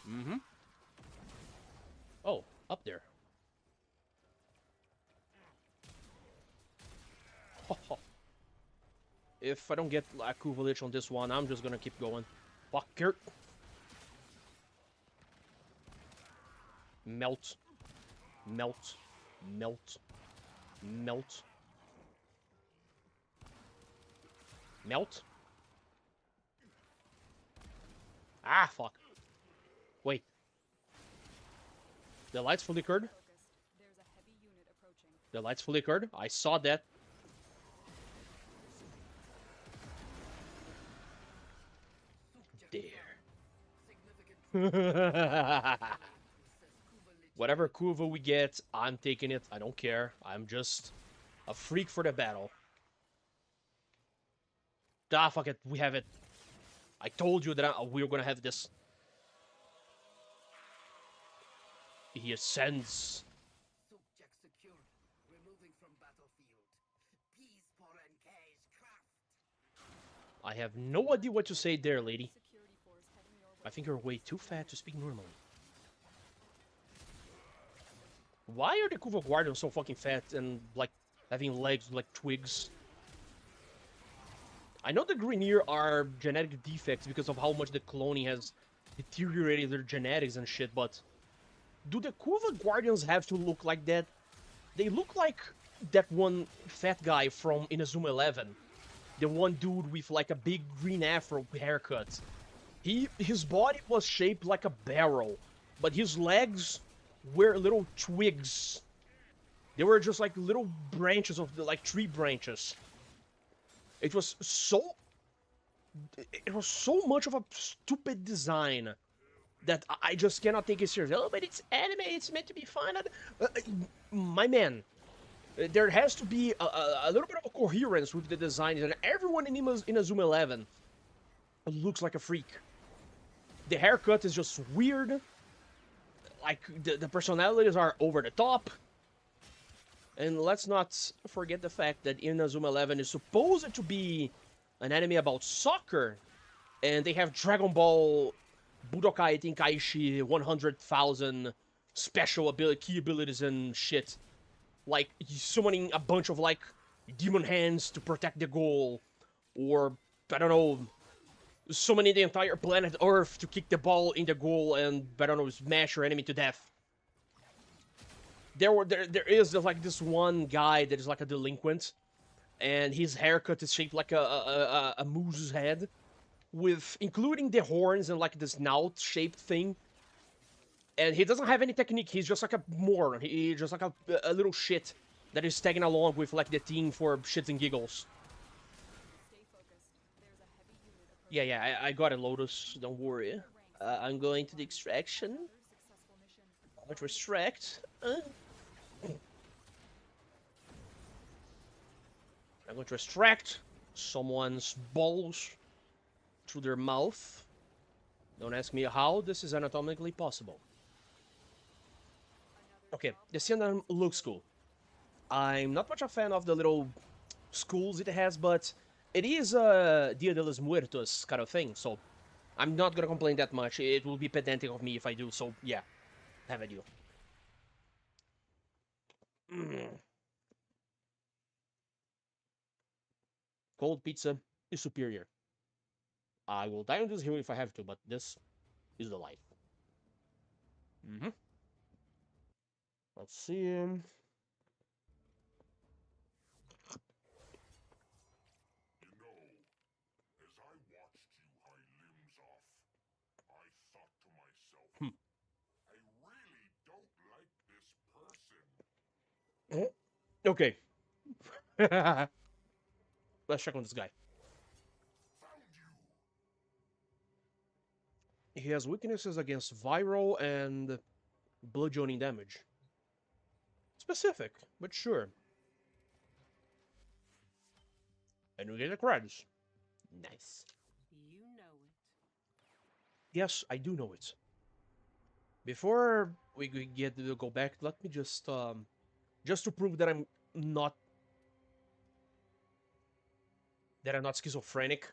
F: Mm-hmm. Oh, up there. If I don't get a cool village on this one, I'm just gonna keep going. Fucker. Melt. Melt. Melt. Melt. Melt? Ah, fuck. Wait. The lights flickered.
H: There's a heavy unit approaching.
F: The lights flickered. I saw that. There. Whatever Kuva we get, I'm taking it. I don't care. I'm just a freak for the battle. Ah, fuck it. We have it. I told you that we were gonna have this. He ascends.
G: Subject secured. Removing from battlefield. Peace for Enkei's craft.
F: I have no idea what to say there, lady.
H: Security force heading your way.
F: I think you're way too fat to speak normally. Why are the Kuva Guardians so fucking fat and, like, having legs like twigs? I know the Grenier are genetic defects because of how much the cloning has deteriorated their genetics and shit, but do the Kuva Guardians have to look like that? They look like that one fat guy from Inazuma 11. The one dude with, like, a big green afro haircut. His body was shaped like a barrel, but his legs were little twigs. They were just like little branches of the, like, tree branches. It was so much of a stupid design that I just cannot take it seriously. Oh, but it's anime, it's meant to be fun. My man, there has to be a little bit of a coherence with the design, and everyone in Inazuma 11 looks like a freak. The haircut is just weird. Like, the personalities are over the top. And let's not forget the fact that Inazuma 11 is supposed to be an anime about soccer. And they have Dragon Ball Budokai Tenkaichi 100,000 special key abilities and shit. Like, summoning a bunch of, like, demon hands to protect the goal. Or, I don't know, summoning the entire planet Earth to kick the ball in the goal and, I don't know, smash your enemy to death. There is like this one guy that is like a delinquent, and his haircut is shaped like a moose's head, with including the horns and like this snout-shaped thing. And he doesn't have any technique. He's just like a moron. He's just like a little shit that is tagging along with like the team for shits and giggles.
H: Stay focused. There's a heavy unit approaching.
F: Yeah, I got it, Lotus. Don't worry. I'm going to the extraction.
H: Another successful mission.
F: I'm going to extract. I'm going to extract someone's balls through their mouth. Don't ask me how this is anatomically possible. Okay, the scene looks cool. I'm not much a fan of the little schools it has, but it is a Dia de los Muertos kind of thing, so I'm not gonna complain that much. It will be pedantic of me if I do, so yeah, have a deal. Mm. Cold pizza is superior. I will die on this hill if I have to, but this is the life. Mm-hmm. Let's see.
C: You know, as I watched you high limbs off, I thought to myself,
F: Hmm.
C: I really don't like this person.
F: Okay. Let's check on this guy.
C: Found you!
F: He has weaknesses against viral and bludgeoning damage. Specific, but sure. And we get the creds. Nice.
D: You know it.
F: Yes, I do know it. Before we get to go back, let me just to prove that not I'm not schizophrenic.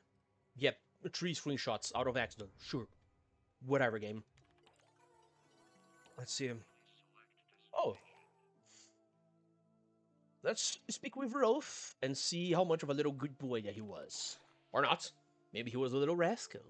F: Yep, 3 screenshots out of accident. Sure, whatever game. Let's see. Oh, let's speak with Rolf and see how much of a little good boy that he was, or not. Maybe he was a little rascal.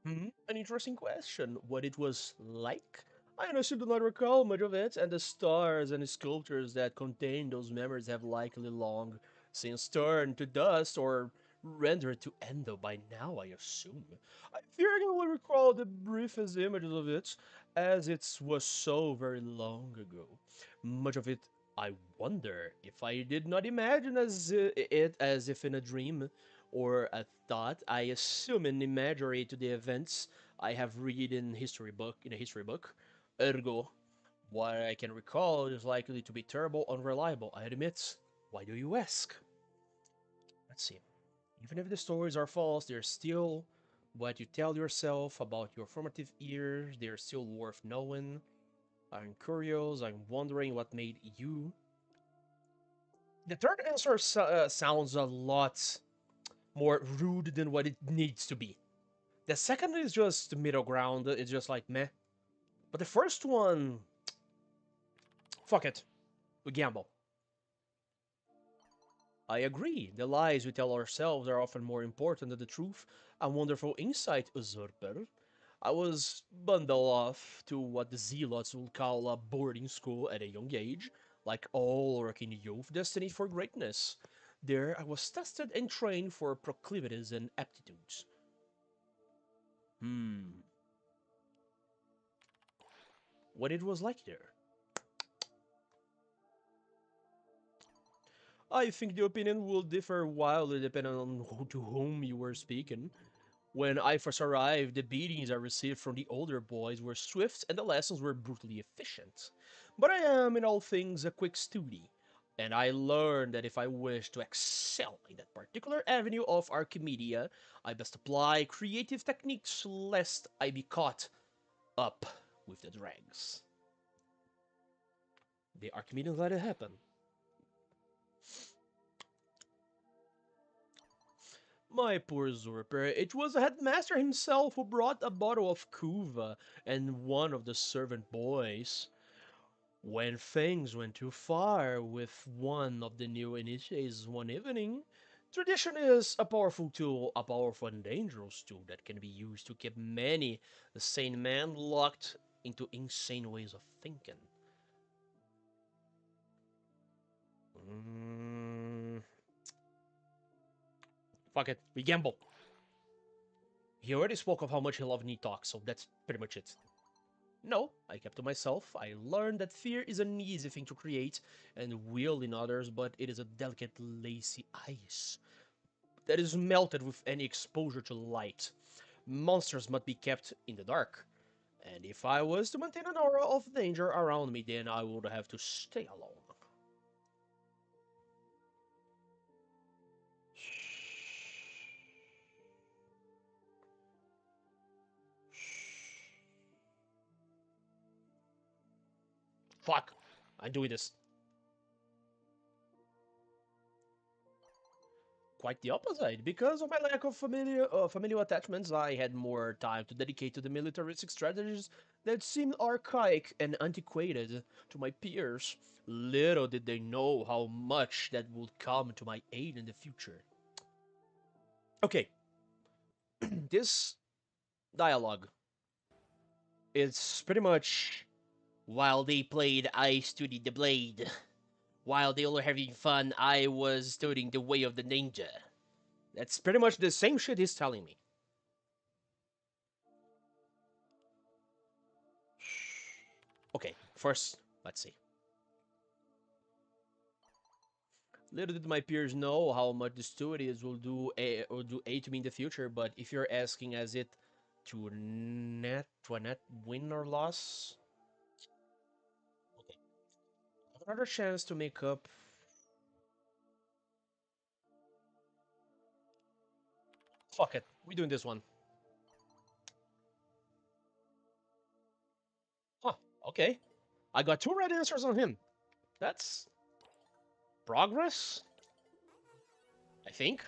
F: An interesting question. What it was like? I honestly do not recall much of it, and the stars and the sculptures that contain those memories have likely long since turned to dust or rendered to endo by now, I assume. I fear I can only recall the briefest images of it, as it was so very long ago. Much of it, I wonder if I did not imagine it as if in a dream or a thought. I assume an imagery to the events I have read in a history book. Ergo, what I can recall is likely to be terrible, unreliable. I admit. Why do you ask? Let's see. Even if the stories are false, they're still what you tell yourself about your formative years. They're still worth knowing. I'm curious. I'm wondering what made you. The third answer sounds a lot more rude than what it needs to be. The second is just middle ground. It's just like meh. But the first one, fuck it. We gamble. I agree. The lies we tell ourselves are often more important than the truth. A wonderful insight, usurper. I was bundled off to what the zealots would call a boarding school at a young age, like all working youth destined for greatness. There I was tested and trained for proclivities and aptitudes. What it was like there. I think the opinion will differ wildly depending on to whom you were speaking. When I first arrived, the beatings I received from the older boys were swift and the lessons were brutally efficient. But I am, in all things, a quick student, and I learned that if I wish to excel in that particular avenue of Archimedia, I best apply creative techniques lest I be caught up with the dregs. The Archimedeans let it happen. My poor Zorper, it was the headmaster himself who brought a bottle of Kuva and one of the servant boys. When things went too far with one of the new initiates one evening, tradition is a powerful tool, a powerful and dangerous tool that can be used to keep many a sane man locked into insane ways of thinking. Mm, fuck it, we gamble. He already spoke of how much he loved talk, so that's pretty much it. No, I kept to myself. I learned that fear is an easy thing to create and wield in others, but it is a delicate, lacy ice that is melted with any exposure to light. Monsters must be kept in the dark. And if I was to maintain an aura of danger around me, then I would have to stay alone. Fuck. I'm doing this. quite the opposite. Because of my lack of familial attachments, I had more time to dedicate to the militaristic strategies that seemed archaic and antiquated to my peers. Little did they know how much that would come to my aid in the future. Okay, this dialogue is pretty much while they played, I studied the blade. While they were having fun, I was studying the way of the ninja. That's pretty much the same shit he's telling me. Okay, first, let's see. Little did my peers know how much the studios will do aid to me in the future, but if you're asking as it to a net win or loss, okay, another chance to make up. Fuck it, we're doing this one. Huh, okay. I got 2 right answers on him. That's progress, I think.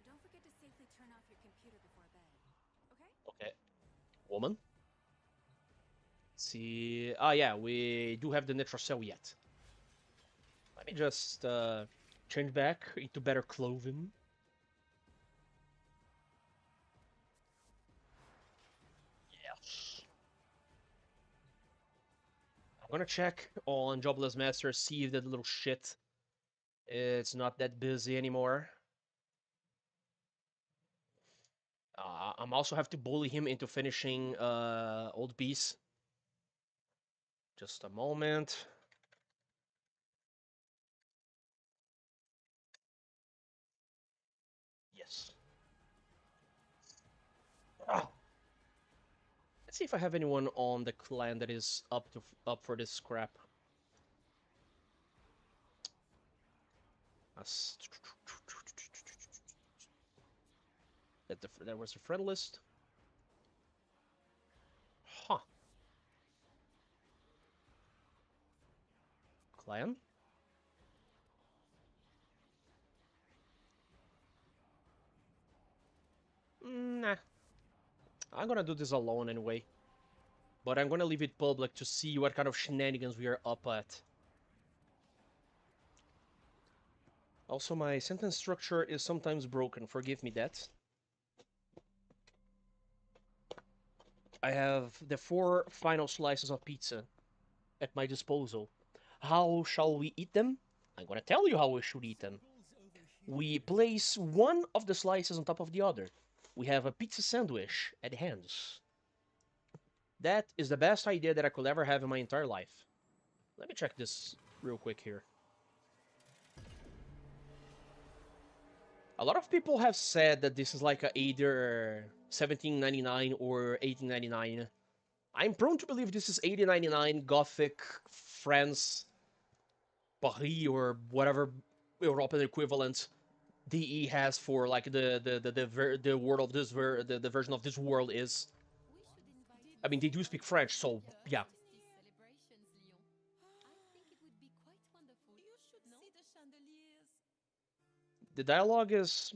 H: Don't forget to safely turn off your computer before bed, okay?
F: Okay, woman. Let's see. Ah, yeah, we do have the Nitro Cell yet. Let me just change back into better clothing. Yes. I'm gonna check on Jobless Master, see if that little shit it's not that busy anymore. I'm also have to bully him into finishing Old Beast. Just a moment. Yes. Ah. Let's see if I have anyone on the clan that is up for this scrap. That was the friend list. Huh. Clan? Nah. I'm gonna do this alone anyway. But I'm gonna leave it public to see what kind of shenanigans we are up at. Also, my sentence structure is sometimes broken. Forgive me that. I have the 4 final slices of pizza at my disposal. How shall we eat them? I'm gonna tell you how we should eat them. We place one of the slices on top of the other. We have a pizza sandwich at hands. That is the best idea that I could ever have in my entire life. Let me check this real quick here. A lot of people have said that this is like a either 1799 or 1899. I'm prone to believe this is 1899 Gothic France, Paris, or whatever European equivalent DE has for like the word of this the version of this world is. I mean, they do speak French, so yeah. The dialogue is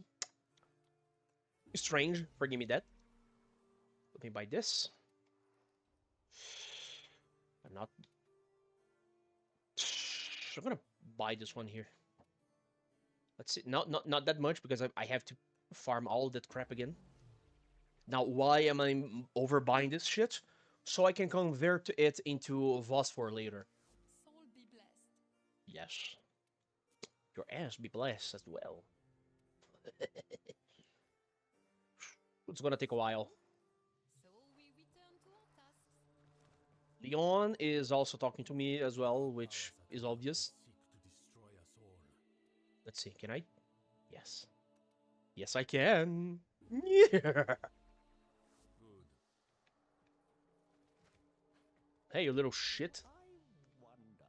F: strange. Forgive me that. Let me buy this. I'm not. I'm gonna buy this one here. Let's see. Not that much because I have to farm all that crap again. Now, why am I overbuying this shit? So I can convert it into phosphor later.
A: Soul be blessed.
F: Yes. Your ass be blessed as well. It's gonna take a while.
A: So we return to our tasks.
F: Leon is also talking to me as well, which is obvious. Let's see, can I? Yes. Yes, I can. Yeah. Hey, you little shit.
G: I wonder.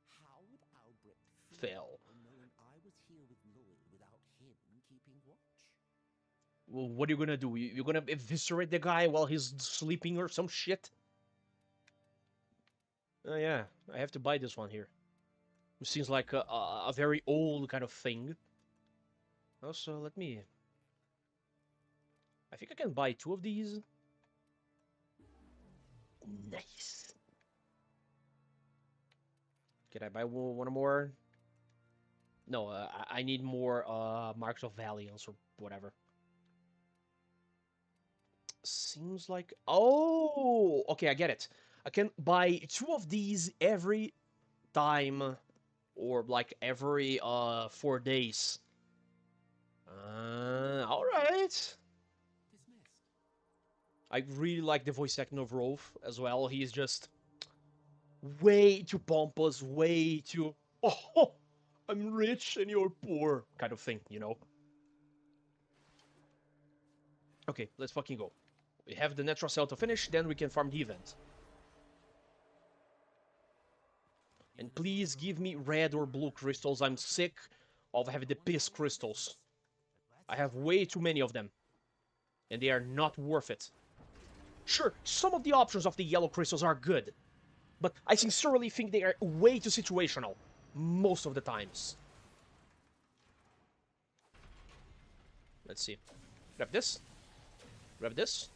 G: How would Albert
F: Fell.
G: knowing I was here with Lloyd without him keeping watch?
F: Well, what are you gonna do? You're gonna eviscerate the guy while he's sleeping or some shit? Oh yeah, I have to buy this one here. It seems like a very old kind of thing. Also, let me... I think I can buy 2 of these. Nice. Can I buy one more? No, I need more Marks of Valiance or whatever. Seems like... Oh! Okay, I get it. I can buy 2 of these every time, or like every 4 days. Alright.
E: Dismissed.
F: I really like the voice acting of Rolf as well. He's just way too pompous, way too... Oh, I'm rich and you're poor kind of thing, you know? Okay, let's fucking go. We have the natural cell to finish, then we can farm the event. And please give me red or blue crystals. I'm sick of having the piss crystals. I have way too many of them. And they are not worth it. Sure, some of the options of the yellow crystals are good. But I sincerely think they are way too situational. Most of the times. Let's see. Grab this. Grab this.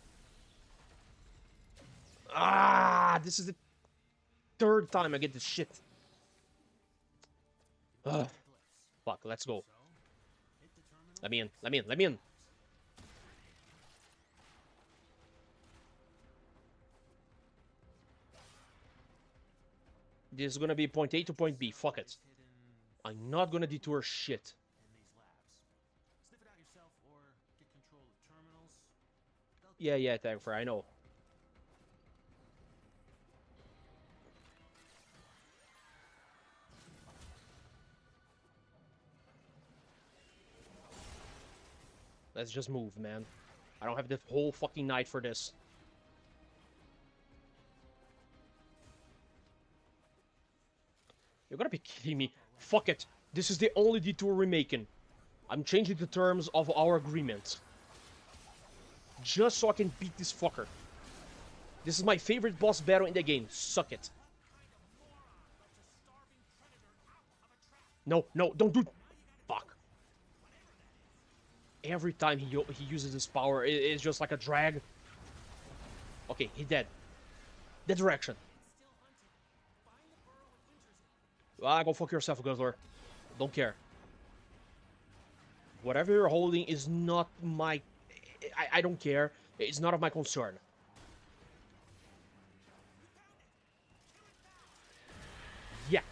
F: Ah, this is the 3rd time I get this shit. Ugh. Fuck, let's go. Let me in, let me in, let me in. This is gonna be point A to point B, fuck it. I'm not gonna detour shit. Yeah, Tagfer, I know. Let's just move, man. I don't have the whole fucking night for this. You're gonna be kidding me. Fuck it. This is the only detour we're making. I'm changing the terms of our agreement. Just so I can beat this fucker. This is my favorite boss battle in the game. Suck it. No, don't do... Fuck. Every time he uses his power, it's just like a drag. Okay, he's dead. That direction. Ah, go fuck yourself, Guzzler. Don't care. Whatever you're holding is not my... I don't care. It's not of my concern. Yeah.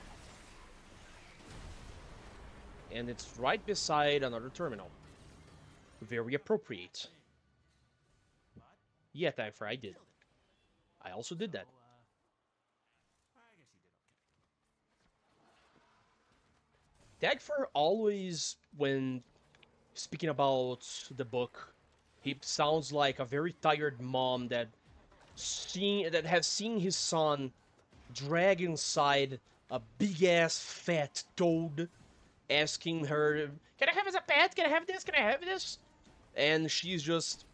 F: And it's right beside another terminal. Very appropriate. Yeah, Tagfer, I did. I also did that. Tagfer always, when speaking about the book, he sounds like a very tired mom that has seen his son drag inside a big-ass fat toad, asking her, "Can I have as a pet? Can I have this? Can I have this?" And she's just...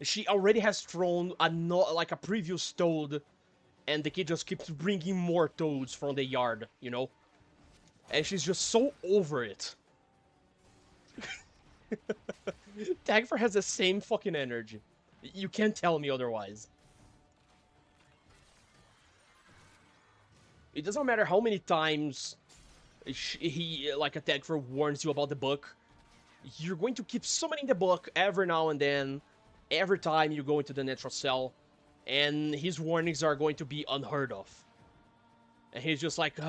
F: She already has thrown like a previous toad, and the kid just keeps bringing more toads from the yard, you know? And she's just so over it. Tagfer has the same fucking energy. You can't tell me otherwise. It doesn't matter how many times like a Tagfer warns you about the book. You're going to keep summoning the book every now and then, every time you go into the natural cell, and his warnings are going to be unheard of. And he's just like,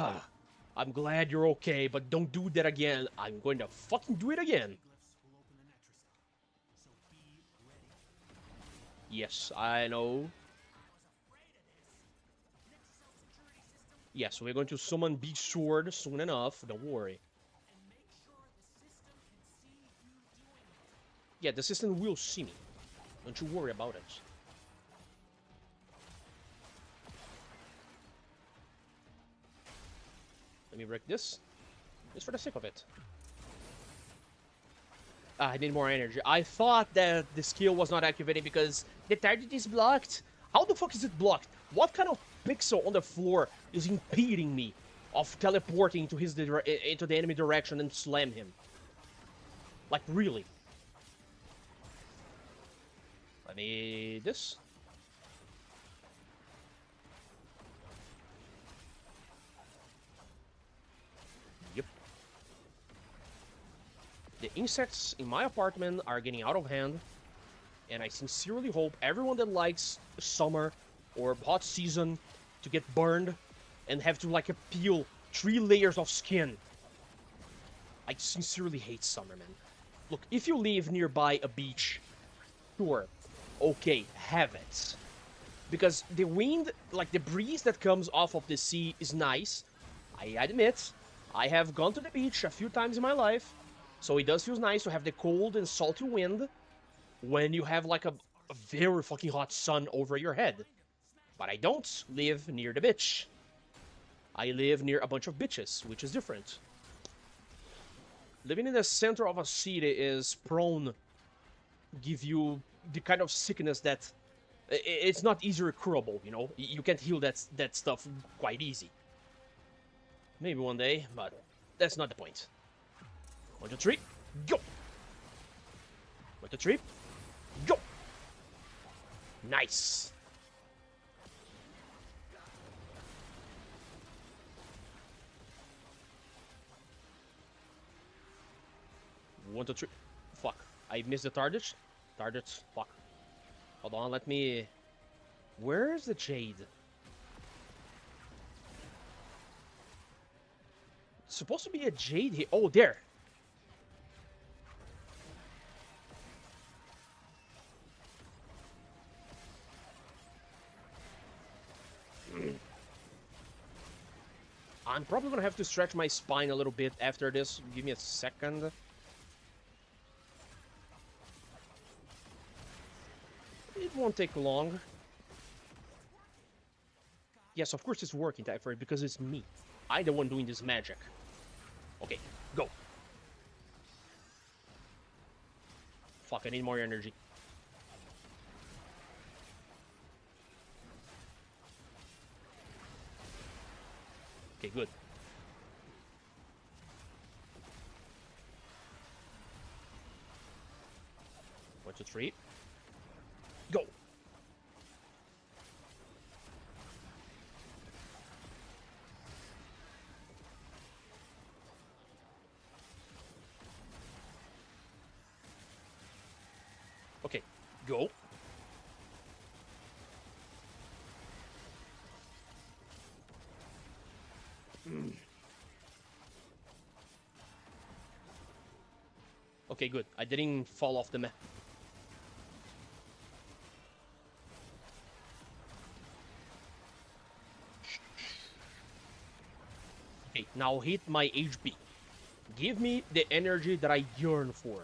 F: I'm glad you're okay, but don't do that again. I'm going to fucking do it again. Yes, I know. Yes, we're going to summon Beach Sword soon enough. Don't worry. Yeah, the system will see me. Don't you worry about it. Let me break this. Just for the sake of it. I need more energy. I thought that the skill was not activating because the target is blocked. How the fuck is it blocked? What kind of pixel on the floor is impeding me of teleporting to into the enemy direction and slam him. Like, really. Let me... this. Yep. The insects in my apartment are getting out of hand, and I sincerely hope everyone that likes summer or hot season to get burned and have to, like, peel 3 layers of skin. I sincerely hate summer, man. Look, if you live nearby a beach, sure, okay, have it. Because the wind, like the breeze that comes off of the sea is nice. I admit, I have gone to the beach a few times in my life, so it does feel nice to have the cold and salty wind when you have like a very fucking hot sun over your head. But I don't live near the beach. I live near a bunch of bitches, which is different. Living in the center of a city is prone to give you the kind of sickness that it's not easily curable, you know? You can't heal that stuff quite easy. Maybe one day, but that's not the point. 1, 2, 3, go! 1, 2, 3, go! Nice! One, two, three. Fuck. I missed the target. Targets. Fuck. Hold on, let me... Where's the Jade? It's supposed to be a Jade here. Oh, there. I'm probably gonna have to stretch my spine a little bit after this. Give me a second. It won't take long. Yes, of course it's working, Typhoid, because it's me. I'm the one doing this magic. Okay, go. Fuck, I need more energy. Okay, good. One, two, three. Go! Okay, go. Okay, good. I didn't fall off the map. Okay, now hit my HP. Give me the energy that I yearn for.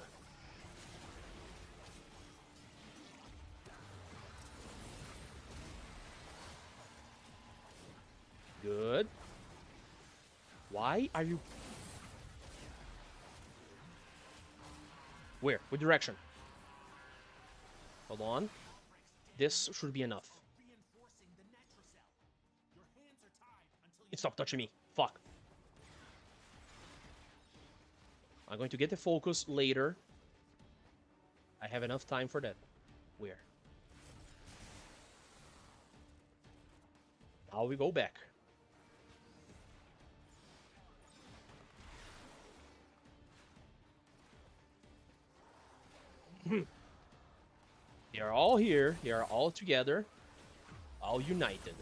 F: Good. Why are you... Where? What direction? Hold on. This should be enough. Stop touching me. Fuck. I'm going to get the focus later. I have enough time for that. Where? Now we go back. They are all here. They are all together. All united.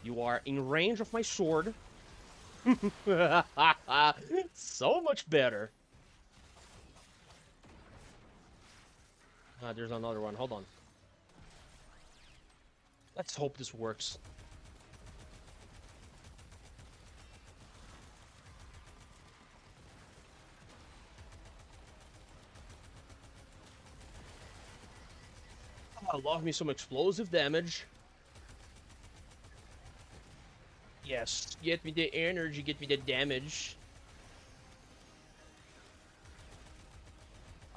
F: You are in range of my sword. So much better. There's another one. Hold on. Let's hope this works. I love me some explosive damage. Yes, get me the energy, get me the damage.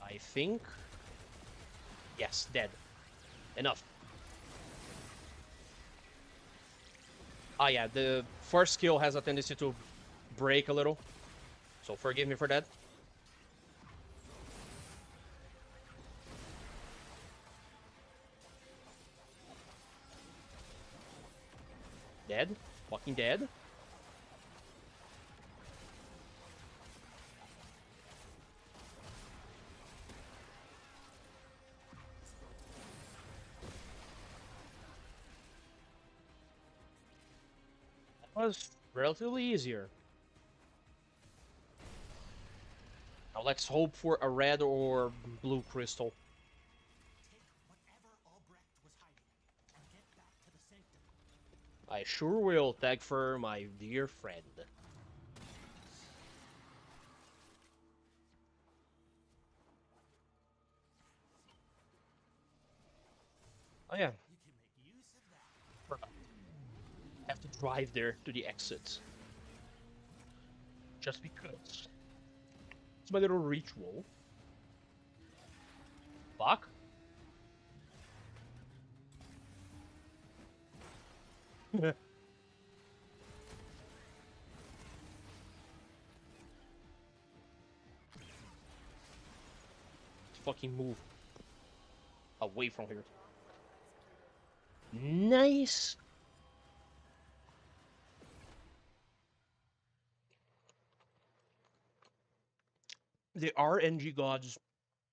F: I think... Yes, dead. Enough. Ah, yeah, the first skill has a tendency to break a little. So forgive me for that. Dead. Fucking dead. That was relatively easier. Now let's hope for a red or blue crystal.
E: Take whatever Albrecht was hiding and get back to the sanctum.
F: I sure will, Tagfer, my dear friend. Oh yeah,
E: You can make use of that.
F: have to drive there to the exit. Just because. It's my little ritual. Fuck. Fucking move away from here. Nice. The RNG gods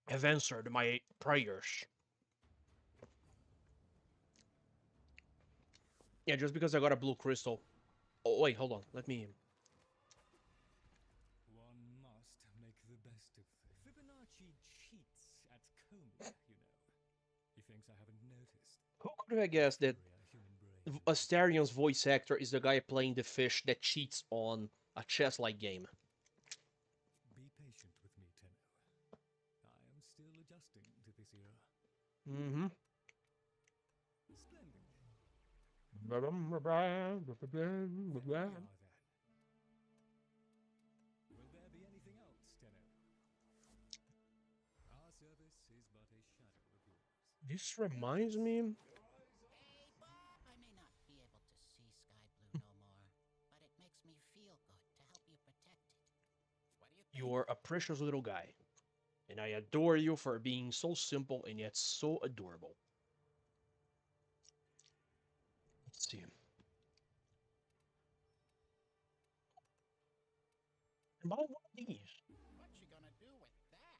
F: have answered my prayers. Yeah, just because I got a blue crystal. Oh, wait, hold on. Let me...
B: One must make the best of things. Fibonacci cheats at coma, you know. He thinks I haven't noticed.
F: Who could have guessed that
B: Human brain.
F: Astarion's voice actor is the guy playing the fish that cheats on a chess-like game?
B: Be patient with me, Tenno. I am still adjusting to this era.
F: Mm-hmm.
B: Splendid.
F: Well,
B: Then we are then. Will there be anything else, Tenno? Our service is but a shadow of yours.
F: this reminds me...
I: I may not be able to see Sky Blue no more, but it makes me feel good to help you protect it. What do you think?
F: You're a precious little guy. And I adore you for being so simple and yet so adorable. Let's see. Am I one of these?
I: What you gonna do with that?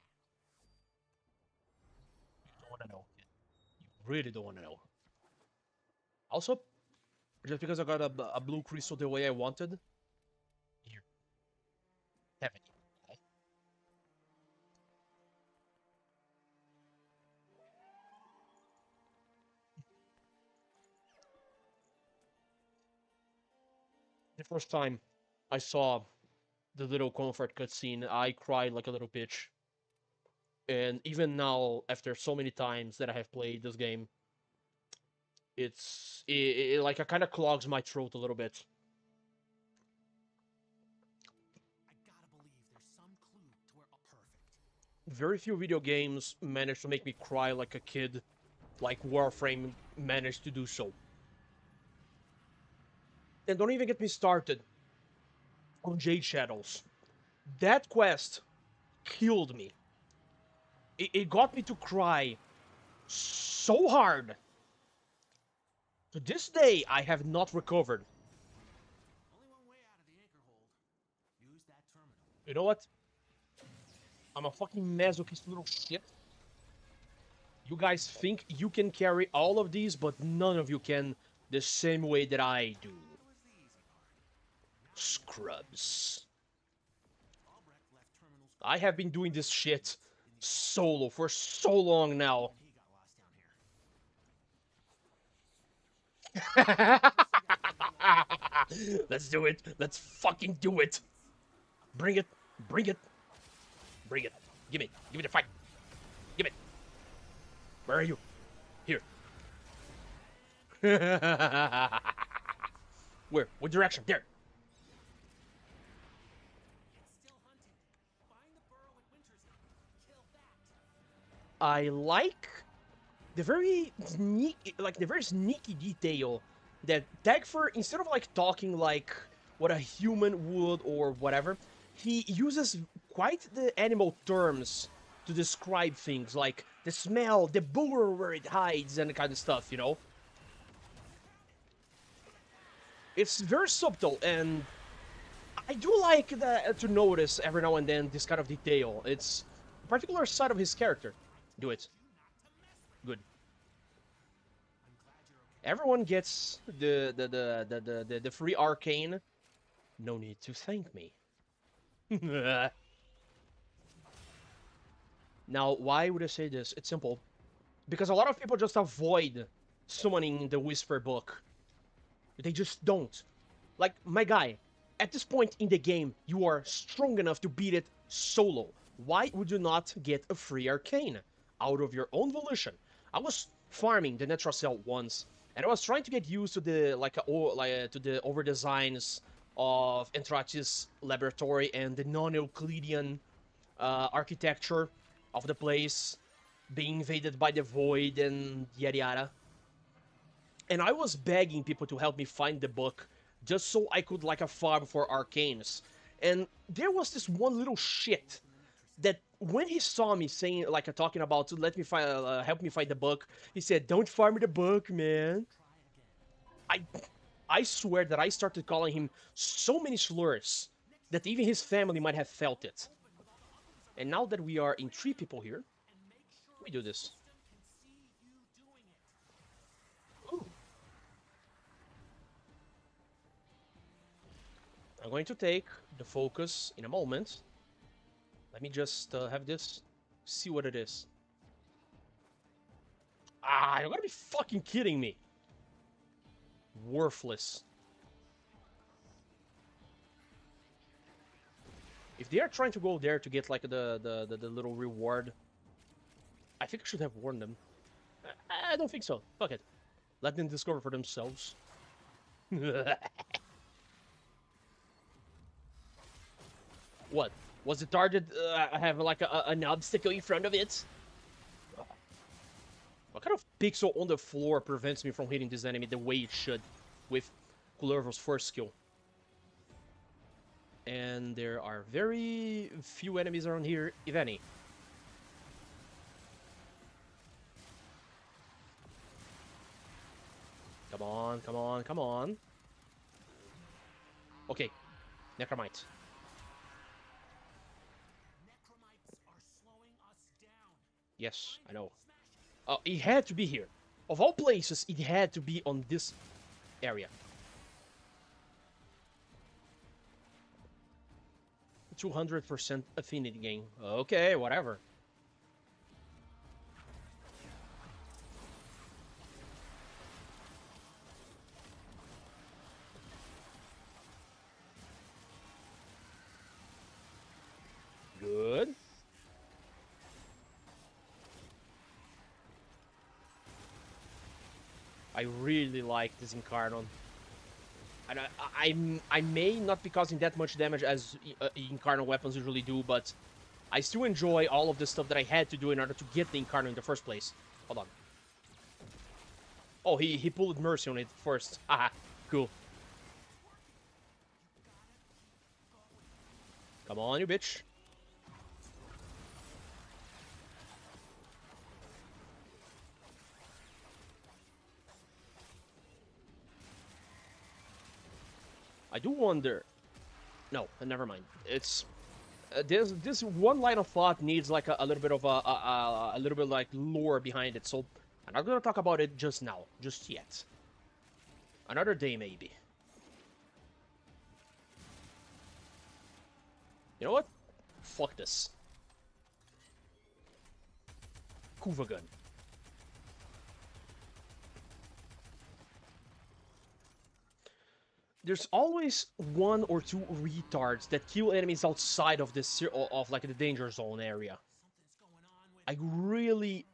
F: You don't want to know. You really don't want to know. Also, just because I got a blue crystal the way I wanted, here, have it. Okay? The first time I saw the little comfort cutscene, I cried like a little bitch. And even now, after so many times that I have played this game, it like it kind of clogs my throat a little bit.
E: I gotta believe there's some clue to where perfect.
F: Very few video games manage to make me cry like a kid, like Warframe managed to do so. And don't even get me started on Jade Shadows. That quest killed me. It got me to cry so hard. To this day, I have not recovered.
E: Only one way out of the anchor hold. Use that terminal.
F: You know what? I'm a fucking masochist little shit. You guys think you can carry all of these, but none of you can the same way that I do.
E: That was the easy part.
F: Scrubs.
E: Albrecht left terminals.
F: I have been doing this shit solo for so long now.
E: He got lost down here.
F: Let's do it. Let's fucking do it. Bring it. Bring it. Bring it. Give me. Give me the fight. Give it. Where are you? Here. Where? What direction? There.
E: It's still hunting. Find the burrow at Winter's End. Kill that.
F: I like the very sneaky, detail that Dagfer, instead of like talking like what a human would or whatever, he uses quite the animal terms to describe things, like the smell, the booger where it hides, and the kind of stuff, you know? It's very subtle, and I do like that, to notice every now and then this kind of detail. It's a particular side of his character. Do it. Good. Everyone gets the free arcane. No need to thank me. Now, why would I say this? It's simple. Because a lot of people just avoid summoning the Whisper book. They just don't. Like, my guy, at this point in the game, you are strong enough to beat it solo. Why would you not get a free arcane? Out of your own volition. I was farming the Netracell once, and I was trying to get used to the to the over designs of Entratis laboratory and the non-Euclidean architecture of the place, being invaded by the void and yada yada. And I was begging people to help me find the book just so I could like a farm for arcanes. And there was this one little shit that when he saw me saying, like, talking about, let me find, help me find the book, he said, "Don't farm the book, man." I swear that I started calling him so many slurs that even his family might have felt it. And now that we are in 3 people here, we do this. Ooh. I'm going to take the focus in a moment. Let me just have this, see what it is. Ah, you're gonna be fucking kidding me. Worthless. If they are trying to go there to get like the little reward, I think I should have warned them. I don't think so. Fuck it. Let them discover for themselves. What? Was the target have like an obstacle in front of it? What kind of pixel on the floor prevents me from hitting this enemy the way it should with Kullervo's first skill? And there are very few enemies around here, if any. Come on, come on, come on. Okay, Necromite. Yes, I know. Oh, it had to be here. Of all places, it had to be on this area. 200% affinity gain. Okay, whatever. Good. I really like this Incarnon. And I may not be causing that much damage as Incarnon weapons usually do, but I still enjoy all of the stuff that I had to do in order to get the Incarnon in the first place. Hold on. Oh, he pulled Mercy on it first. Haha, cool. Come on, you bitch. I do wonder. No, never mind. It's this one line of thought needs like a little bit of a little bit like lore behind it. So I'm not gonna talk about it just now, just yet. Another day maybe. You know what? Fuck this. Kuva gun. There's always 1 or 2 retards that kill enemies outside of this like the danger zone area. I really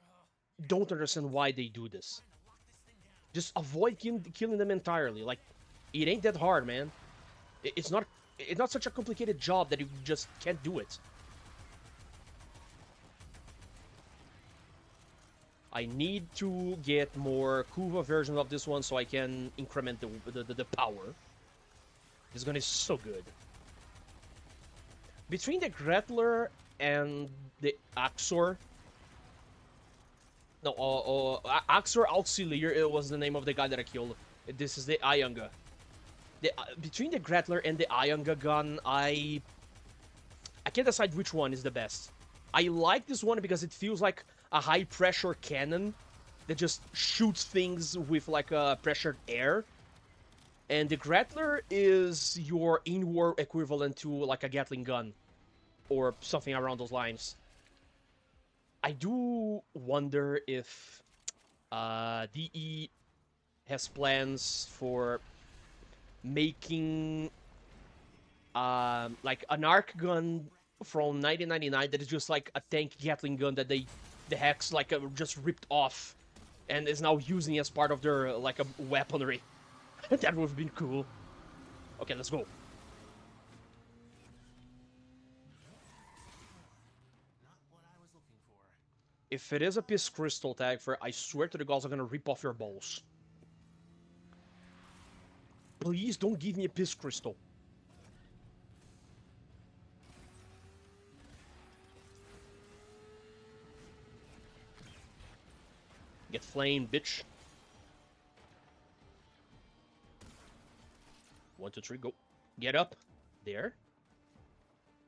F: don't understand why they do this. Just avoid killing them entirely. Like, it ain't that hard, man. It's not such a complicated job that you just can't do it. I need to get more Kuva versions of this one so I can increment the power. This gun is so good. Between the Gretler and the Axor... No, Axor Auxiliar was the name of the guy that I killed. This is the Ayanga. Between the Gretler and the Ayanga gun, I can't decide which one is the best. I like this one because it feels like a high-pressure cannon that just shoots things with, like, pressured air. And the Gretler is your in-war equivalent to, like, a Gatling gun. Or something around those lines. I do wonder if DE has plans for making like an arc gun from 1999 that is just like a tank Gatling gun that the hacks like just ripped off and is now using as part of their like a weaponry. That would have been cool. Okay, let's go. If it is a Piss Crystal tag for, I swear to the gods I'm gonna rip off your balls. Please don't give me a Piss Crystal. Get flamed, bitch. 1, 2, 3, go. Get up. There.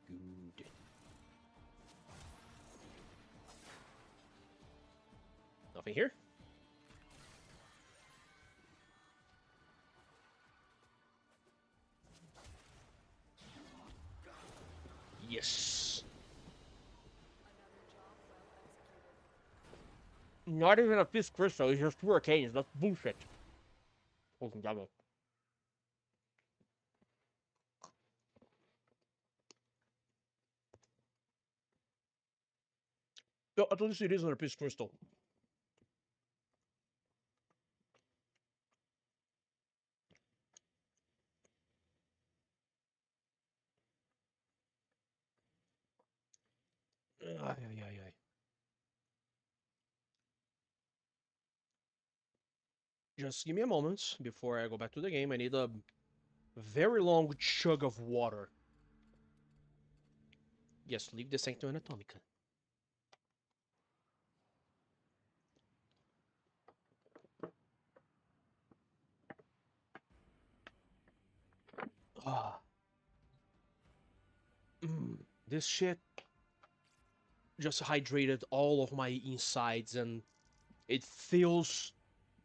F: Good. Nothing here. Yes. Not even a Piss Crystal, it's just 2 arcanes. That's bullshit. Oh, double. No, at least it isn't a Piss Crystal. Ay, ay, ay, ay. Just give me a moment before I go back to the game. I need a very long chug of water. Yes, leave the Sanctum Anatomica. Ah. This shit just hydrated all of my insides, and it feels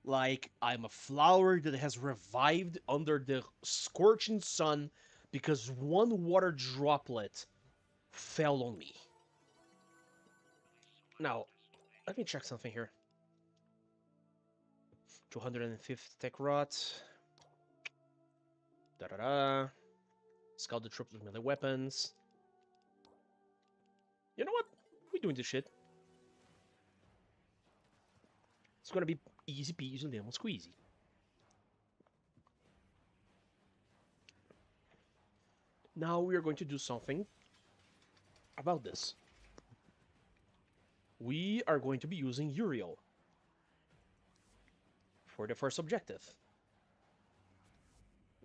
F: like I'm a flower that has revived under the scorching sun because one water droplet fell on me. Now, let me check something here. 250 tech rot. Da-da-da. Scout the troops with melee weapons. You know what? We're doing this shit. It's gonna be easy peasy lemon squeezy. Now we are going to do something about this. We are going to be using Uriel for the first objective.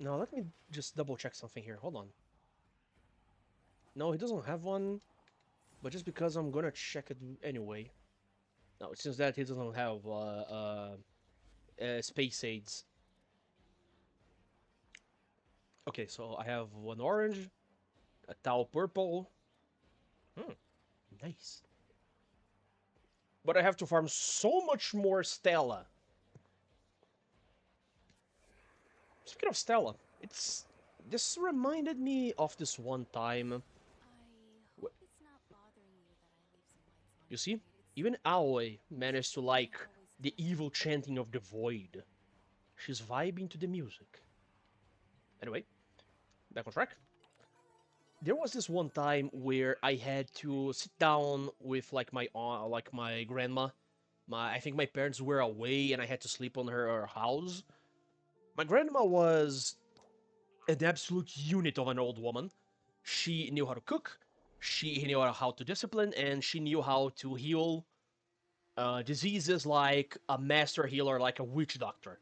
F: Now let me just double check something here. Hold on. No, he doesn't have one, but just because I'm gonna check it anyway. No, it seems that he doesn't have space aids. Okay, so I have one orange, a tau purple. Nice. But I have to farm so much more Stella. Speaking of Stella, this reminded me of this one time. You see, even Aoi managed to like the evil chanting of the void. She's vibing to the music. Anyway, back on track. There was this one time where I had to sit down with like my grandma. I think my parents were away and I had to sleep on her house. My grandma was an absolute unit of an old woman. She knew how to cook, she knew how to discipline, and she knew how to heal diseases like a master healer, like a witch doctor.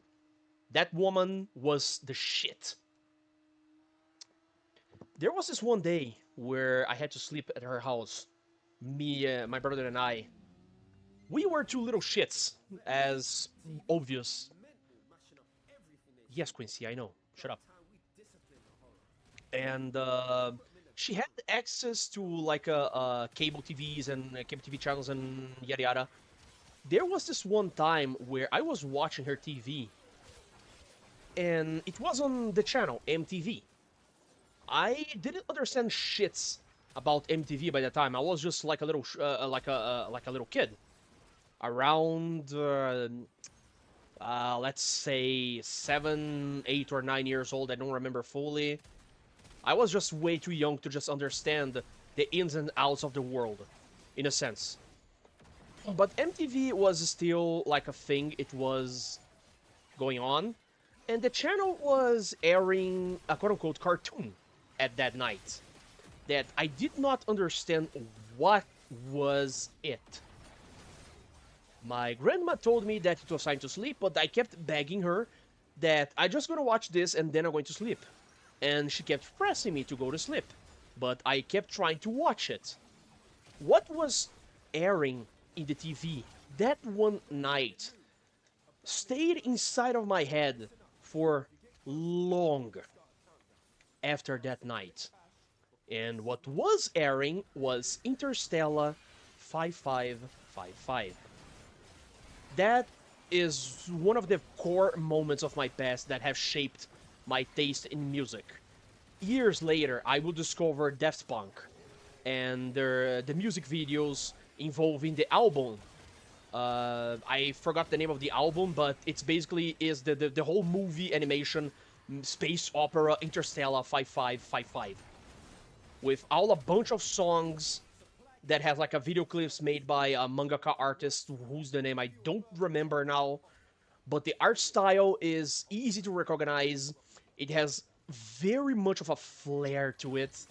F: That woman was the shit. There was this one day where I had to sleep at her house. Me, my brother, and I. We were two little shits, as obvious. Yes, Quincy, I know. Shut up. And she had access to like cable TVs and cable TV channels and yada yada. There was this one time where I was watching her TV, and it was on the channel MTV. I didn't understand shits about MTV by the time. I was just like a little like a little kid, around let's say 7, 8, or 9 years old. I don't remember fully. I was just way too young to just understand the ins and outs of the world, in a sense. But MTV was still like a thing. It was going on, and the channel was airing a quote-unquote cartoon at that night that I did not understand what was it. My grandma told me that it was time to sleep, but I kept begging her that I just gonna watch this and then I'm going to sleep. And she kept pressing me to go to sleep, but I kept trying to watch it. What was airing in the TV that one night stayed inside of my head for long after that night. And what was airing was Interstellar 5555. That is one of the core moments of my past that have shaped my taste in music. Years later, I will discover Daft Punk and the music videos involving the album. I forgot the name of the album, but it's basically is the whole movie animation space opera Interstellar 5555 with all a bunch of songs that have like a video clips made by a mangaka artist whose the name I don't remember now, but the art style is easy to recognize. It has very much of a flair to it,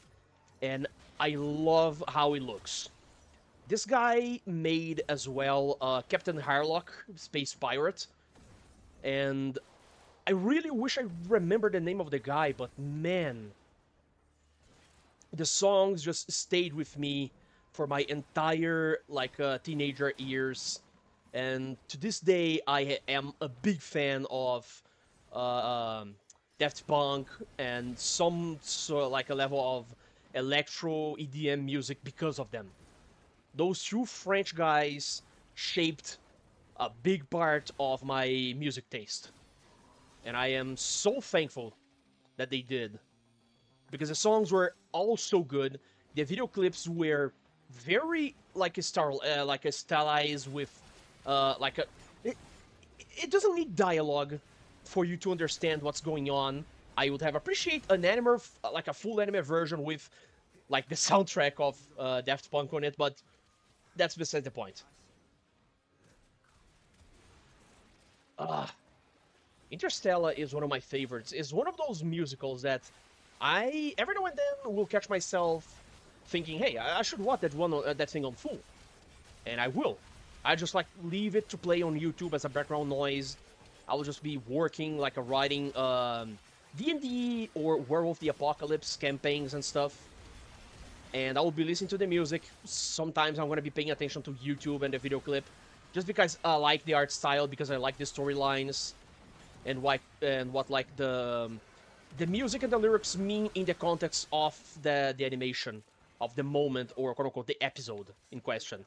F: and I love how it looks. This guy made as well Captain Harlock, Space Pirate, and I really wish I remember the name of the guy, but man, the songs just stayed with me for my entire like teenager years, and to this day I am a big fan of Daft Punk and some sort of like a level of electro EDM music because of them. Those two French guys shaped a big part of my music taste, and I am so thankful that they did, because the songs were all so good. The video clips were very like a stylized with like a. It doesn't need dialogue for you to understand what's going on. I would have appreciated an anime, like a full anime version with like the soundtrack of Daft Punk on it, but that's beside the point. Interstellar is one of my favorites. It's one of those musicals that I every now and then will catch myself thinking, "Hey, I should watch that thing on full," and I will. I just like leave it to play on YouTube as a background noise. I will just be working like a writing D&D or Werewolf the Apocalypse campaigns and stuff, and I will be listening to the music. Sometimes I'm gonna be paying attention to YouTube and the video clip, just because I like the art style, because I like the storylines, and what like the music and the lyrics mean in the context of the animation of the moment, or quote unquote the episode in question.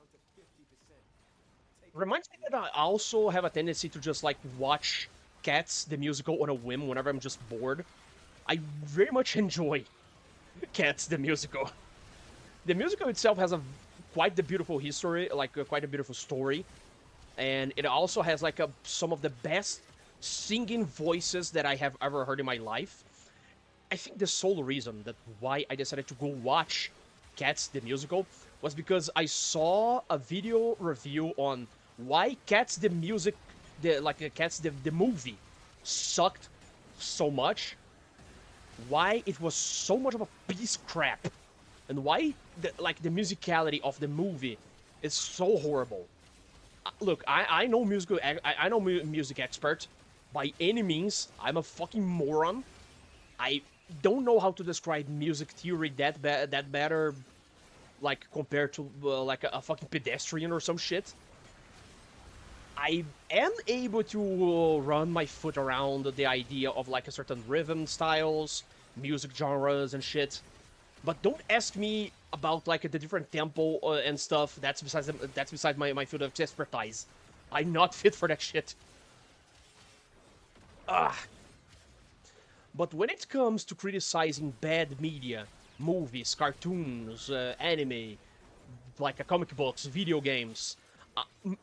F: Reminds me that I also have a tendency to just like watch Cats the musical on a whim whenever I'm just bored. I very much enjoy Cats the musical. The musical itself has quite the beautiful history, like quite a beautiful story, and it also has like some of the best singing voices that I have ever heard in my life. I think the sole reason that why I decided to go watch Cats the musical was because I saw a video review on why Cats the music, Cats the movie sucked so much, why it was so much of a piece of crap, and why the musicality of the movie is so horrible. look, I know musical, I know music expert. By any means, I'm a fucking moron. I don't know how to describe music theory that better, like, compared to, like, a fucking pedestrian or some shit. I am able to run my foot around the idea of, like, a certain rhythm styles, music genres and shit. But don't ask me about, like, the different tempo and stuff. That's beside my field of expertise. I'm not fit for that shit. But when it comes to criticizing bad media, movies, cartoons, anime, like comic books, video games,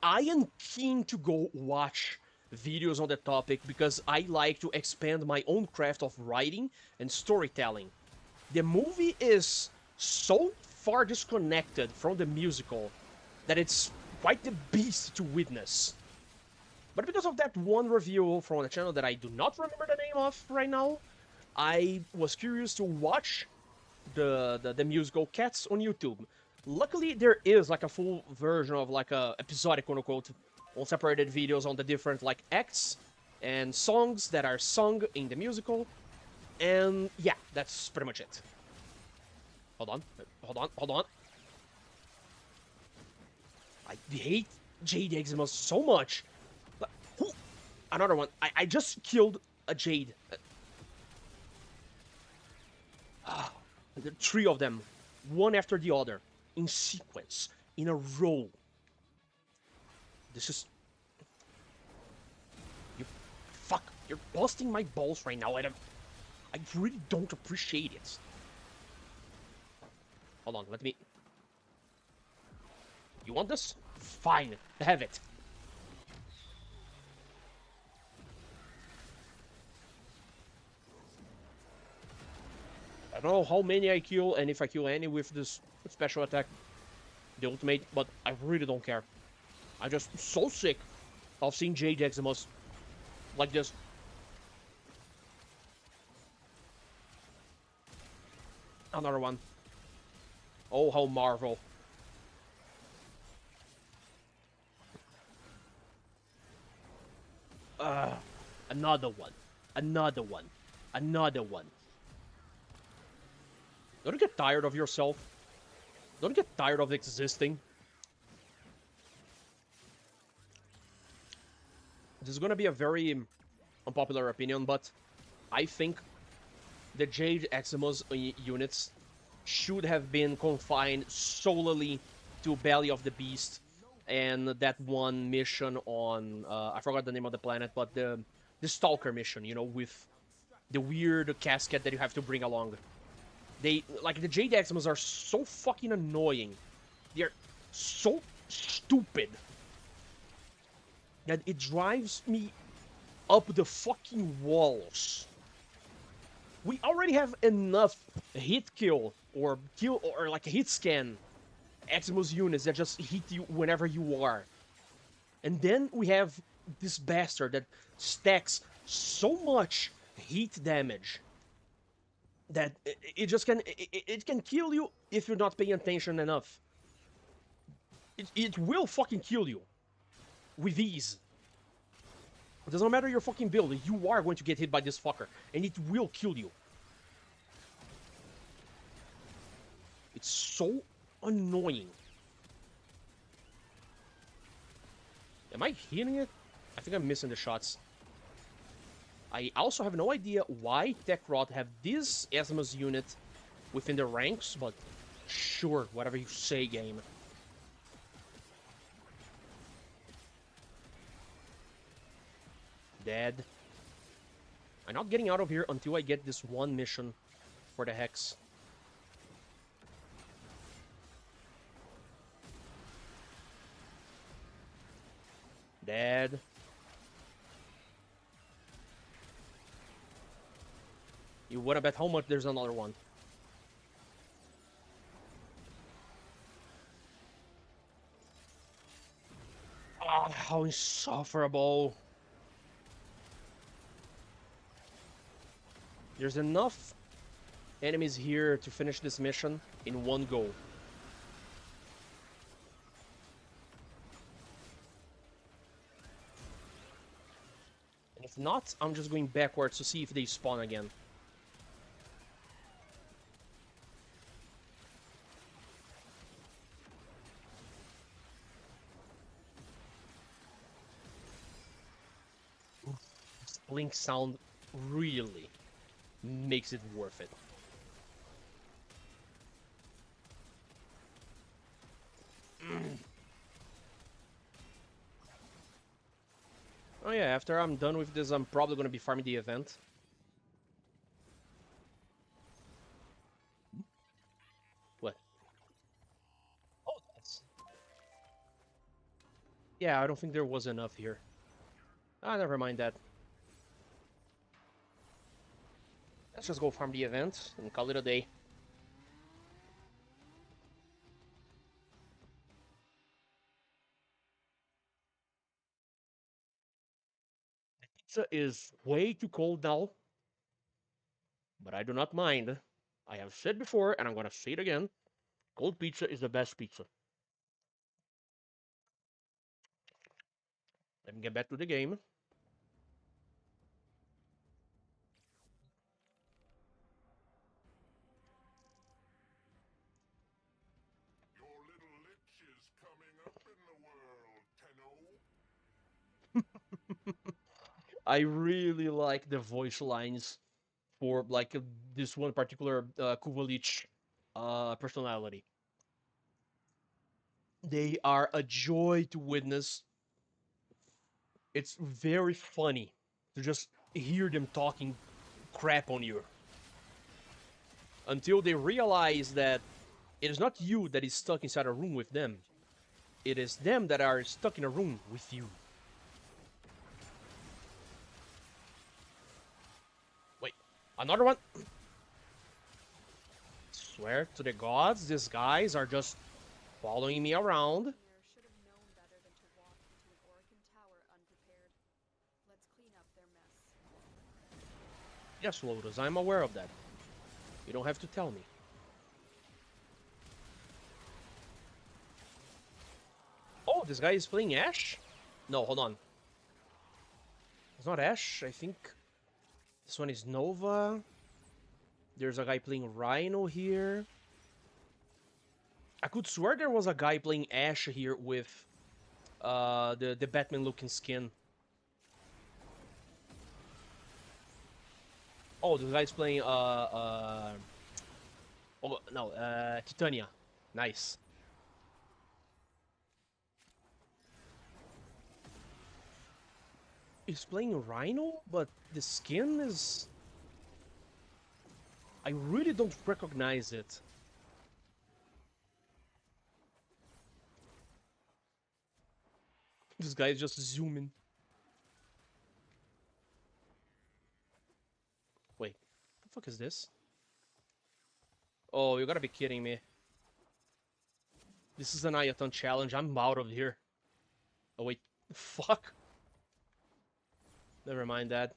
F: I am keen to go watch videos on the topic because I like to expand my own craft of writing and storytelling. The movie is so far disconnected from the musical that it's quite the beast to witness. But because of that one review from the channel that I do not remember the name of right now, I was curious to watch the musical Cats on YouTube. Luckily, there is like a full version of like a episodic, quote unquote, on separated videos on the different like acts and songs that are sung in the musical. And yeah, that's pretty much it. Hold on. I hate Jade Eczema so much. Another one. I just killed a Jade. The three of them, one after the other, in sequence, in a row. This is... You... Fuck, you're busting my balls right now. I really don't appreciate it. Hold on, let me... You want this? Fine, have it. I don't know how many I kill, and if I kill any with this special attack, the ultimate, but I really don't care. I'm just so sick of seeing Jade Eczemas like this. Another one. Oh, how Marvel. Another one. Another one. Another one. Don't you get tired of yourself? Don't you get tired of existing? This is gonna be a very unpopular opinion, but I think the Jade Eczemas units should have been confined solely to Belly of the Beast and that one mission on, I forgot the name of the planet, but the Stalker mission, you know, with the weird casket that you have to bring along. They, like, the Jade Eczemas are so fucking annoying. They're so stupid that it drives me up the fucking walls. We already have enough hit kill or like hit scan Eczemas units that just hit you whenever you are. And then we have this bastard that stacks so much heat damage that it can kill you if you're not paying attention enough. It will fucking kill you with ease. It doesn't matter your fucking build, you are going to get hit by this fucker, and it will kill you. It's so annoying. Am I hitting it? I think I'm missing the shots. I also have no idea why Techrot have this Eczemas unit within the ranks, but sure, whatever you say, game. Dead. I'm not getting out of here until I get this one mission for the Hex. Dead. You wanna bet how much there's another one? Ah, how insufferable. There's enough enemies here to finish this mission in one go. If not, I'm just going backwards to see if they spawn again. This blink sound really makes it worth it. Oh yeah, after I'm done with this, I'm probably gonna be farming the event. What? Oh, that's... Yeah, I don't think there was enough here. Ah, never mind that. Let's just go farm the event and call it a day. The pizza is way too cold now, but I do not mind. I have said before, and I'm gonna say it again, cold pizza is the best pizza. Let me get back to the game.
C: Your little lich is coming up in the world, Tenno.
F: I really like the voice lines for like this one particular Kuvalich personality. They are a joy to witness. It's very funny to just hear them talking crap on you. Until they realize that it is not you that is stuck inside a room with them. It is them that are stuck in a room with you. Wait, another one? Swear to the gods, these guys are just following me around.
H: Should have known better than to walk into an Orokin tower unprepared. Let's clean up their mess.
F: Yes, Lotus, I'm aware of that. You don't have to tell me. Oh, this guy is playing Ashe? No, hold on. It's not Ashe, I think. This one is Nova. There's a guy playing Rhino here. I could swear there was a guy playing Ashe here with the Batman looking skin. Oh, the guy's playing oh no, Titania. Nice. He's playing Rhino, but the skin is... I really don't recognize it. This guy is just zooming. Wait, what the fuck is this? Oh, you gotta be kidding me. This is an Ayaton challenge. I'm out of here. Oh wait, fuck. Never mind that.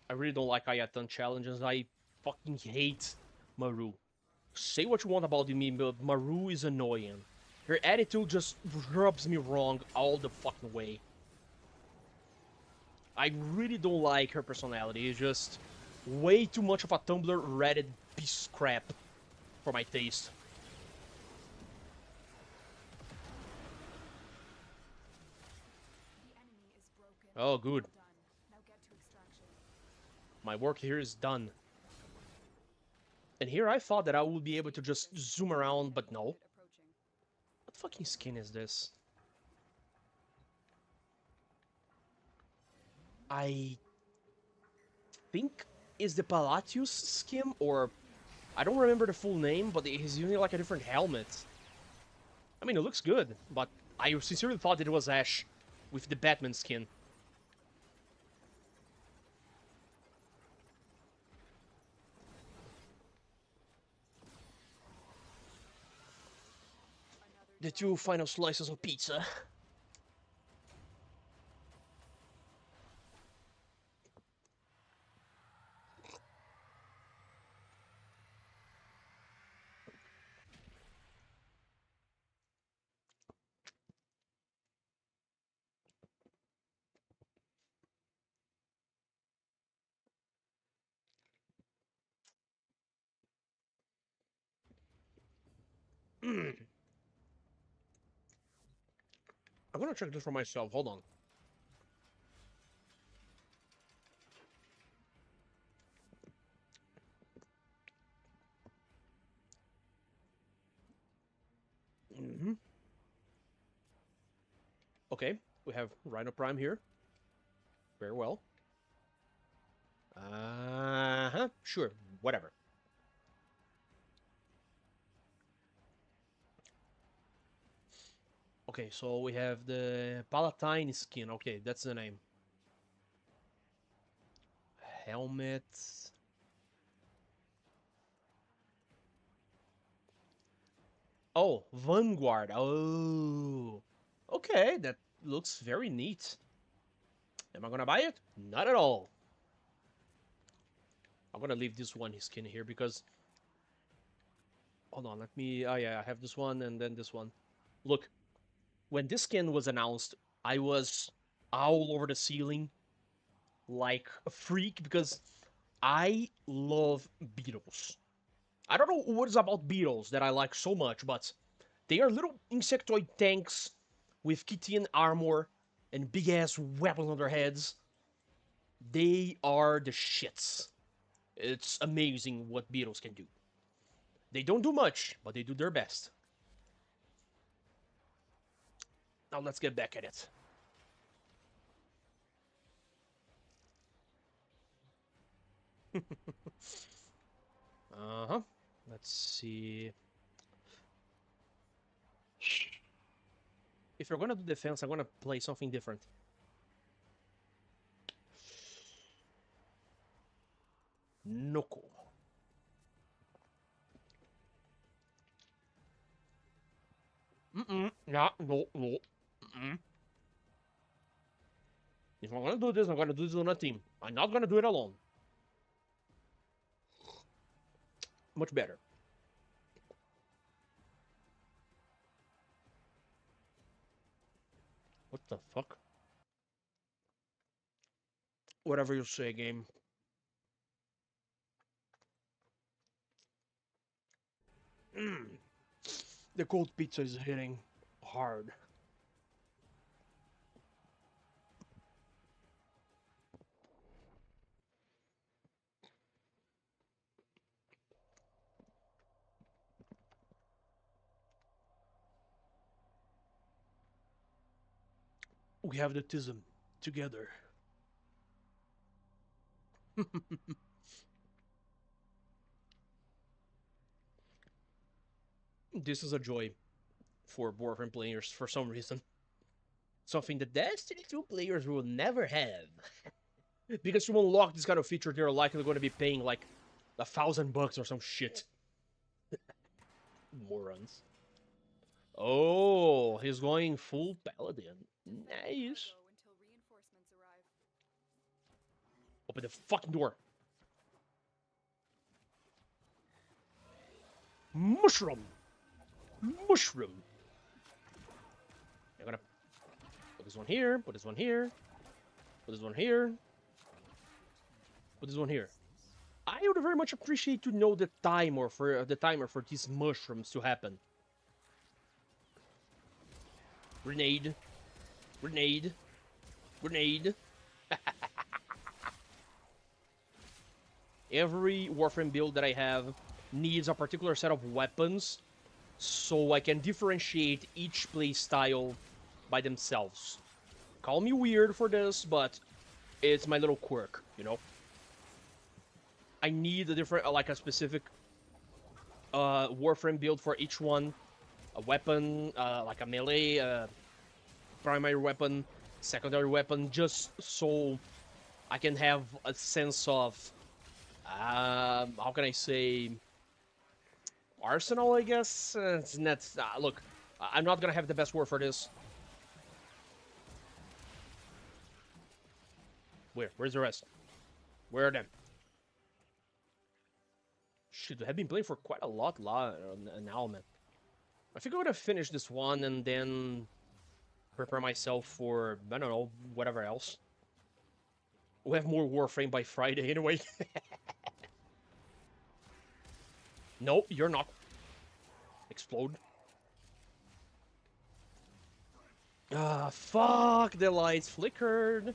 F: I really don't like Ayaton challenges. I fucking hate Maru. Say what you want about me, but Maru is annoying. Her attitude just rubs me wrong all the fucking way. I really don't like her personality. It's just way too much of a Tumblr Reddit piece of crap for my taste.
H: The enemy is broken.
F: Oh, good.
H: Well done. Now get to extraction.
F: My work here is done. And here I thought that I would be able to just zoom around, but no. What fucking skin is this? I think is the Palatius skin, or I don't remember the full name, but he's using like a different helmet. I mean, it looks good, but I sincerely thought that it was Ashe with the Batman skin. The two final slices of pizza. I'm gonna check this for myself. Hold on. Okay, we have Rhino Prime here. Very well. Sure, whatever. Okay, so we have the Palatine skin. Okay, that's the name. Helmet. Oh, Vanguard. Oh. Okay, that looks very neat. Am I gonna buy it? Not at all. I'm gonna leave this one skin here because... Hold on, let me... Oh yeah, I have this one and then this one. Look, when this skin was announced, I was all over the ceiling like a freak because I love beetles. I don't know what is about beetles that I like so much, but they are little insectoid tanks with Kittian armor and big-ass weapons on their heads. They are the shits. It's amazing what beetles can do. They don't do much, but they do their best. Now let's get back at it. Uh-huh. Let's see. If you're gonna do defense, I'm gonna play something different. Noko. Yeah, no. If I'm gonna do this, I'm gonna do this on a team. I'm not gonna do it alone. Much better. What the fuck? Whatever you say, game. The cold pizza is hitting hard. We have the tism together. This is a joy for Warframe players for some reason. Something that Destiny 2 players will never have. Because to unlock this kind of feature, they're likely going to be paying like $1,000 or some shit. Morons. Oh, he's going full paladin. Nice. Open the fucking door. Mushroom. Mushroom. I'm gonna put this one here, put this one here, put this one here, put this one here. I would very much appreciate to know the timer for these mushrooms to happen. Grenade. Grenade. Grenade. Every Warframe build that I have needs a particular set of weapons so I can differentiate each playstyle by themselves. Call me weird for this, but it's my little quirk, you know? I need a different, like a specific Warframe build for each one. A weapon, like a melee, primary weapon, secondary weapon, just so I can have a sense of, how can I say, arsenal, I guess? It's not, look, I'm not gonna have the best word for this. Where's the rest? Where are them? Shit, I've been playing for quite a lot now, man. I think I'm gonna finish this one and then prepare myself for, I don't know, whatever else. We'll have more Warframe by Friday anyway. No, you're not. Explode. Ah, fuck, the lights flickered.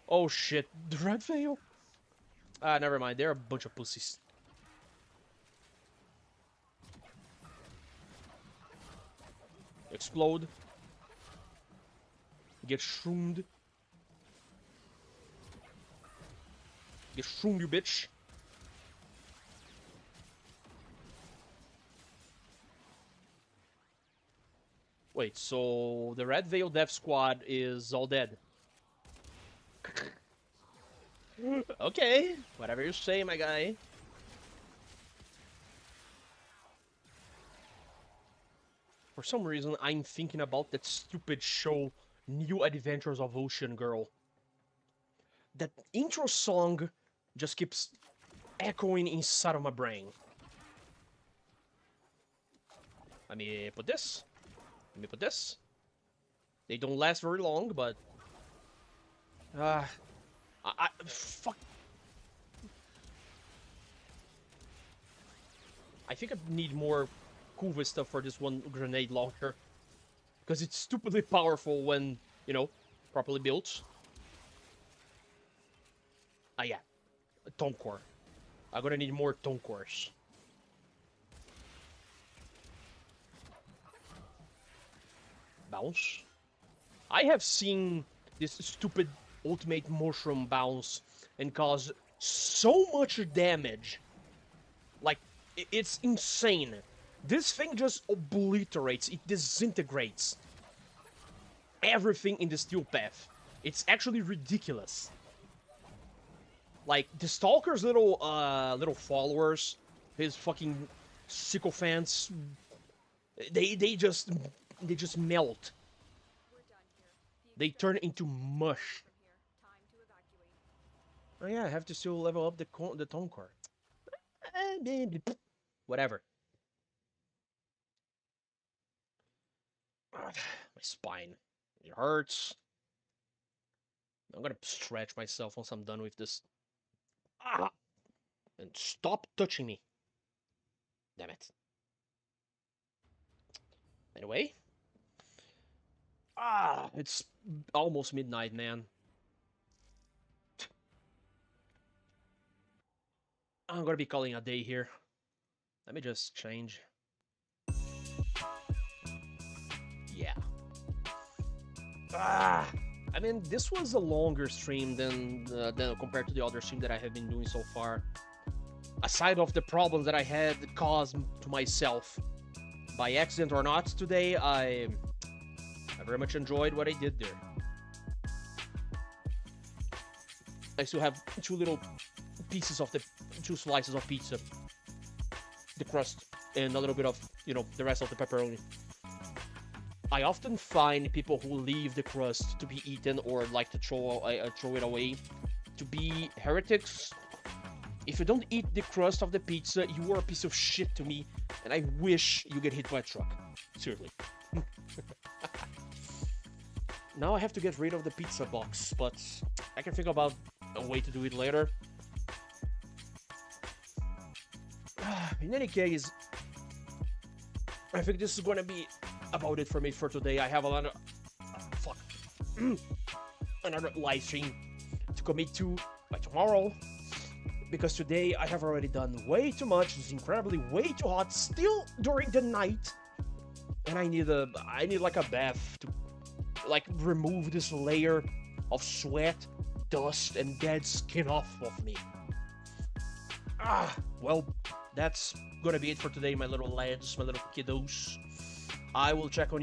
F: Oh shit, the red veil? Ah, never mind, they're a bunch of pussies. Explode. Get shroomed. Get shroomed, you bitch. Wait, so the Red Veil Death Squad is all dead. Okay, whatever you say, my guy. For some reason, I'm thinking about that stupid show, New Adventures of Ocean Girl. That intro song just keeps echoing inside of my brain. Let me put this. Let me put this. They don't last very long, but... fuck. I think I need more cool stuff for this one grenade launcher. Because it's stupidly powerful when, you know, properly built. Ah, yeah. A tone core. I'm gonna need more tone cores. Bounce. I have seen this stupid ultimate mushroom bounce and cause so much damage. Like, it's insane. This thing just obliterates, it disintegrates everything in the steel path. It's actually ridiculous. Like, the Stalker's little followers, his fucking sycophants, they just melt. They turn into mush. Oh yeah, I have to still level up the tone core. Whatever. My spine. It hurts. I'm gonna stretch myself once I'm done with this. Ah! And stop touching me. Damn it. Anyway. Ah! It's almost midnight, man. I'm gonna be calling a day here. Let me just change. Yeah. Ah! I mean, this was a longer stream than compared to the other stream that I have been doing so far. Aside of the problems that I had caused to myself, by accident or not, today, I very much enjoyed what I did there. I still have two slices of pizza, the crust, and a little bit of, you know, the rest of the pepperoni. I often find people who leave the crust to be eaten or like to throw it away to be heretics. If you don't eat the crust of the pizza, you are a piece of shit to me, and I wish you get hit by a truck. Seriously. Now I have to get rid of the pizza box, but I can think about a way to do it later. In any case, I think this is going to be about it for me for today. I have a lot of... fuck. Another live stream to commit to by tomorrow. Because today I have already done way too much. It's incredibly way too hot still during the night. And I need like a bath to like remove this layer of sweat, dust, and dead skin off of me. Well, that's gonna be it for today, my little lads, my little kiddos. I will check on you